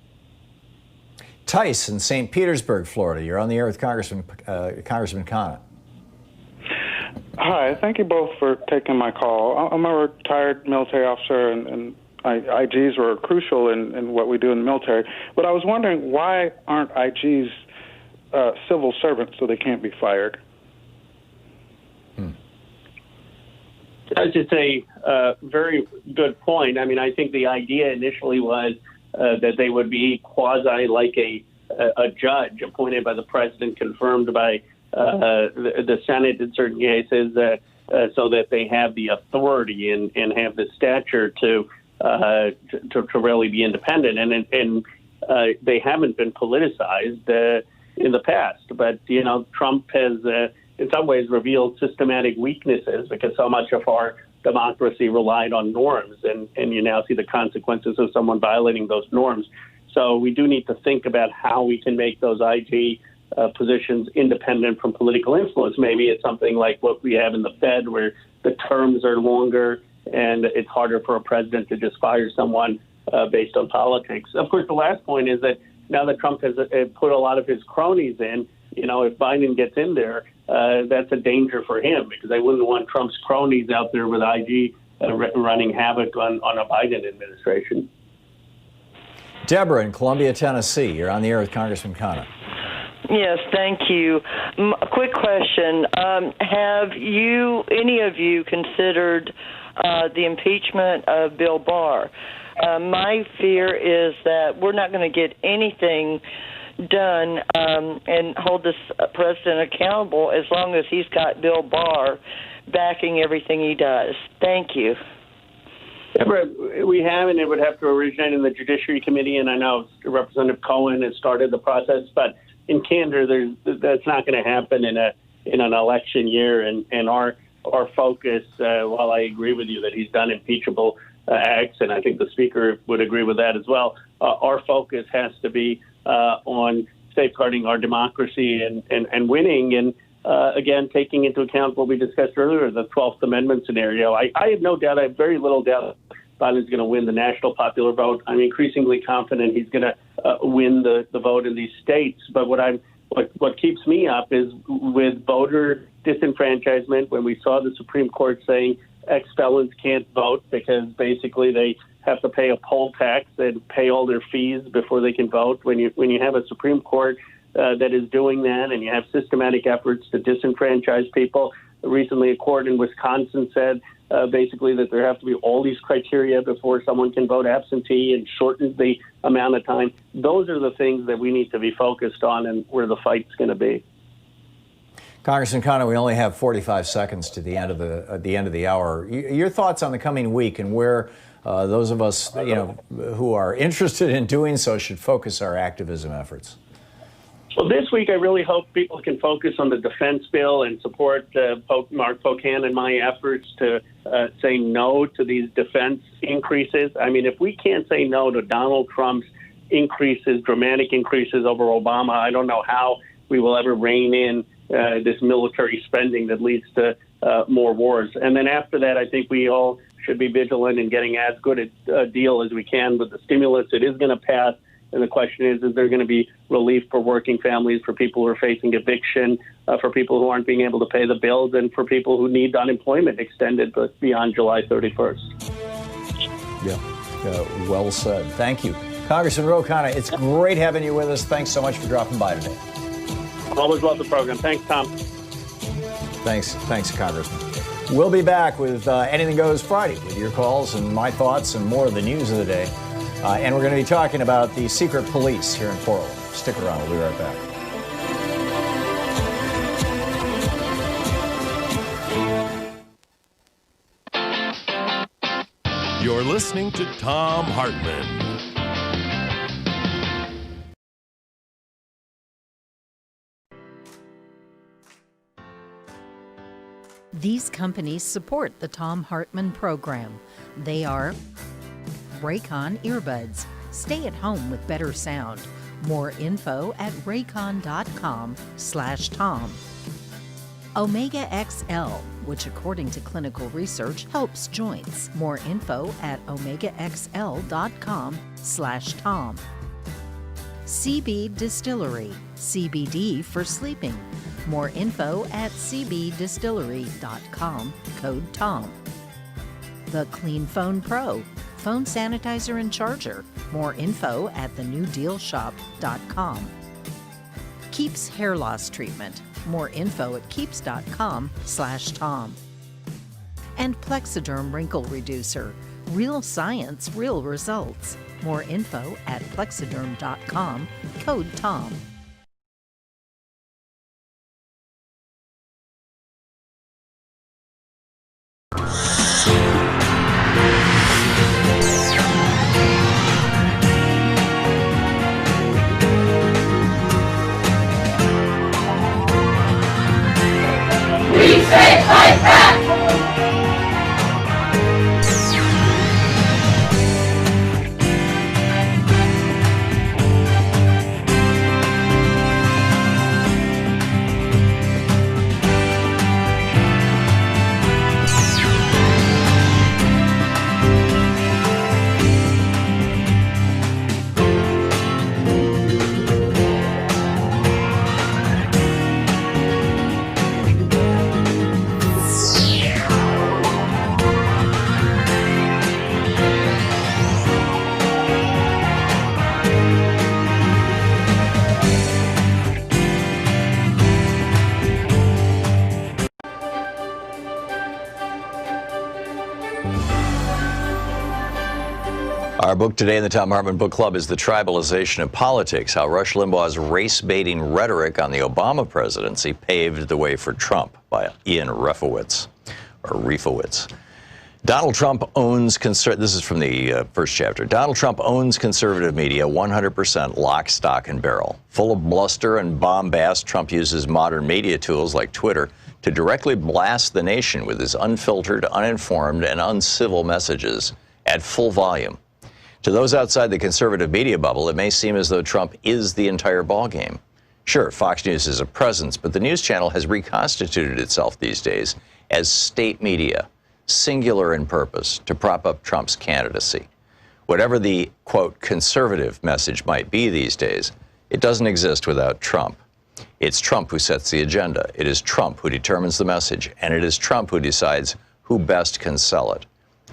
Tice in St. Petersburg, Florida. You're on the air with Congressman Khanna. Hi, thank you both for taking my call. I'm a retired military officer, and IGs were crucial in what we do in the military. But I was wondering, why aren't IGs civil servants so they can't be fired? That's just a very good point. I mean, I think the idea initially was that they would be quasi like a judge appointed by the president, confirmed by the Senate in certain cases, so that they have the authority and have the stature to really be independent. And they haven't been politicized in the past. But, you know, Trump has in some ways revealed systematic weaknesses because so much of our democracy relied on norms, and you now see the consequences of someone violating those norms. So we do need to think about how we can make those IG positions independent from political influence. Maybe it's something like what we have in the Fed, where the terms are longer and it's harder for a president to just fire someone based on politics. Of course, the last point is that now that Trump has put a lot of his cronies in, you know, if Biden gets in there, that's a danger for him, because I wouldn't want Trump's cronies out there with IG running havoc on a Biden administration. Deborah in Columbia, Tennessee. You're on the air with Congressman Khanna. Yes, thank you. A quick question. Have any of you considered the impeachment of Bill Barr? My fear is that we're not going to get anything done and hold this president accountable as long as he's got Bill Barr backing everything he does. Thank you. We have, and it would have to originate in the Judiciary Committee, and I know Representative Cohen has started the process, but in candor, that's not going to happen in an election year. And our focus, while I agree with you that he's done impeachable acts, and I think the Speaker would agree with that as well, our focus has to be on safeguarding our democracy and winning, and again, taking into account what we discussed earlier, the 12th Amendment scenario. I have no doubt, I have very little doubt Biden's going to win the national popular vote. I'm increasingly confident he's going to win the vote in these states. But what keeps me up is with voter disenfranchisement, when we saw the Supreme Court saying ex-felons can't vote because basically they have to pay a poll tax and pay all their fees before they can vote. When you have a Supreme Court that is doing that, and you have systematic efforts to disenfranchise people. Recently, a court in Wisconsin said basically that there have to be all these criteria before someone can vote absentee, and shortened the amount of time. Those are the things that we need to be focused on, and where the fight's going to be. Congressman Khanna, we only have 45 seconds to the end of the hour. Your thoughts on the coming week and where those of us, who are interested in doing so should focus our activism efforts. Well, this week I really hope people can focus on the defense bill and support Mark Pocan and my efforts to say no to these defense increases. I mean, if we can't say no to Donald Trump's increases, dramatic increases over Obama, I don't know how we will ever rein in this military spending that leads to more wars. And then after that, I think we all should be vigilant in getting as good a deal as we can with the stimulus. It is going to pass. And the question is there going to be relief for working families, for people who are facing eviction, for people who aren't being able to pay the bills, and for people who need unemployment extended but beyond July 31st? Yeah, well said. Thank you. Congressman Ro Khanna, it's great having you with us. Thanks so much for dropping by today. Always love the program. Thanks, Tom. Thanks, Congressman. We'll be back with Anything Goes Friday with your calls and my thoughts and more of the news of the day. And we're going to be talking about the secret police here in Portland. Stick around. We'll be right back. You're listening to Thom Hartmann. These companies support the Thom Hartmann Program. They are Raycon Earbuds. Stay at home with better sound. More info at raycon.com/Tom. Omega XL, which according to clinical research helps joints. More info at omegaxl.com/Tom. CB Distillery, CBD for sleeping. More info at cbdistillery.com, code Tom. The Clean Phone Pro, phone sanitizer and charger. More info at thenewdealshop.com. Keeps hair loss treatment. More info at keeps.com/Tom. And Plexiderm Wrinkle Reducer. Real science, real results. More info at plexiderm.com, code Tom. We say fight back! Our book today in the Thom Hartmann Book Club is The Tribalization of Politics, How Rush Limbaugh's Race-Baiting Rhetoric on the Obama Presidency Paved the Way for Trump, by Ian Refowitz, or Refowitz. Donald Trump owns, this is from the first chapter, Donald Trump owns conservative media 100% lock, stock, and barrel. Full of bluster and bombast, Trump uses modern media tools like Twitter to directly blast the nation with his unfiltered, uninformed, and uncivil messages at full volume. To those outside the conservative media bubble, it may seem as though Trump is the entire ballgame. Sure, Fox News is a presence, but the news channel has reconstituted itself these days as state media, singular in purpose, to prop up Trump's candidacy. Whatever the, quote, conservative message might be these days, it doesn't exist without Trump. It's Trump who sets the agenda. It is Trump who determines the message, and it is Trump who decides who best can sell it.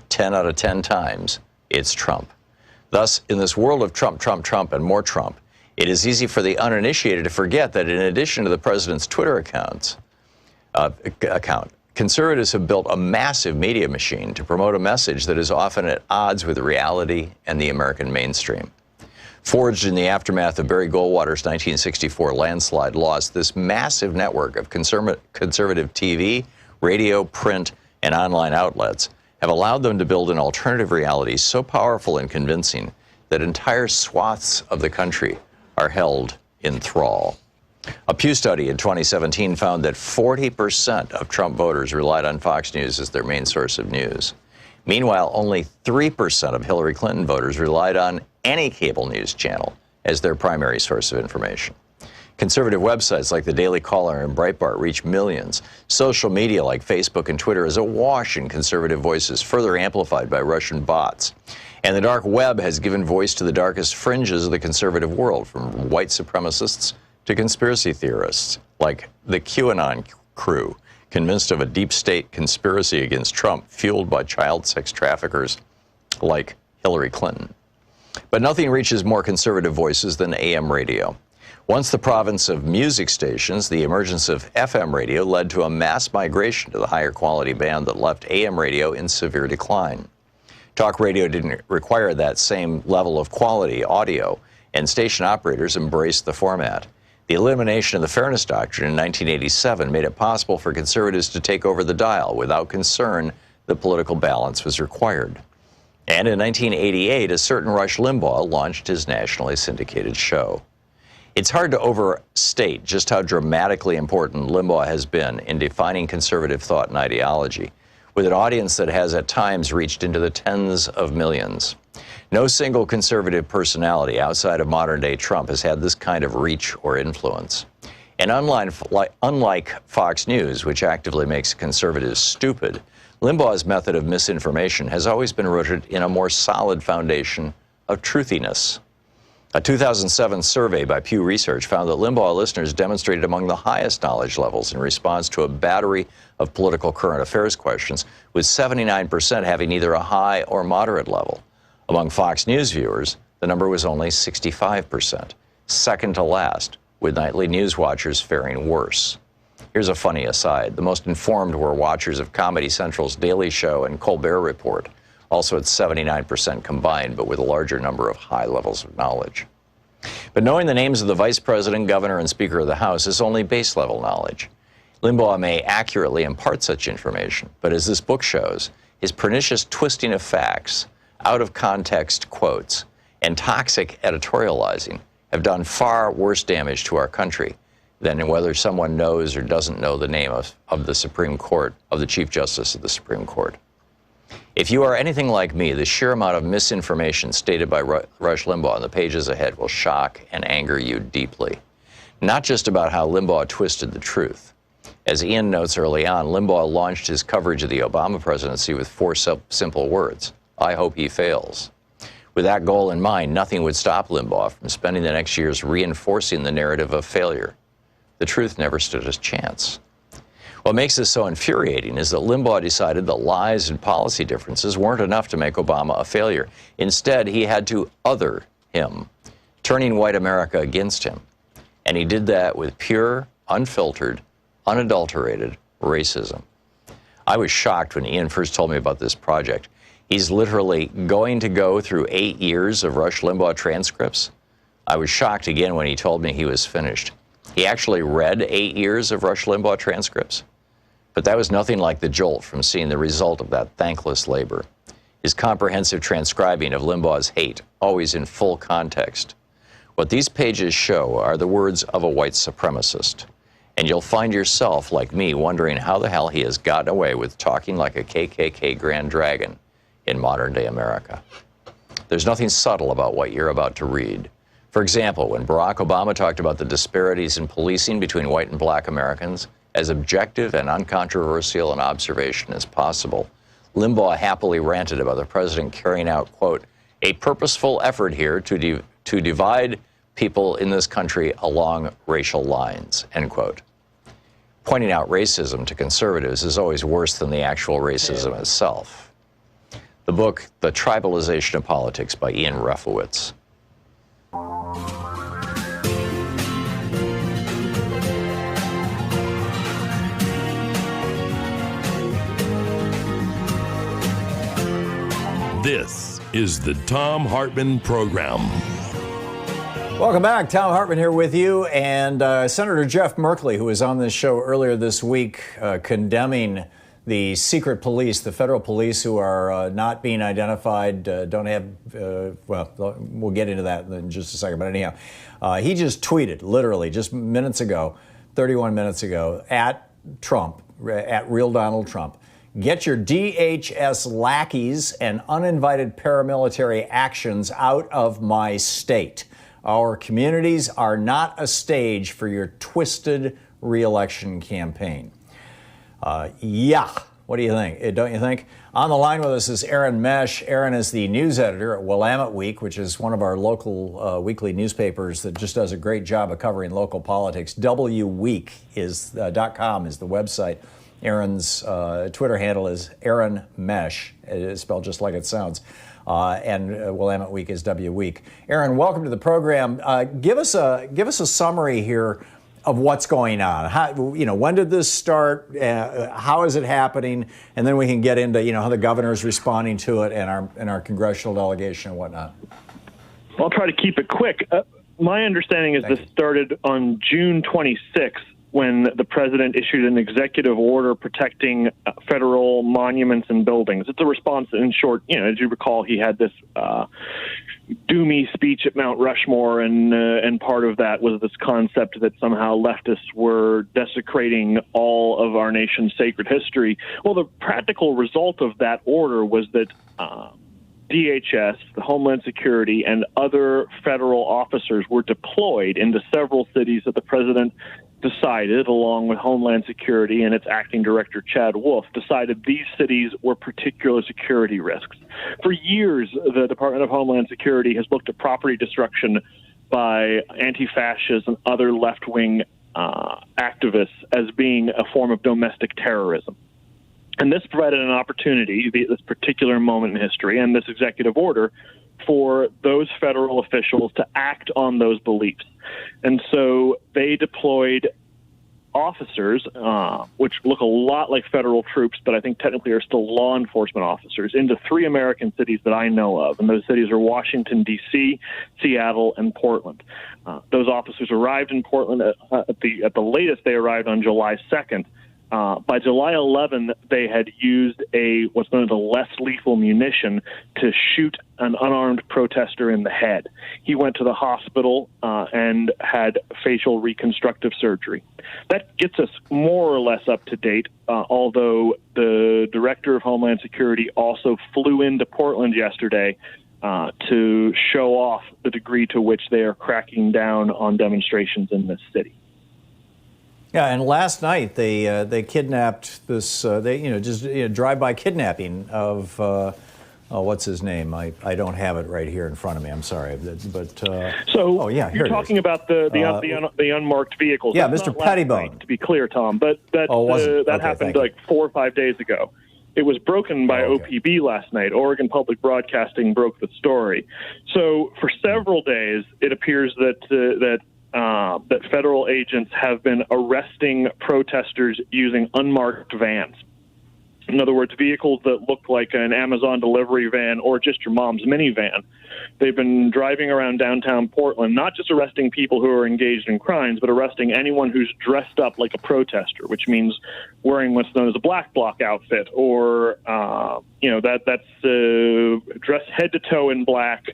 10 out of 10 times, it's Trump. Thus, in this world of Trump, Trump, Trump, and more Trump, it is easy for the uninitiated to forget that in addition to the president's Twitter account, conservatives have built a massive media machine to promote a message that is often at odds with reality and the American mainstream. Forged in the aftermath of Barry Goldwater's 1964 landslide loss, this massive network of conservative TV, radio, print, and online outlets have allowed them to build an alternative reality so powerful and convincing that entire swaths of the country are held in thrall. A Pew study in 2017 found that 40% of Trump voters relied on Fox News as their main source of news. Meanwhile, only 3% of Hillary Clinton voters relied on any cable news channel as their primary source of information. Conservative websites like the Daily Caller and Breitbart reach millions. Social media like Facebook and Twitter is awash in conservative voices, further amplified by Russian bots. And the dark web has given voice to the darkest fringes of the conservative world, from white supremacists to conspiracy theorists like the QAnon crew, convinced of a deep state conspiracy against Trump, fueled by child sex traffickers like Hillary Clinton. But nothing reaches more conservative voices than AM radio. Once the province of music stations, the emergence of FM radio led to a mass migration to the higher quality band that left AM radio in severe decline. Talk radio didn't require that same level of quality audio, and station operators embraced the format. The elimination of the Fairness Doctrine in 1987 made it possible for conservatives to take over the dial without concern that political balance was required. And in 1988, a certain Rush Limbaugh launched his nationally syndicated show. It's hard to overstate just how dramatically important Limbaugh has been in defining conservative thought and ideology, with an audience that has at times reached into the tens of millions. No single conservative personality outside of modern-day Trump has had this kind of reach or influence. And unlike Fox News, which actively makes conservatives stupid, Limbaugh's method of misinformation has always been rooted in a more solid foundation of truthiness. A 2007 survey by Pew Research found that Limbaugh listeners demonstrated among the highest knowledge levels in response to a battery of political current affairs questions, with 79% having either a high or moderate level. Among Fox News viewers, the number was only 65%, second to last, with nightly news watchers faring worse. Here's a funny aside. The most informed were watchers of Comedy Central's Daily Show and Colbert Report, also at 79% combined, but with a larger number of high levels of knowledge. But knowing the names of the Vice President, Governor, and Speaker of the House is only base-level knowledge. Limbaugh may accurately impart such information, but as this book shows, his pernicious twisting of facts, out-of-context quotes, and toxic editorializing have done far worse damage to our country than whether someone knows or doesn't know the name of the Supreme Court, of the Chief Justice of the Supreme Court. If you are anything like me, the sheer amount of misinformation stated by Rush Limbaugh in the pages ahead will shock and anger you deeply. Not just about how Limbaugh twisted the truth. As Ian notes early on, Limbaugh launched his coverage of the Obama presidency with four simple words: I hope he fails. With that goal in mind, nothing would stop Limbaugh from spending the next years reinforcing the narrative of failure. The truth never stood a chance. What makes this so infuriating is that Limbaugh decided that lies and policy differences weren't enough to make Obama a failure. Instead, he had to other him, turning white America against him. And he did that with pure, unfiltered, unadulterated racism. I was shocked when Ian first told me about this project. He's literally going to go through 8 years of Rush Limbaugh transcripts. I was shocked again when he told me he was finished. He actually read 8 years of Rush Limbaugh transcripts. But that was nothing like the jolt from seeing the result of that thankless labor. His comprehensive transcribing of Limbaugh's hate, always in full context. What these pages show are the words of a white supremacist. And you'll find yourself, like me, wondering how the hell he has gotten away with talking like a KKK Grand Dragon in modern-day America. There's nothing subtle about what you're about to read. For example, when Barack Obama talked about the disparities in policing between white and black Americans, as objective and uncontroversial an observation as possible, Limbaugh happily ranted about the president carrying out, quote, a purposeful effort here to divide people in this country along racial lines, end quote. Pointing out racism to conservatives is always worse than the actual racism itself. The book, The Tribalization of Politics by Ian Refowitz. This is the Thom Hartmann Program. Welcome back. Thom Hartmann here with you. And Senator Jeff Merkley, who was on this show earlier this week, condemning the secret police, the federal police who are not being identified, don't have, well, we'll get into that in just a second. But anyhow, he just tweeted, literally, just minutes ago, 31 minutes ago, at Trump, at Real Donald Trump, get your DHS lackeys and uninvited paramilitary actions out of my state. Our communities are not a stage for your twisted re-election campaign. Yeah, what do you think? Don't you think? On the line with us is Aaron Mesh. Aaron is the news editor at Willamette Week, which is one of our local weekly newspapers that just does a great job of covering local politics. WWeek is .com is the website. Aaron's Twitter handle is Aaron Mesh. It is spelled just like it sounds. And Willamette Week is WWeek. Aaron, welcome to the program. Give us a summary here of what's going on. How, when did this start? How is it happening? And then we can get into how the governor's responding to it and our congressional delegation and whatnot. I'll try to keep it quick. My understanding is this started on June 26th. When the president issued an executive order protecting federal monuments and buildings. It's a response, in short, as you recall, he had this doomy speech at Mount Rushmore, and part of that was this concept that somehow leftists were desecrating all of our nation's sacred history. Well, the practical result of that order was that DHS, the Homeland Security, and other federal officers were deployed into several cities that the president decided, along with Homeland Security and its acting director, Chad Wolf, decided these cities were particular security risks. For years, the Department of Homeland Security has looked at property destruction by anti-fascists and other left-wing activists as being a form of domestic terrorism. And this provided an opportunity, this particular moment in history, and this executive order, for those federal officials to act on those beliefs. And so they deployed officers, which look a lot like federal troops, but I think technically are still law enforcement officers, into 3 American cities that I know of. And those cities are Washington, D.C., Seattle, and Portland. Those officers arrived in Portland at the latest. They arrived on July 2nd. By July 11, they had used what's known as a less lethal munition to shoot an unarmed protester in the head. He went to the hospital and had facial reconstructive surgery. That gets us more or less up to date, although the director of Homeland Security also flew into Portland yesterday to show off the degree to which they are cracking down on demonstrations in this city. Yeah, and last night they kidnapped this. Drive-by kidnapping of what's his name? I don't have it right here in front of me. I'm sorry, but you're talking about the unmarked vehicles. Yeah, That's Mr. not last Pettibone. night, to be clear, Tom, but that happened like 4 or 5 days ago. It was broken by OPB last night. Oregon Public Broadcasting broke the story. So for several days, it appears that federal agents have been arresting protesters using unmarked vans. In other words, vehicles that look like an Amazon delivery van or just your mom's minivan. They've been driving around downtown Portland, not just arresting people who are engaged in crimes, but arresting anyone who's dressed up like a protester, which means wearing what's known as a black bloc outfit, or that's dressed head to toe in black.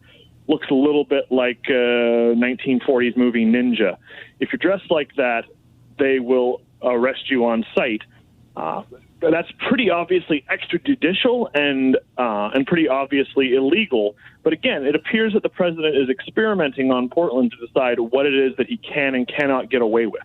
Looks a little bit like a 1940s movie Ninja. If you're dressed like that, they will arrest you on sight. That's pretty obviously extrajudicial and pretty obviously illegal. But again, it appears that the president is experimenting on Portland to decide what it is that he can and cannot get away with.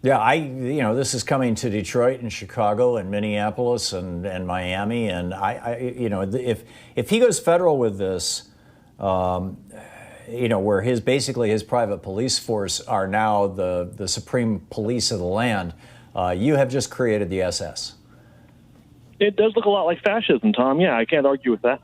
Yeah, this is coming to Detroit and Chicago and Minneapolis and Miami, and if he goes federal with this, where his private police force are now the supreme police of the land, you have just created the SS. It does look a lot like fascism, Tom. Yeah, I can't argue with that.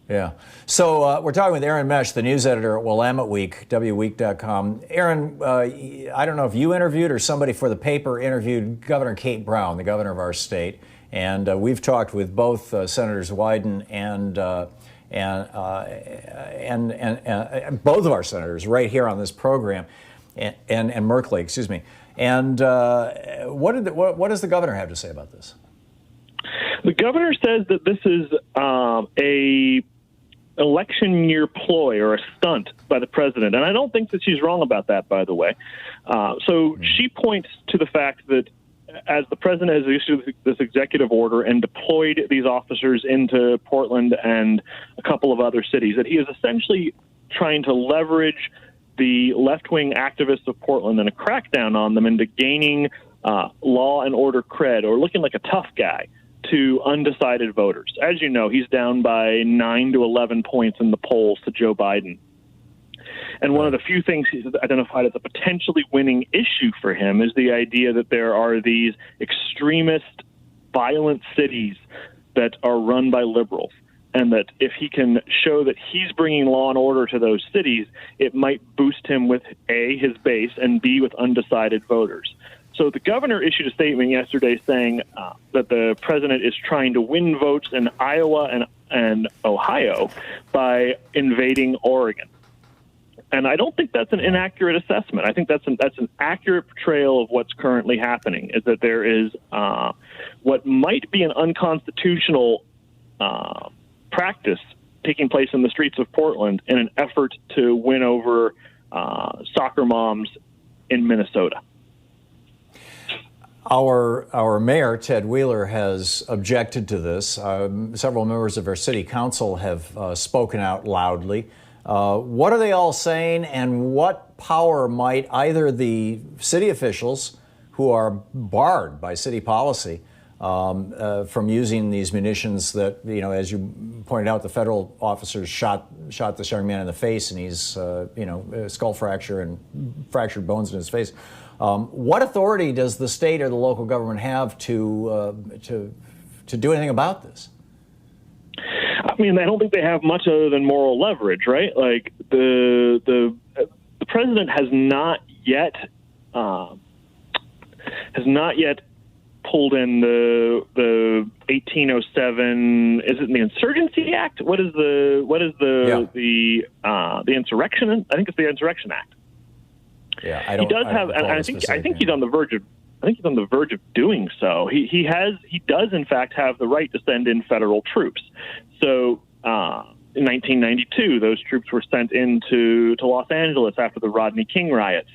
Yeah. So we're talking with Aaron Mesh, the news editor at Willamette Week, WWeek.com. Aaron, I don't know if you interviewed or somebody for the paper interviewed Governor Kate Brown, the governor of our state, and we've talked with both Senators Wyden and both of our senators right here on this program, and Merkley, excuse me. And what does the governor have to say about this? The governor says that this is a election year ploy or a stunt by the president, and I don't think that she's wrong about that, by the way. She points to the fact that as the president has issued this executive order and deployed these officers into Portland and a couple of other cities, that he is essentially trying to leverage the left-wing activists of Portland and a crackdown on them into gaining law and order cred, or looking like a tough guy to undecided voters. As you know, he's down by 9 to 11 points in the polls to Joe Biden. And one of the few things he's identified as a potentially winning issue for him is the idea that there are these extremist, violent cities that are run by liberals, and that if he can show that he's bringing law and order to those cities, it might boost him with A, his base, and B, with undecided voters. So the governor issued a statement yesterday saying that the president is trying to win votes in Iowa and Ohio by invading Oregon. And I don't think that's an inaccurate assessment. I think that's an accurate portrayal of what's currently happening, is that there is what might be an unconstitutional practice taking place in the streets of Portland in an effort to win over soccer moms in Minnesota. Our mayor, Ted Wheeler, has objected to this. Several members of our city council have spoken out loudly. What are they all saying, and what power might either the city officials, who are barred by city policy from using these munitions that, as you pointed out, the federal officers shot this young man in the face, and he's, skull fracture and fractured bones in his face. What authority does the state or the local government have to do anything about this? I mean, I don't think they have much other than moral leverage, right? Like the president has not yet pulled in the 1807. Is it the Insurgency Act? What is the Insurrection? I think it's the Insurrection Act. Yeah, I think he's on the verge of. I think he's on the verge of doing so. He does in fact have the right to send in federal troops. So in 1992, those troops were sent into Los Angeles after the Rodney King riots.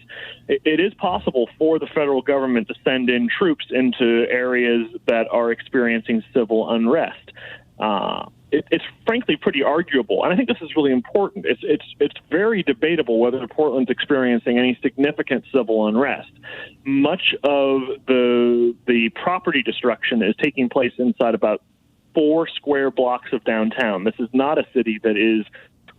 It is possible for the federal government to send in troops into areas that are experiencing civil unrest. It's frankly pretty arguable, and I think this is really important. It's very debatable whether Portland's experiencing any significant civil unrest. Much of the property destruction is taking place inside about 4 square blocks of downtown. This is not a city that is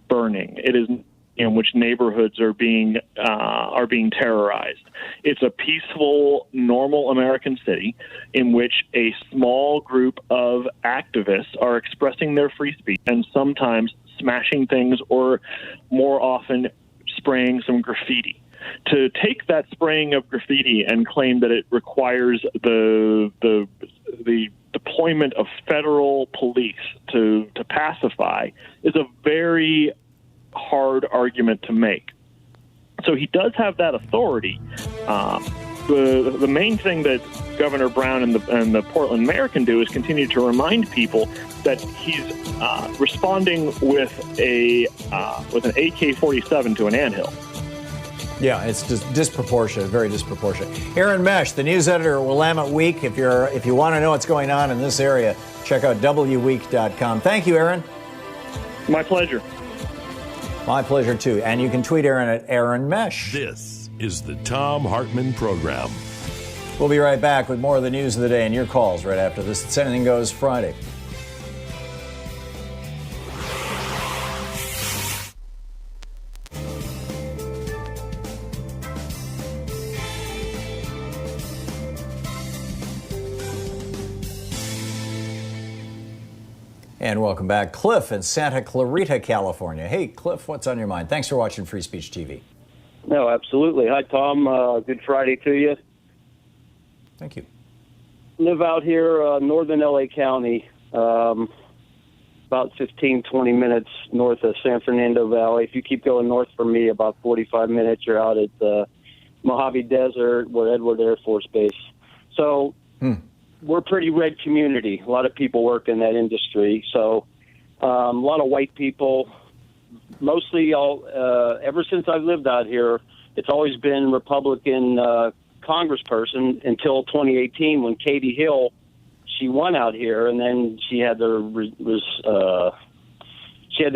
burning. It is in which neighborhoods are being terrorized. It's a peaceful, normal American city in which a small group of activists are expressing their free speech and sometimes smashing things, or more often spraying some graffiti. To take that spraying of graffiti and claim that it requires the deployment of federal police to pacify is a very hard argument to make. So he does have that authority. The main thing that Governor Brown and the Portland mayor can do is continue to remind people that he's responding with an AK-47 to an anthill. Yeah, it's just disproportionate, very disproportionate. Aaron Mesh, the news editor at Willamette Week. If you want to know what's going on in this area, check out wweek.com. Thank you, Aaron. My pleasure. My pleasure, too. And you can tweet Aaron at Aaron Mesh. This is the Thom Hartmann Program. We'll be right back with more of the news of the day and your calls right after this. It's Anything Goes Friday. And welcome back. Cliff in Santa Clarita, California. Hey, Cliff, what's on your mind? Thanks for watching Free Speech TV. No, absolutely. Hi, Tom. Good Friday to you. Thank you. Live out here, northern LA County, about 15, 20 minutes north of San Fernando Valley. If you keep going north from me, about 45 minutes, you're out at the Mojave Desert, where Edward Air Force Base. So we're a pretty red community. A lot of people work in that industry. So a lot of white people, mostly ever since I've lived out here, it's always been Republican congressperson until 2018 when Katie Hill, she won out here, and then she had to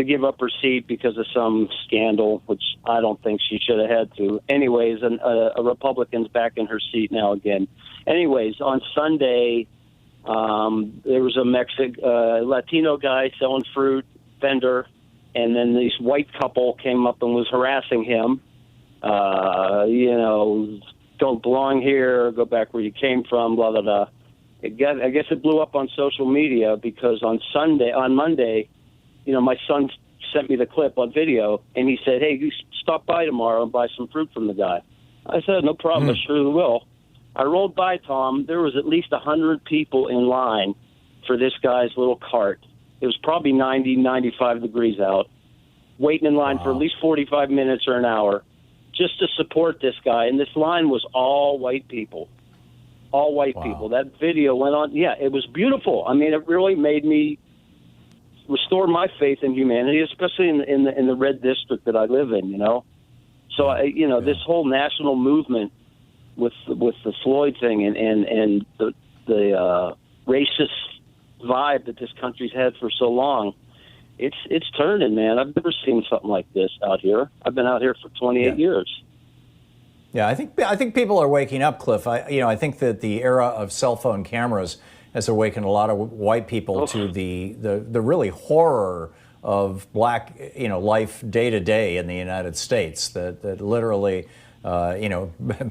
give up her seat because of some scandal, which I don't think she should have had to. Anyways, a Republican's back in her seat now again. Anyways, on Sunday, there was a Latino guy selling fruit, vendor, and then this white couple came up and was harassing him. Don't belong here, go back where you came from, blah, blah, blah. I guess it blew up on social media because on Monday, my son sent me the clip on video, and he said, hey, you stop by tomorrow and buy some fruit from the guy. I said, no problem, I surely will. I rolled by, Tom. There was at least 100 people in line for this guy's little cart. It was probably 90, 95 degrees out, waiting in line for at least 45 minutes or an hour just to support this guy. And this line was all white people. All white people. That video went on. Yeah, it was beautiful. I mean, it really made me restore my faith in humanity, especially in the red district that I live in. So this whole national movement with the Floyd thing and the racist vibe that this country's had for so long, it's turning, man. I've never seen something like this out here. I've been out here for 28 years. Yeah, I think people are waking up, Cliff. I think that the era of cell phone cameras has awakened a lot of white people to the really horror of black life day to day in the United States. That literally,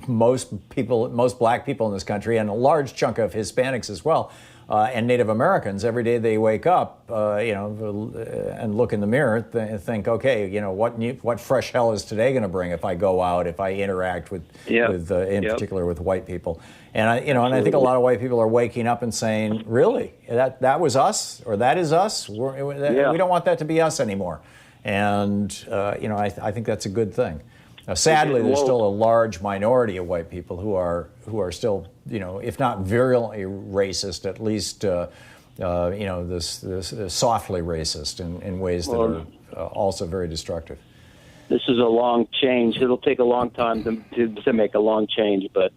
most black people in this country, and a large chunk of Hispanics as well, and Native Americans, every day they wake up, and look in the mirror, think, okay, what fresh hell is today going to bring if I go out, if I interact with particular with white people, and I think a lot of white people are waking up and saying, really, that was us, or that is us. We don't want that to be us anymore, and I think that's a good thing. Sadly, there's still a large minority of white people who are still, if not virulently racist, at least, this softly racist in ways that are also very destructive. This is a long change. It'll take a long time to make a long change, but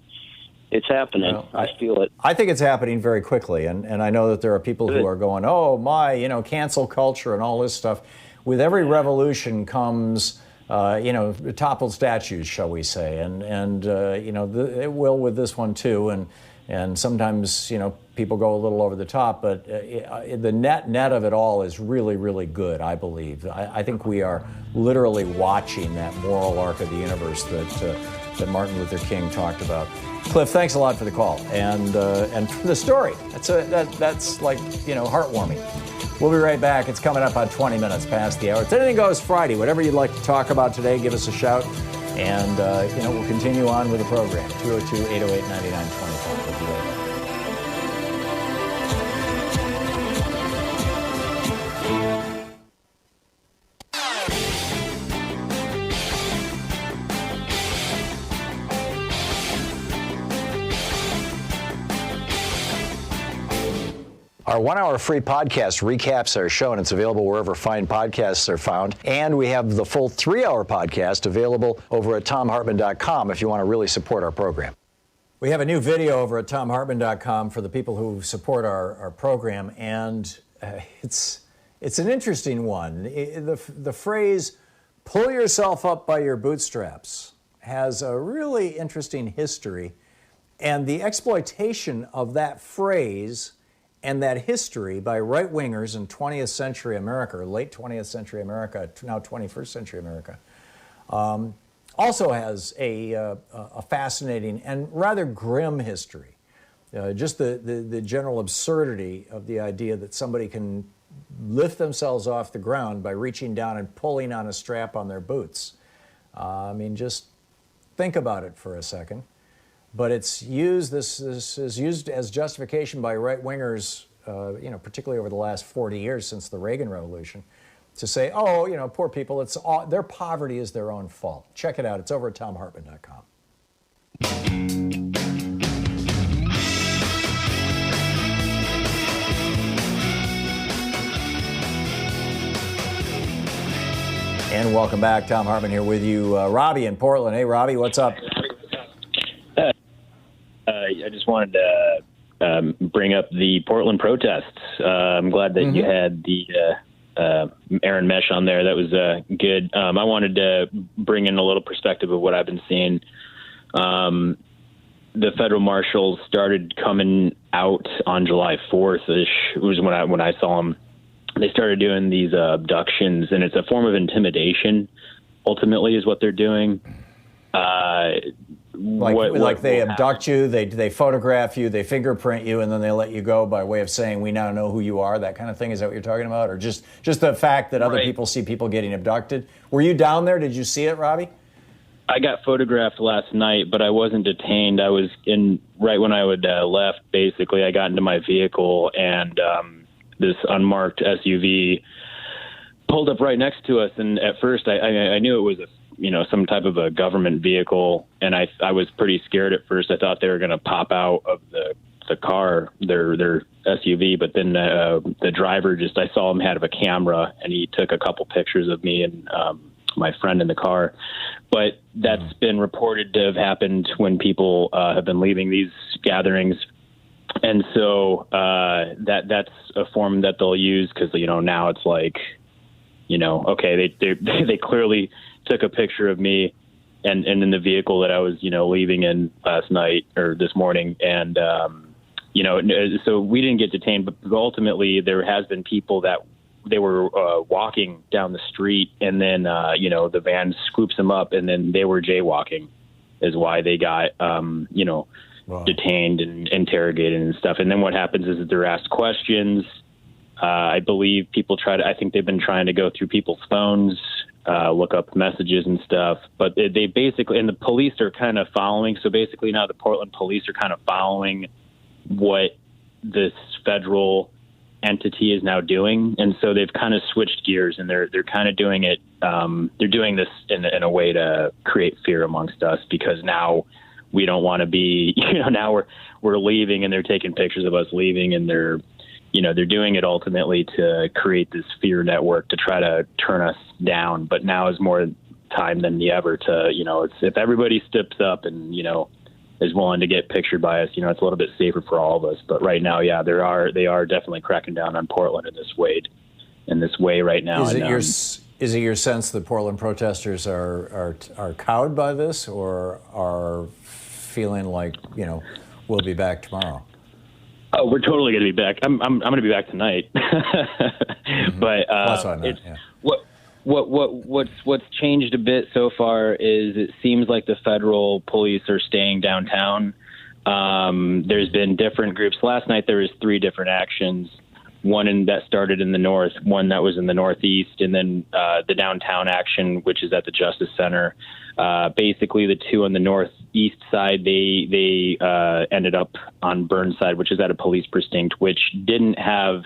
it's happening. I feel it. I think it's happening very quickly, and I know that there are people who are going, oh my, cancel culture and all this stuff. With every revolution comes toppled statues, shall we say, and it will with this one too, and sometimes people go a little over the top, but the net of it all is really, really good, I believe. I think we are literally watching that moral arc of the universe that Martin Luther King talked about. Cliff, thanks a lot for the call and for the story. That's like heartwarming. We'll be right back. It's coming up on 20 minutes past the hour. It's Anything Goes Friday. Whatever you'd like to talk about today, give us a shout. And, we'll continue on with the program. 202-808-9925. We'll be right back. Our 1 hour free podcast recaps our show, and it's available wherever fine podcasts are found. And we have the full 3 hour podcast available over at thomhartmann.com if you want to really support our program. We have a new video over at thomhartmann.com for the people who support our program, and it's an interesting one. The phrase, pull yourself up by your bootstraps, has a really interesting history, and the exploitation of that phrase and that history by right-wingers in 20th century America, or late 20th century America, now 21st century America, also has a fascinating and rather grim history. Just the general absurdity of the idea that somebody can lift themselves off the ground by reaching down and pulling on a strap on their boots. Just think about it for a second. But it's used. This is used as justification by right-wingers, particularly over the last 40 years since the Reagan Revolution, to say, poor people, their poverty is their own fault. Check it out. It's over at thomhartmann.com. And welcome back. Thom Hartmann here with you. Robbie in Portland. Hey, Robbie, what's up? I just wanted to bring up the Portland protests. I'm glad that you had the Aaron Mesh on there. That was good. I wanted to bring in a little perspective of what I've been seeing. The federal marshals started coming out on July 4th-ish. It was when I saw them. They started doing these abductions, and it's a form of intimidation, ultimately, is what they're doing. They abduct you, they photograph you, they fingerprint you, and then they let you go by way of saying, we now know who you are, that kind of thing? Is that what you're talking about? Or just the fact that other people see people getting abducted? Were you down there? Did you see it, Robbie? I got photographed last night, but I wasn't detained. I was right when I would left, basically. I got into my vehicle, and this unmarked SUV pulled up right next to us. And at first, I knew it was some type of a government vehicle, and I was pretty scared at first. I thought they were going to pop out of the car, their SUV, but then the driver I saw him had a camera, and he took a couple pictures of me and my friend in the car. But that's been reported to have happened when people have been leaving these gatherings. And so that's a form that they'll use because, now it's like, okay, they clearly took a picture of me and in the vehicle that I was, leaving in last night or this morning. And, so we didn't get detained, but ultimately there has been people that they were walking down the street, and then, the van scoops them up, and then they were jaywalking is why they got, detained and interrogated and stuff. And then what happens is that they're asked questions. I believe I think they've been trying to go through people's phones, look up messages and stuff. But they basically, and the police are kind of following. So basically now the Portland police are kind of following what this federal entity is now doing. And so they've kind of switched gears, and they're kind of doing it. They're doing this in a way to create fear amongst us, because now we don't want to be, now we're leaving, and they're taking pictures of us leaving, and they're doing it ultimately to create this fear network to try to turn us down. But now is more time than ever to, if everybody steps up and, is willing to get pictured by us, it's a little bit safer for all of us. But right now, yeah, they are definitely cracking down on Portland in this way right now. Is it your sense that Portland protesters are cowed by this, or are feeling like, we'll be back tomorrow? Oh, we're totally going to be back. I'm going to be back tonight. But that's what I meant, yeah. What's changed a bit so far is it seems like the federal police are staying downtown. There's been different groups. Last night there was 3 different actions. One that started in the north, one that was in the northeast, and then the downtown action, which is at the Justice Center. Basically, the 2 on the northeast side, they ended up on Burnside, which is at a police precinct, which didn't have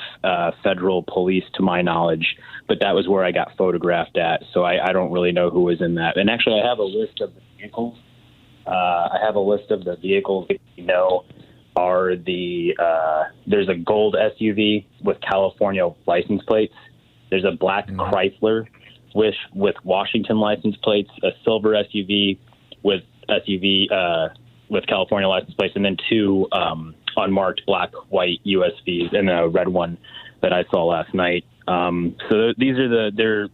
federal police to my knowledge, but that was where I got photographed at. So I don't really know who was in that. And actually, I have a list of the vehicles. Are there's a gold SUV with California license plates. There's a black Chrysler with Washington license plates, a silver SUV with California license plates, and then 2 unmarked black-white USVs, and a red one that I saw last night. So these are they're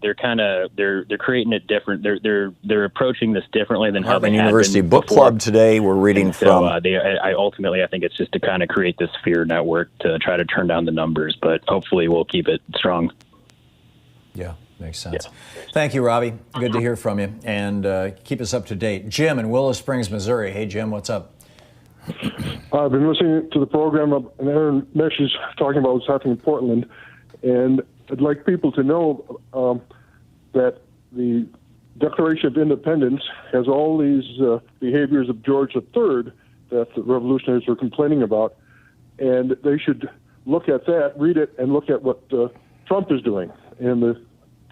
creating it different. They're approaching this differently than how they had University been Book before. Club today. We're reading from. I think it's just to kind of create this fear network to try to turn down the numbers, but hopefully we'll keep it strong. Yeah, makes sense. Yeah. Thank you, Robbie. Good to hear from you, and keep us up to date. Jim in Willow Springs, Missouri. Hey, Jim, what's up? I've been listening to the program, and Aaron Mesh is talking about what's happening in Portland, and I'd like people to know that the Declaration of Independence has all these behaviors of George III that the revolutionaries were complaining about, and they should look at that, read it, and look at what Trump is doing. And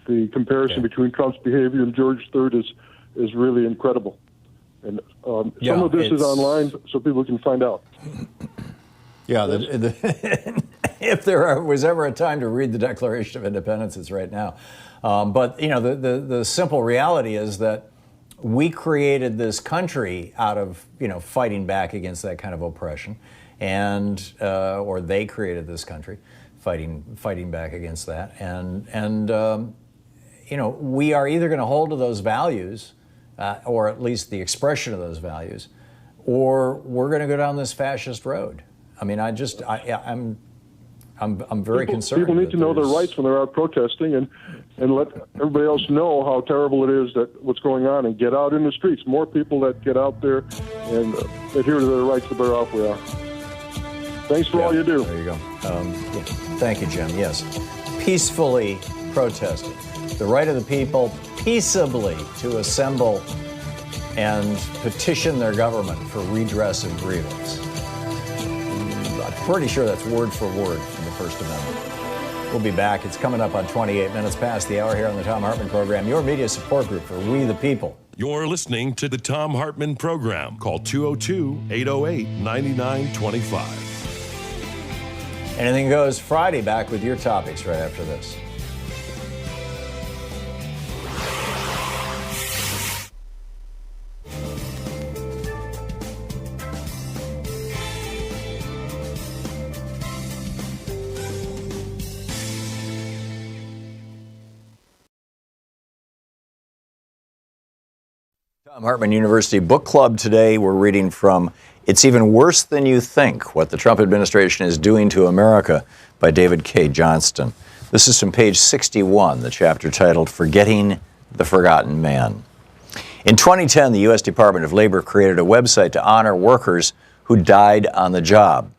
the comparison between Trump's behavior and George III is really incredible. And some of this is online, so people can find out. Yeah, if there was ever a time to read the Declaration of Independence, it's right now. But the simple reality is that we created this country out of fighting back against that kind of oppression, and or they created this country fighting back against that, and we are either going to hold to those values, or at least the expression of those values, or we're going to go down this fascist road. I mean, I'm very concerned. People need to know their rights when they're out protesting, and let everybody else know how terrible it is that what's going on, and get out in the streets. More people that get out there and adhere to their rights, the better off we are. Thanks for all you do. There you go. Thank you, Jim. Yes, peacefully protesting. The right of the people peaceably to assemble and petition their government for redress of grievance. I'm pretty sure that's word for word from the First Amendment. We'll be back. It's coming up on 28 minutes past the hour here on the Thom Hartmann Program, your media support group for We the People. You're listening to the Thom Hartmann Program. Call 202-808-9925. Anything Goes Friday, back with your topics right after this. Thom Hartmann University Book Club today. We're reading from It's Even Worse Than You Think, What the Trump Administration is Doing to America by David K. Johnston. This is from page 61, the chapter titled Forgetting the Forgotten Man. In 2010, the U.S. Department of Labor created a website to honor workers who died on the job.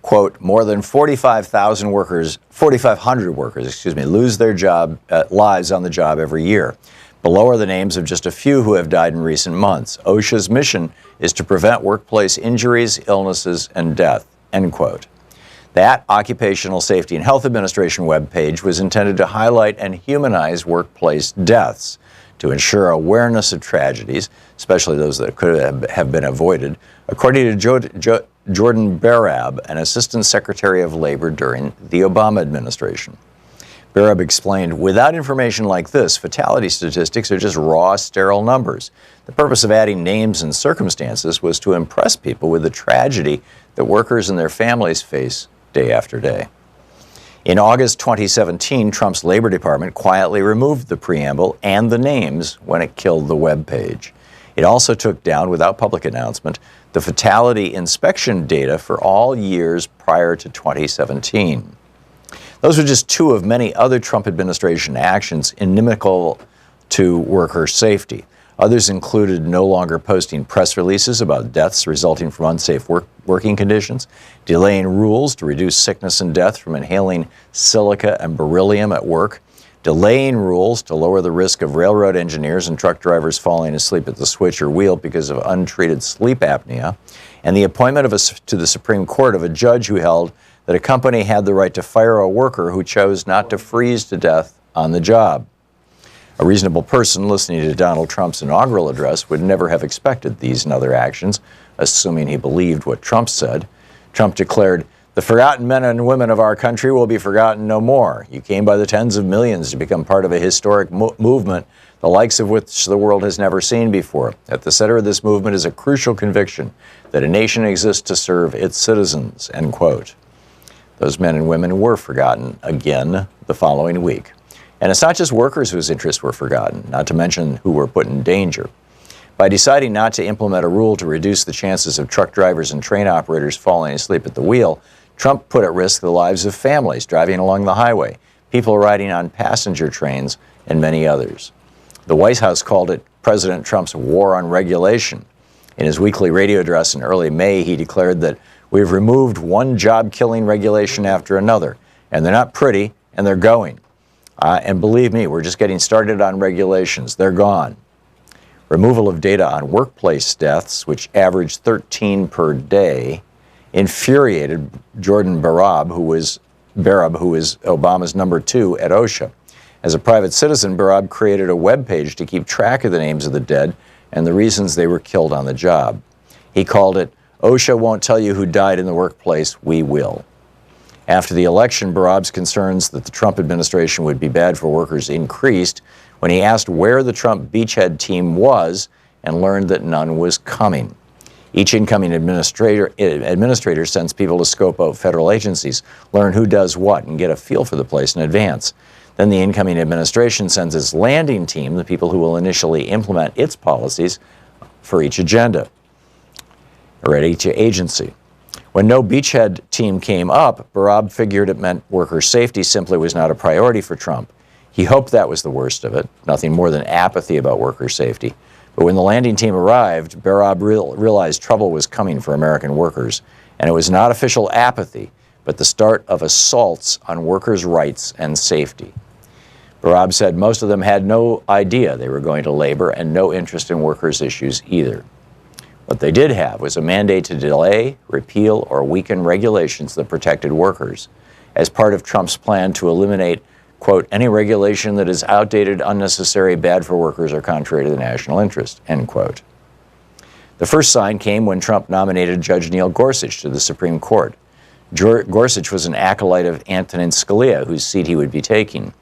Quote, more than 4,500 workers, lose their lives on the job every year. Below are the names of just a few who have died in recent months. OSHA's mission is to prevent workplace injuries, illnesses, and death, end quote. That Occupational Safety and Health Administration webpage was intended to highlight and humanize workplace deaths, to ensure awareness of tragedies, especially those that could have been avoided, according to Jordan Barab, an Assistant Secretary of Labor during the Obama administration. Barab explained, without information like this, fatality statistics are just raw, sterile numbers. The purpose of adding names and circumstances was to impress people with the tragedy that workers and their families face day after day. In August 2017, Trump's Labor Department quietly removed the preamble and the names when it killed the web page. It also took down, without public announcement, the fatality inspection data for all years prior to 2017. Those were just two of many other Trump administration actions inimical to worker safety. Others included no longer posting press releases about deaths resulting from unsafe working conditions, delaying rules to reduce sickness and death from inhaling silica and beryllium at work, delaying rules to lower the risk of railroad engineers and truck drivers falling asleep at the switch or wheel because of untreated sleep apnea, and the appointment to the Supreme Court of a judge who held that a company had the right to fire a worker who chose not to freeze to death on the job. A reasonable person listening to Donald Trump's inaugural address would never have expected these and other actions, assuming he believed what Trump said. Trump declared, "The forgotten men and women of our country will be forgotten no more. You came by the tens of millions to become part of a historic movement, the likes of which the world has never seen before. At the center of this movement is a crucial conviction that a nation exists to serve its citizens," end quote. Those men and women were forgotten again the following week. And it's not just workers whose interests were forgotten, not to mention who were put in danger. By deciding not to implement a rule to reduce the chances of truck drivers and train operators falling asleep at the wheel, Trump put at risk the lives of families driving along the highway, people riding on passenger trains, and many others. The White House called it President Trump's war on regulation. In his weekly radio address in early May, he declared that we've removed one job-killing regulation after another, and they're not pretty, and they're going. And believe me, we're just getting started on regulations. They're gone. Removal of data on workplace deaths, which averaged 13 per day, infuriated Jordan Barab, who was Obama's number 2 at OSHA. As a private citizen, Barab created a web page to keep track of the names of the dead and the reasons they were killed on the job. He called it, "OSHA won't tell you who died in the workplace, we will." After the election, Barab's concerns that the Trump administration would be bad for workers increased when he asked where the Trump beachhead team was and learned that none was coming. Each incoming administrator sends people to scope out federal agencies, learn who does what, and get a feel for the place in advance. Then the incoming administration sends its landing team, the people who will initially implement its policies for each agenda or at each agency. When no beachhead team came up, Barab figured it meant worker safety simply was not a priority for Trump. He hoped that was the worst of it, nothing more than apathy about worker safety. But when the landing team arrived, Barab realized trouble was coming for American workers, and it was not official apathy, but the start of assaults on workers' rights and safety. Barab said most of them had no idea they were going to labor and no interest in workers' issues either. What they did have was a mandate to delay, repeal, or weaken regulations that protected workers, as part of Trump's plan to eliminate, quote, any regulation that is outdated, unnecessary, bad for workers, or contrary to the national interest, end quote. The first sign came when Trump nominated Judge Neil Gorsuch to the Supreme Court. Gorsuch was an acolyte of Antonin Scalia, whose seat he would be taking.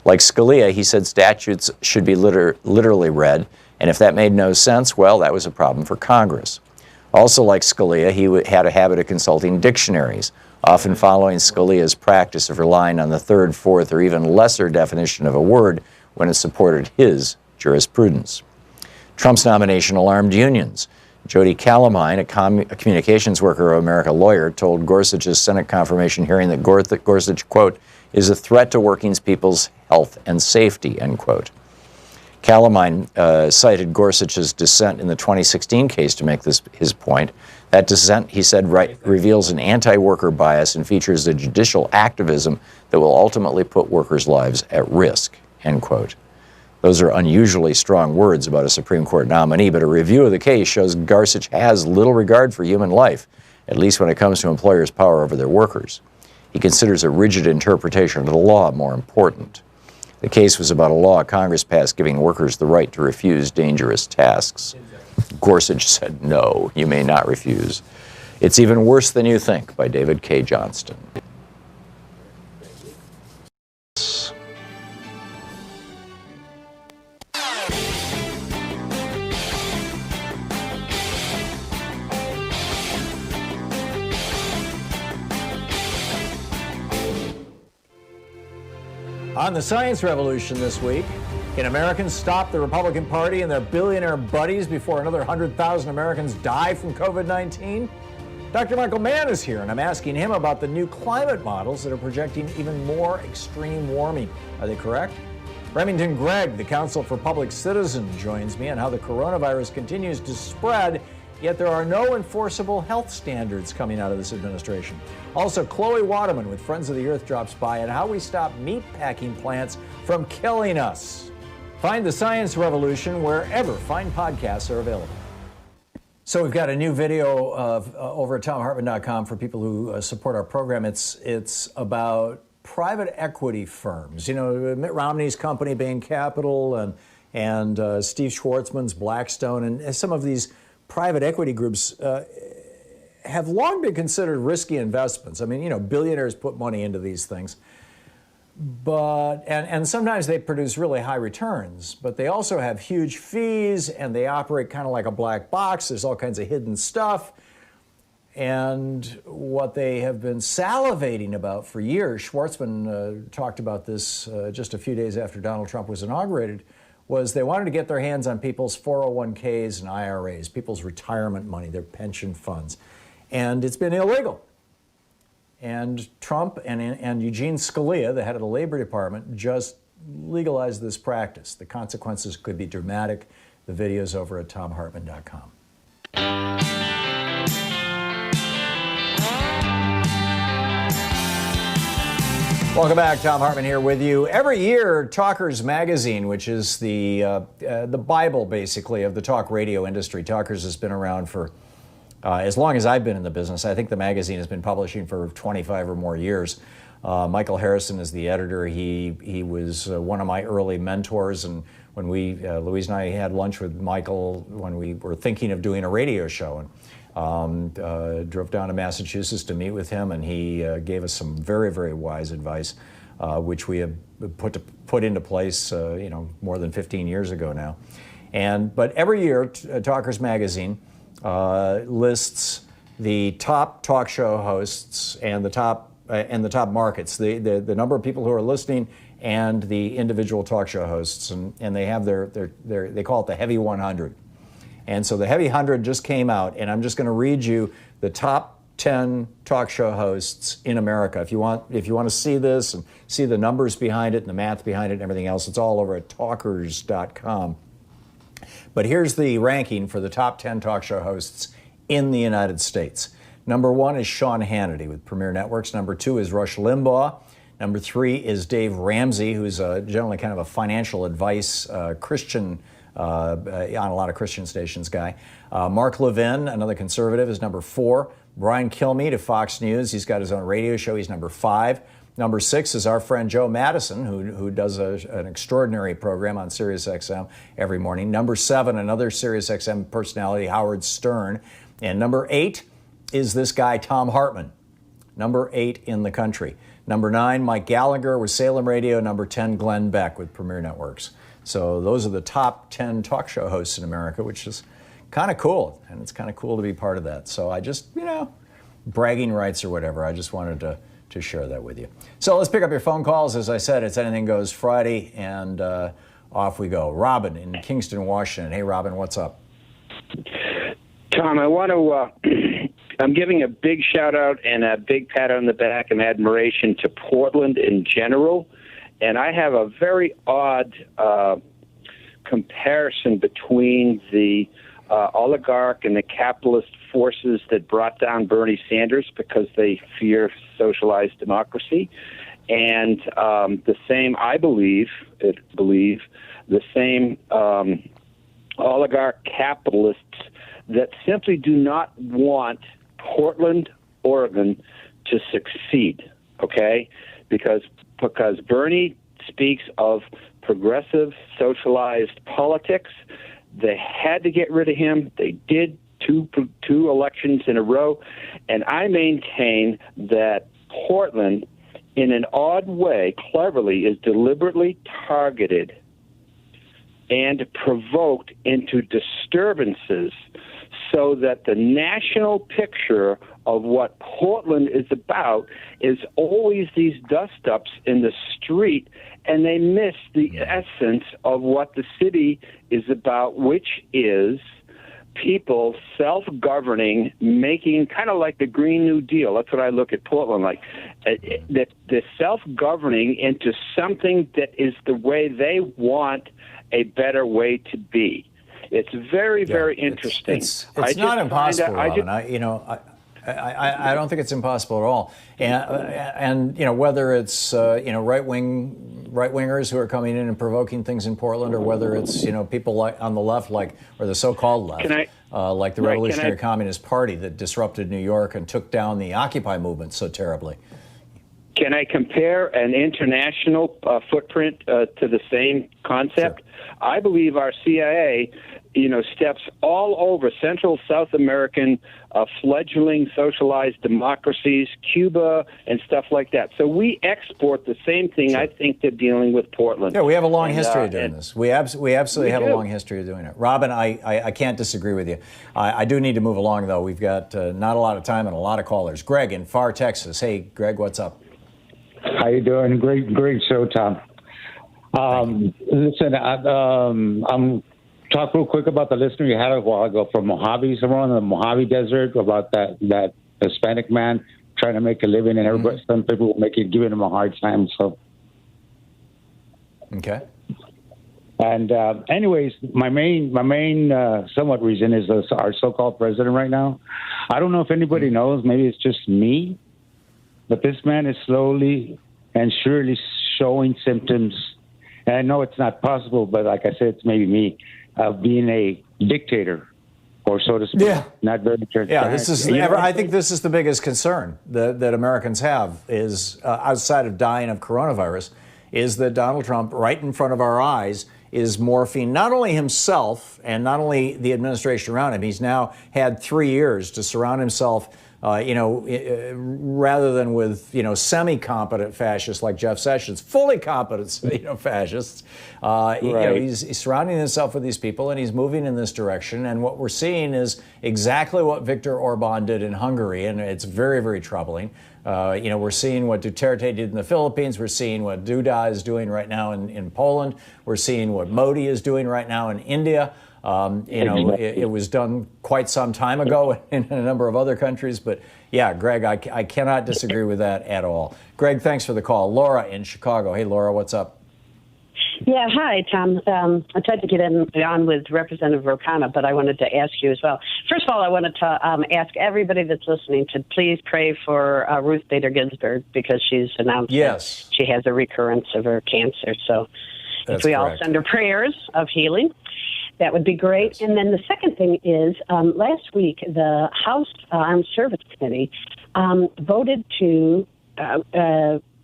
Like Scalia, he said statutes should be literally read, and if that made no sense, well, that was a problem for Congress. Also like Scalia, he had a habit of consulting dictionaries, often following Scalia's practice of relying on the third, fourth, or even lesser definition of a word when it supported his jurisprudence. Trump's nomination alarmed unions. Jody Calamine, a communications worker of America lawyer, told Gorsuch's Senate confirmation hearing that Gorsuch, quote, is a threat to working people's health and safety, end quote. Calamine cited Gorsuch's dissent in the 2016 case to make his point. That dissent, he said, reveals an anti-worker bias and features the judicial activism that will ultimately put workers' lives at risk, end quote. Those are unusually strong words about a Supreme Court nominee, but a review of the case shows Gorsuch has little regard for human life, at least when it comes to employers' power over their workers. He considers a rigid interpretation of the law more important. The case was about a law Congress passed giving workers the right to refuse dangerous tasks. Gorsuch said, no, you may not refuse. It's even worse than you think, by David K. Johnston. On the science revolution this week, can Americans stop the Republican Party and their billionaire buddies before another 100,000 Americans die from COVID-19? Dr. Michael Mann is here, and I'm asking him about the new climate models that are projecting even more extreme warming. Are they correct? Remington Gregg, the Council for Public Citizen, joins me on how the coronavirus continues to spread, yet there are no enforceable health standards coming out of this administration. Also, Chloe Waterman with Friends of the Earth drops by on how we stop meatpacking plants from killing us. Find the Science Revolution wherever fine podcasts are available. So we've got a new video over at ThomHartmann.com for people who support our program. It's about private equity firms. You know, Mitt Romney's company, Bain Capital, and Steve Schwartzman's Blackstone, and some of these private equity groups have long been considered risky investments. I mean, you know, billionaires put money into these things, and sometimes they produce really high returns, but they also have huge fees, and they operate kind of like a black box. There's all kinds of hidden stuff. And what they have been salivating about for years, Schwartzman talked about this just a few days after Donald Trump was inaugurated, was they wanted to get their hands on people's 401ks and IRAs, people's retirement money, their pension funds. And it's been illegal. And Trump and Eugene Scalia, the head of the Labor Department, just legalized this practice. The consequences could be dramatic. The video's over at ThomHartmann.com. Welcome back. Thom Hartmann here with you. Every year, Talkers Magazine, which is the Bible, basically, of the talk radio industry. Talkers has been around for as long as I've been in the business. I think the magazine has been publishing for 25 or more years. Michael Harrison is the editor. He was one of my early mentors, and when Louise and I had lunch with Michael when we were thinking of doing a radio show, and drove down to Massachusetts to meet with him, and he gave us some very, very wise advice, which we have put into place, more than 15 years ago now. But every year, Talkers Magazine lists the top talk show hosts and the top markets, the number of people who are listening and the individual talk show hosts, and they have they call it the Heavy 100. And so the Heavy 100 just came out, and I'm just going to read you the top 10 talk show hosts in America. If you want to see this and see the numbers behind it and the math behind it and everything else, it's all over at talkers.com. But here's the ranking for the top 10 talk show hosts in the United States. Number 1 is Sean Hannity with Premier Networks. Number 2 is Rush Limbaugh. Number 3 is Dave Ramsey, who's generally kind of a financial advice Christian on a lot of Christian stations guy. Mark Levin, another conservative, is number 4. Brian Kilmeade of Fox News, he's got his own radio show, he's number 5. Number 6 is our friend Joe Madison, who does an extraordinary program on SiriusXM every morning. Number 7, another SiriusXM personality, Howard Stern. And number 8 is this guy, Thom Hartmann. number 8 in the country. Number 9, Mike Gallagher with Salem Radio. Number 10, Glenn Beck with Premier Networks. So those are the top 10 talk show hosts in America, which is kind of cool. And it's kind of cool to be part of that. So I just, bragging rights or whatever, I just wanted to share that with you. So let's pick up your phone calls. As I said, it's Anything Goes Friday, and off we go. Robin in Kingston, Washington. Hey, Robin, what's up? Tom, I want to, I'm giving a big shout out and a big pat on the back and admiration to Portland in general. And I have a very odd comparison between the oligarch and the capitalist forces that brought down Bernie Sanders because they fear socialized democracy. And the same, I believe, the same oligarch capitalists that simply do not want Portland, Oregon to succeed, okay? Because Bernie speaks of progressive socialized politics. They had to get rid of him. They did two elections in a row. And I maintain that Portland, in an odd way, cleverly, is deliberately targeted and provoked into disturbances so that the national picture of what Portland is about is always these dust-ups in the street, and they miss the essence of what the city is about, which is people self-governing, making kind of like the Green New Deal. That's what I look at Portland like. The self-governing into something that is the way they want a better way to be. It's very, very interesting. It's not impossible, Robin. I don't think it's impossible at all. And whether it's right wingers who are coming in and provoking things in Portland, or whether it's people like on the left, or the so-called left, like the Revolutionary Communist Party that disrupted New York and took down the Occupy movement so terribly. Can I compare an international footprint to the same concept? Sure. I believe our CIA, steps all over Central South American fledgling socialized democracies, Cuba, and stuff like that. So we export the same thing. Sure. I think they're dealing with Portland. Yeah, we have a long history of doing this. We absolutely have a long history of doing it. Robin, I can't disagree with you. I do need to move along, though. We've got not a lot of time and a lot of callers. Greg in Far, Texas. Hey, Greg, what's up? How you doing? Great show, Tom. Listen, I'm talk real quick about the listener you had a while ago from Mojave, somewhere in the Mojave Desert, about that Hispanic man trying to make a living, and everybody, some people will giving him a hard time. So, okay. And anyways, my main somewhat reason is our so-called president right now. I don't know if anybody knows. Maybe it's just me, but this man is slowly and surely showing symptoms. And I know it's not possible, but like I said, it's maybe me, of being a dictator, or so to speak. Yeah. Not very transparent. Yeah, this is. I think this is the biggest concern that Americans have is, outside of dying of coronavirus, is that Donald Trump, right in front of our eyes, is morphing not only himself and not only the administration around him. He's now had 3 years to surround himself, rather than with, semi-competent fascists like Jeff Sessions, fully competent, fascists. Right. He's surrounding himself with these people, and he's moving in this direction. And what we're seeing is exactly what Viktor Orban did in Hungary, and it's very, very troubling. We're seeing what Duterte did in the Philippines. We're seeing what Duda is doing right now in Poland. We're seeing what Modi is doing right now in India. It was done quite some time ago in a number of other countries. But yeah, Greg, I cannot disagree with that at all. Greg, thanks for the call. Laura in Chicago. Hey, Laura, what's up? Yeah, hi, Tom. I tried to get on with Representative Ro Khanna, but I wanted to ask you as well. First of all, I wanted to ask everybody that's listening to please pray for Ruth Bader Ginsburg, because she's announced that she has a recurrence of her cancer. So if we all send her prayers of healing, that would be great. And then the second thing is, last week, the House Armed Service Committee voted to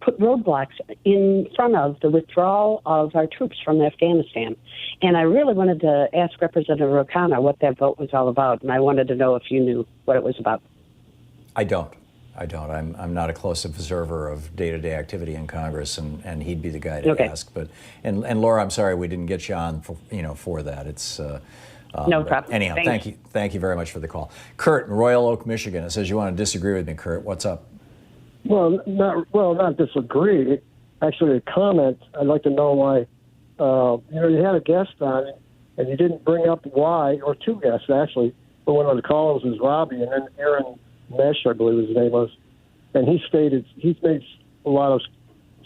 put roadblocks in front of the withdrawal of our troops from Afghanistan. And I really wanted to ask Representative Ro Khanna what that vote was all about, and I wanted to know if you knew what it was about. I don't. I don't. I'm not a close observer of day-to-day activity in Congress, and he'd be the guy to ask. But and Laura, I'm sorry we didn't get you on for that. It's no problem. Anyhow, thank you very much for the call. Kurt in Royal Oak, Michigan. It says you want to disagree with me, Kurt. What's up? Well, not disagree. Actually, a comment. I'd like to know why. You had a guest on, and you didn't bring up why, or two guests actually. But one of the callers was Robbie, and then Aaron Mesh, I believe his name was, and he's made a lot of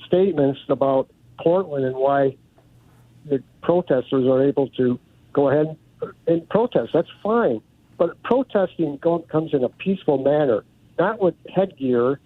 statements about Portland and why the protesters are able to go ahead and protest. That's fine, but protesting comes in a peaceful manner, not with headgear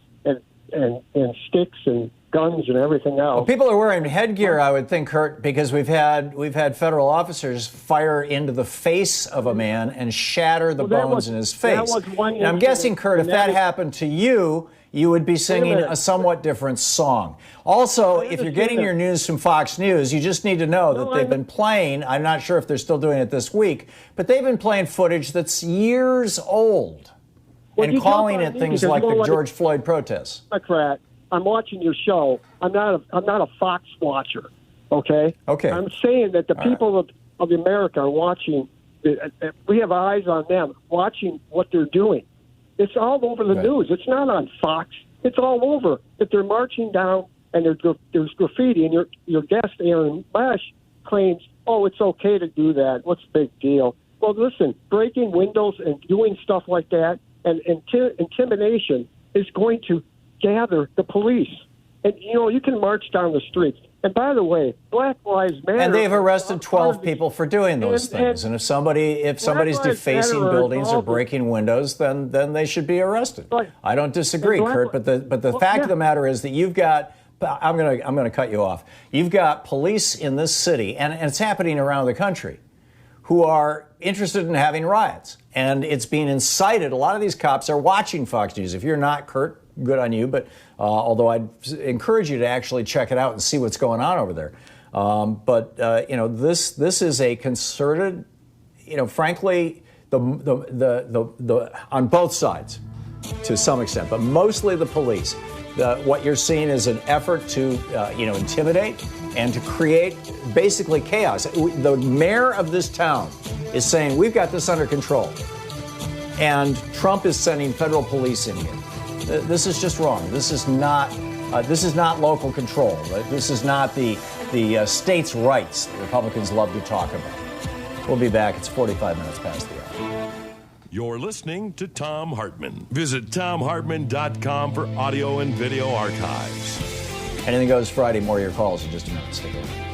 and sticks and guns and everything else. Well, people are wearing headgear, I would think, Kurt, because we've had federal officers fire into the face of a man and shatter the bones in his face. And I'm guessing, Kurt, if that happened to you, you would be singing a somewhat different song. Also, if you're getting your news from Fox News, you just need to know that they've been playing, I'm not sure if they're still doing it this week, but they've been playing footage that's years old and calling it things like the George Floyd protests. Democrat. I'm watching your show. I'm not a Fox watcher. Okay. Okay. I'm saying that the people of America are watching. We have eyes on them, watching what they're doing. It's all over the news. It's not on Fox. It's all over. That they're marching down and there's graffiti, and your guest Aaron Mesh claims, "Oh, it's okay to do that. What's the big deal?" Well, listen, breaking windows and doing stuff like that and intimidation is going to gather the police. And, you can march down the streets. And by the way, Black Lives Matter. And they've arrested 12 people for doing those things. And if somebody's defacing buildings or breaking windows, then they should be arrested. I don't disagree, Kurt. But the fact of the matter is that you've got. I'm gonna cut you off. You've got police in this city, and it's happening around the country, who are interested in having riots, and it's being incited. A lot of these cops are watching Fox News. If you're not, Kurt, good on you, but although I'd encourage you to actually check it out and see what's going on over there. This is a concerted, frankly, the on both sides to some extent, but mostly the police. What you're seeing is an effort to intimidate and to create basically chaos. The mayor of this town is saying we've got this under control, and Trump is sending federal police in here. This is just wrong. This is not local control. This is not the states' rights that Republicans love to talk about. We'll be back. It's 45 minutes past the hour. You're listening to Thom Hartmann. Visit thomhartmann.com for audio and video archives. Anything Goes Friday. More of your calls in just a minute. Stay with me.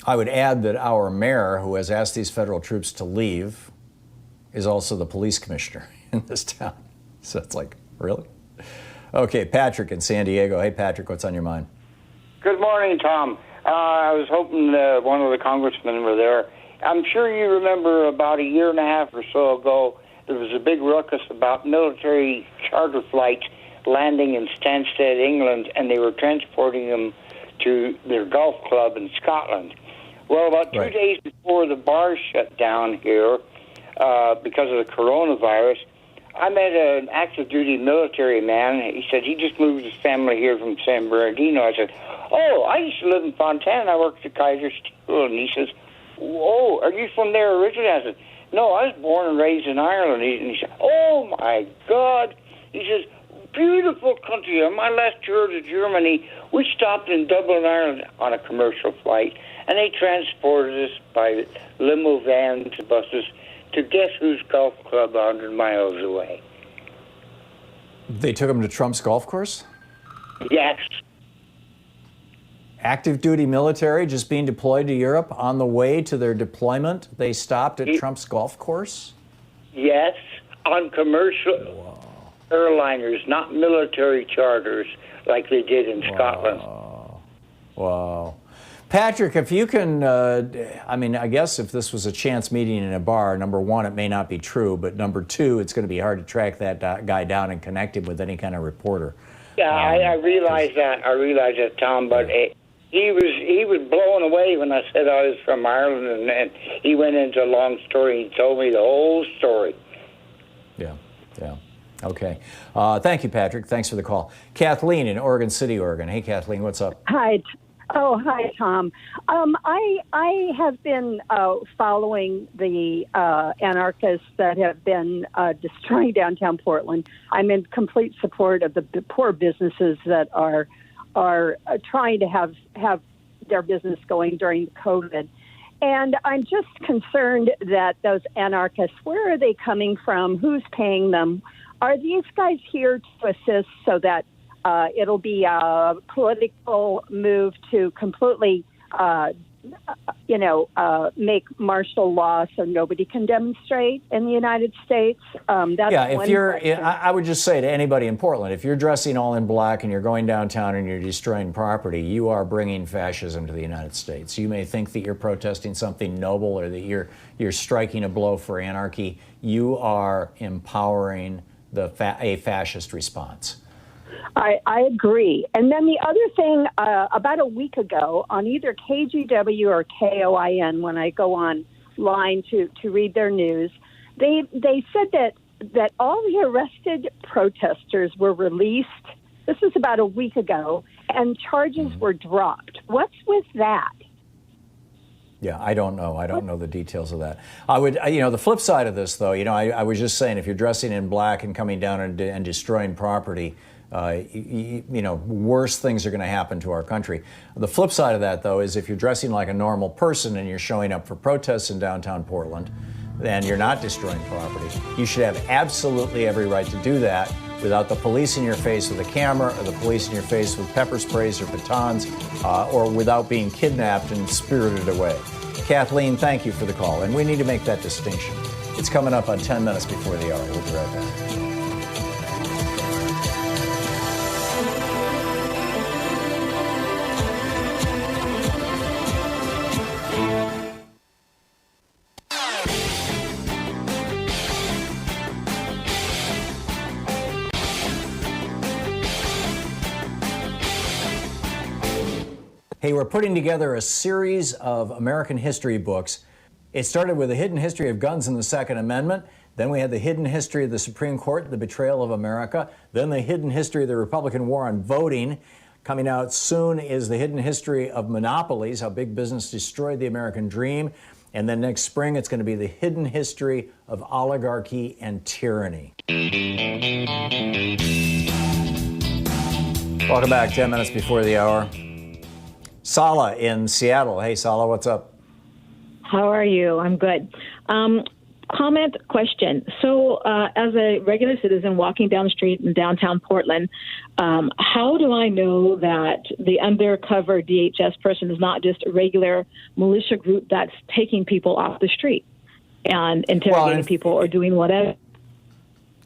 I would add that our mayor, who has asked these federal troops to leave, is also the police commissioner in this town. So it's like, really? Okay, Patrick in San Diego. Hey, Patrick, what's on your mind? Good morning, Tom. I was hoping one of the congressmen were there. I'm sure you remember about a year and a half or so ago, there was a big ruckus about military charter flights landing in Stansted, England, and they were transporting them to their golf club in Scotland. Well, about 2 days before the bars shut down here because of the coronavirus, I met an active-duty military man. He said he just moved his family here from San Bernardino. I said, "Oh, I used to live in Fontana. I worked at Kaiser Steel." And he says, "Oh, are you from there originally?" I said, "No, I was born and raised in Ireland." And he said, "Oh, my God." He says, "Beautiful country. On my last tour to Germany, we stopped in Dublin, Ireland on a commercial flight, and they transported us by limo vans and buses to guess whose golf club 100 miles away." They took him to Trump's golf course? Yes. Active duty military just being deployed to Europe. On the way to their deployment, they stopped at Trump's golf course? Yes, on commercial airliners, not military charters like they did in Scotland. Wow. Patrick, if you can, I mean, I guess if this was a chance meeting in a bar, number one, it may not be true, but number two, it's going to be hard to track that guy down and connect him with any kind of reporter. Yeah, I realize that. I realize that, Tom, but he was blown away when I said I was from Ireland, and he went into a long story. He told me the whole story. Yeah. Okay. Thank you, Patrick. Thanks for the call. Kathleen in Oregon City, Oregon. Hey, Kathleen, what's up? Hi. Oh, hi, Tom. I have been following the anarchists that have been destroying downtown Portland. I'm in complete support of the poor businesses that are trying to have their business going during COVID. And I'm just concerned that those anarchists, where are they coming from? Who's paying them? Are these guys here to assist so that it'll be a political move to completely, make martial law so nobody can demonstrate in the United States? That's if you're, I would just say to anybody in Portland, if you're dressing all in black and you're going downtown and you're destroying property, you are bringing fascism to the United States. You may think that you're protesting something noble or that you're striking a blow for anarchy. You are empowering a fascist response. I agree. And then the other thing, about a week ago, on either KGW or KOIN, when I go online to read their news, they said that all the arrested protesters were released. This was about a week ago, and charges were dropped. What's with that? Yeah, I don't know. I don't know the details of that. I would, the flip side of this, though, I was just saying, if you're dressing in black and coming down and destroying property, worse things are going to happen to our country. The flip side of that, though, is if you're dressing like a normal person and you're showing up for protests in downtown Portland, and you're not destroying property, you should have absolutely every right to do that without the police in your face with a camera or the police in your face with pepper sprays or batons, or without being kidnapped and spirited away. Kathleen, thank you for the call, and we need to make that distinction. It's coming up on 10 minutes before the hour. We'll be right back. Hey, we're putting together a series of American history books. It started with the hidden history of guns and the Second Amendment. Then we had the hidden history of the Supreme Court, the betrayal of America. Then the hidden history of the Republican war on voting. Coming out soon is the hidden history of monopolies, how big business destroyed the American dream. And then next spring, it's going to be the hidden history of oligarchy and tyranny. Welcome back, 10 minutes before the hour. Sala in Seattle. Hey, Sala, what's up? How are you? I'm good. Comment, question. So as a regular citizen walking down the street in downtown Portland, how do I know that the undercover DHS person is not just a regular militia group that's taking people off the street and interrogating people or doing whatever?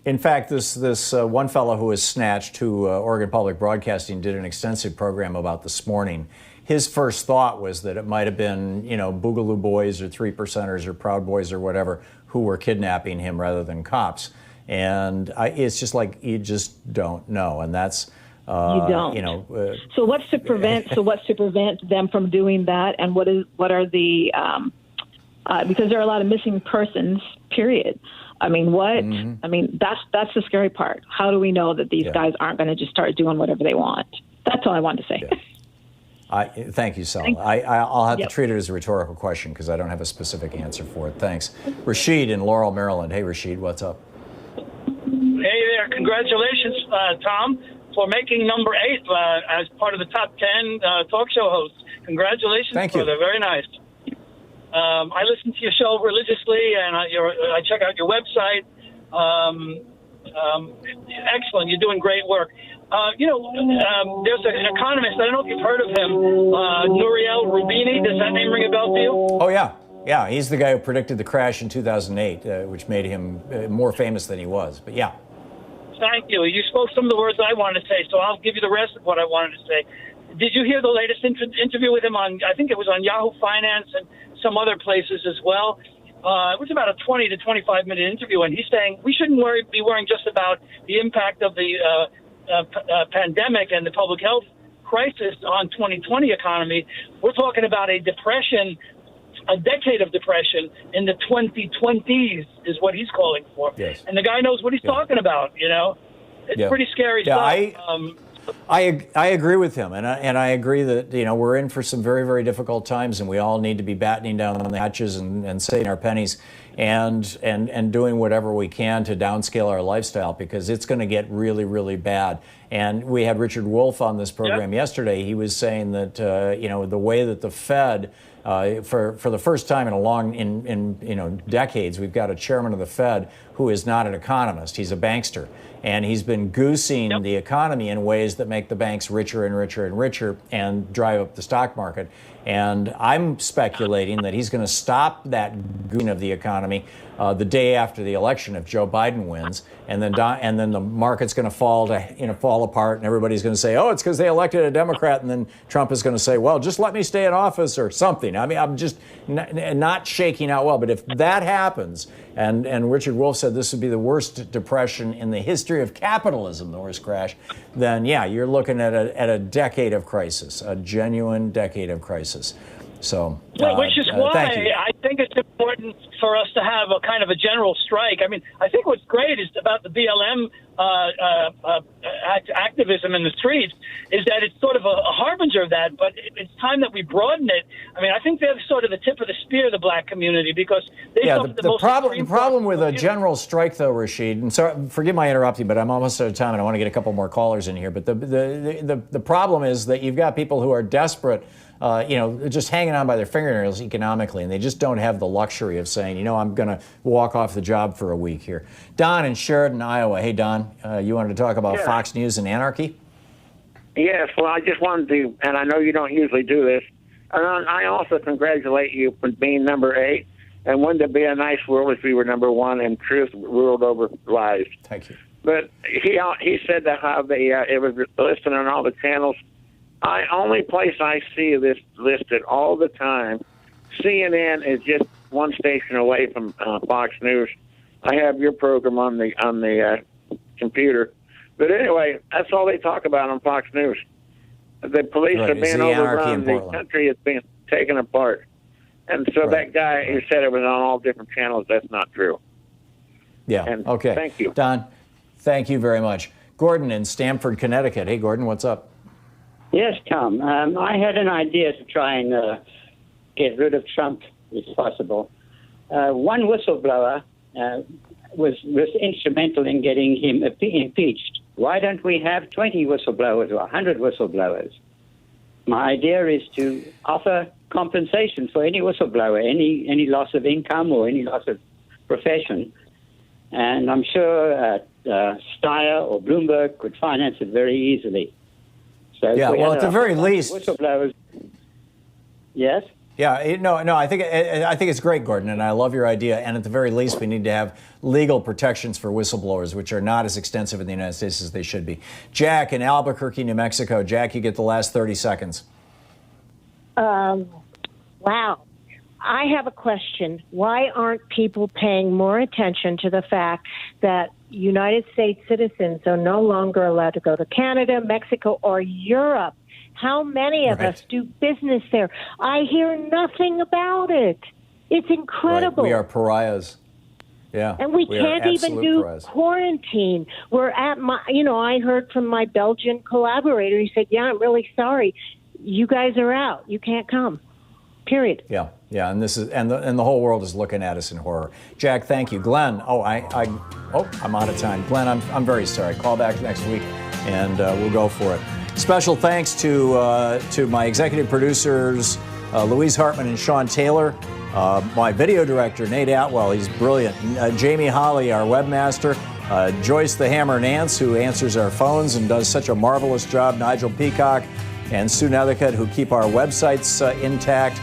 In fact, this one fellow who was snatched, who Oregon Public Broadcasting did an extensive program about this morning. His first thought was that it might have been, Boogaloo Boys or Three Percenters or Proud Boys or whatever who were kidnapping him rather than cops. And it's just like, you just don't know. And that's, you don't. So what's to prevent them from doing that? And what are the, because there are a lot of missing persons, period. I mean, that's the scary part. How do we know that these guys aren't going to just start doing whatever they want? That's all I wanted to say. Yeah. Thank you, Sal. I'll have to treat it as a rhetorical question because I don't have a specific answer for it. Thanks. Rashid in Laurel, Maryland. Hey, Rashid, what's up? Hey there. Congratulations, Tom, for making number 8 as part of the top 10 talk show hosts. Congratulations. Thank you. They're very nice. I listen to your show religiously, and I check out your website. Excellent. You're doing great work. There's an economist, I don't know if you've heard of him, Nouriel Roubini. Does that name ring a bell to you? Oh, yeah. Yeah, he's the guy who predicted the crash in 2008, which made him more famous than he was. But yeah. Thank you. You spoke some of the words I wanted to say, so I'll give you the rest of what I wanted to say. Did you hear the latest interview with him on, I think it was on Yahoo Finance and some other places as well? It was about a 20 to 25-minute interview, and he's saying we shouldn't be worrying just about the impact of the pandemic and the public health crisis on 2020 economy. We're talking about a depression, a decade of depression in the 2020s is what he's calling for. Yes. And the guy knows what he's talking about, you know. It's pretty scary stuff. I agree with him, and I agree that we're in for some very, very difficult times, and we all need to be battening down the hatches and saving our pennies, and doing whatever we can to downscale our lifestyle, because it's going to get really, really bad. And we had Richard Wolff on this program yesterday. He was saying that the way that the Fed, for the first time in decades, we've got a chairman of the Fed who is not an economist. He's a bankster. And he's been goosing the economy in ways that make the banks richer and richer and richer and drive up the stock market. And I'm speculating that he's going to stop that goosing of the economy the day after the election if Joe Biden wins, and then the market's going to fall apart, and everybody's going to say, oh, it's because they elected a Democrat, and then Trump is going to say, well, just let me stay in office or something. I mean, I'm just not shaking out well. But if that happens, and Richard Wolff said this would be the worst depression in the history of capitalism, the worst crash, then yeah, you're looking at a decade of crisis, a genuine decade of crisis. So, which is why I think it's important for us to have a kind of a general strike. I mean, I think what's great is about the BLM activism in the streets is that it's sort of a harbinger of that, but it's time that we broaden it. I mean, I think they're sort of the tip of the spear of the black community, because they suffered the problem with a general strike, though, Rashid, and sorry, forgive my interrupting, but I'm almost out of time, and I want to get a couple more callers in here. But the problem is that you've got people who are desperate, just hanging on by their fingernails economically, and they just don't have the luxury of saying, I'm going to walk off the job for a week here. Don in Sheridan, Iowa. Hey, Don, you wanted to talk about Fox News and anarchy? Yes, well, I just wanted to, and I know you don't usually do this, and I also congratulate you for being number 8, and wouldn't it be a nice world if we were number 1 and truth ruled over lies? Thank you. But he said that how it was listed on all the channels. Only place I see this listed all the time, CNN is just one station away from Fox News. I have your program on the computer, but anyway, that's all they talk about on Fox News. The police are being overrun. The country is being taken apart, and so that guy who said it was on all different channels, that's not true. Yeah. And okay. Thank you, Don. Thank you very much, Gordon in Stamford, Connecticut. Hey, Gordon, what's up? Yes, Tom. I had an idea to try and get rid of Trump, if possible. One whistleblower was instrumental in getting him impeached. Why don't we have 20 whistleblowers or 100 whistleblowers? My idea is to offer compensation for any whistleblower, any loss of income or any loss of profession. And I'm sure Steyer or Bloomberg could finance it very easily. So yeah, well, at the very least, whistleblowers. Yes. Yeah, I think it's great, Gordon, and I love your idea. And at the very least, we need to have legal protections for whistleblowers, which are not as extensive in the United States as they should be. Jack in Albuquerque, New Mexico. Jack, you get the last 30 seconds. Wow. I have a question. Why aren't people paying more attention to the fact that United States citizens are no longer allowed to go to Canada, Mexico, or Europe? How many of us do business there? I hear nothing about it. It's incredible. Right. We are pariahs. Yeah. And we can't even do pariahs. Quarantine. We're at I heard from my Belgian collaborator. He said, I'm really sorry. You guys are out. You can't come. Period. Yeah, and this is and the whole world is looking at us in horror. Jack, thank you. Glenn, I'm out of time. Glenn, I'm very sorry. Call back next week, and we'll go for it. Special thanks to my executive producers, Louise Hartman and Sean Taylor, my video director, Nate Atwell, he's brilliant, Jamie Holly, our webmaster, Joyce the Hammer Nance, who answers our phones and does such a marvelous job, Nigel Peacock, and Sue Nethercutt, who keep our websites intact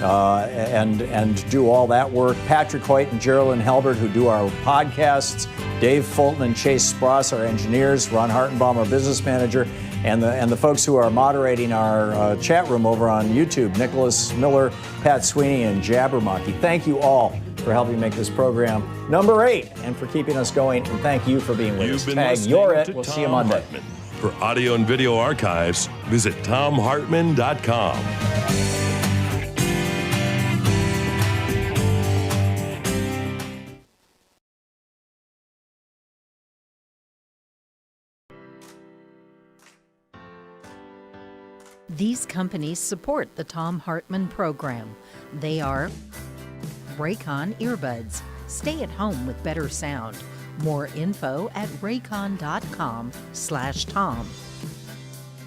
and do all that work. Patrick Hoyt and Geraldine Helbert, who do our podcasts. Dave Fulton and Chase Spross, our engineers. Ron Hartenbaum, our business manager. and the folks who are moderating our chat room over on YouTube, Nicholas Miller, Pat Sweeney, and Jabbermocky. Thank you all for helping make this program number 8 and for keeping us going. And thank you for being with us. Tag, you're it. We'll see you Monday. Hartmann. For audio and video archives, visit thomhartmann.com. These companies support the Thom Hartmann Program. They are Raycon Earbuds. Stay at home with better sound. More info at raycon.com/Tom.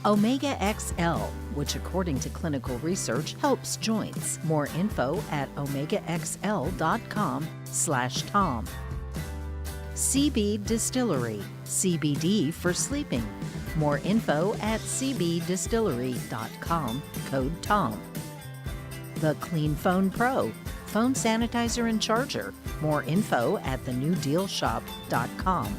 Omega XL, which according to clinical research helps joints. More info at omegaxl.com/Tom. CB Distillery, CBD for sleeping. More info at cbdistillery.com, code Tom. The Clean Phone Pro, phone sanitizer and charger. More info at thenewdealshop.com.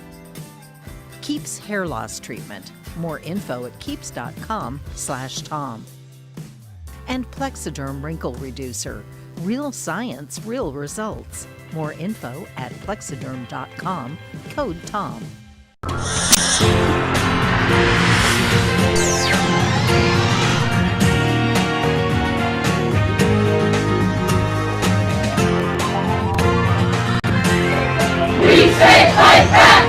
Keeps hair loss treatment. More info at keeps.com/Tom. And Plexiderm Wrinkle Reducer. Real science, real results. More info at plexiderm.com, code Tom. We say fight back!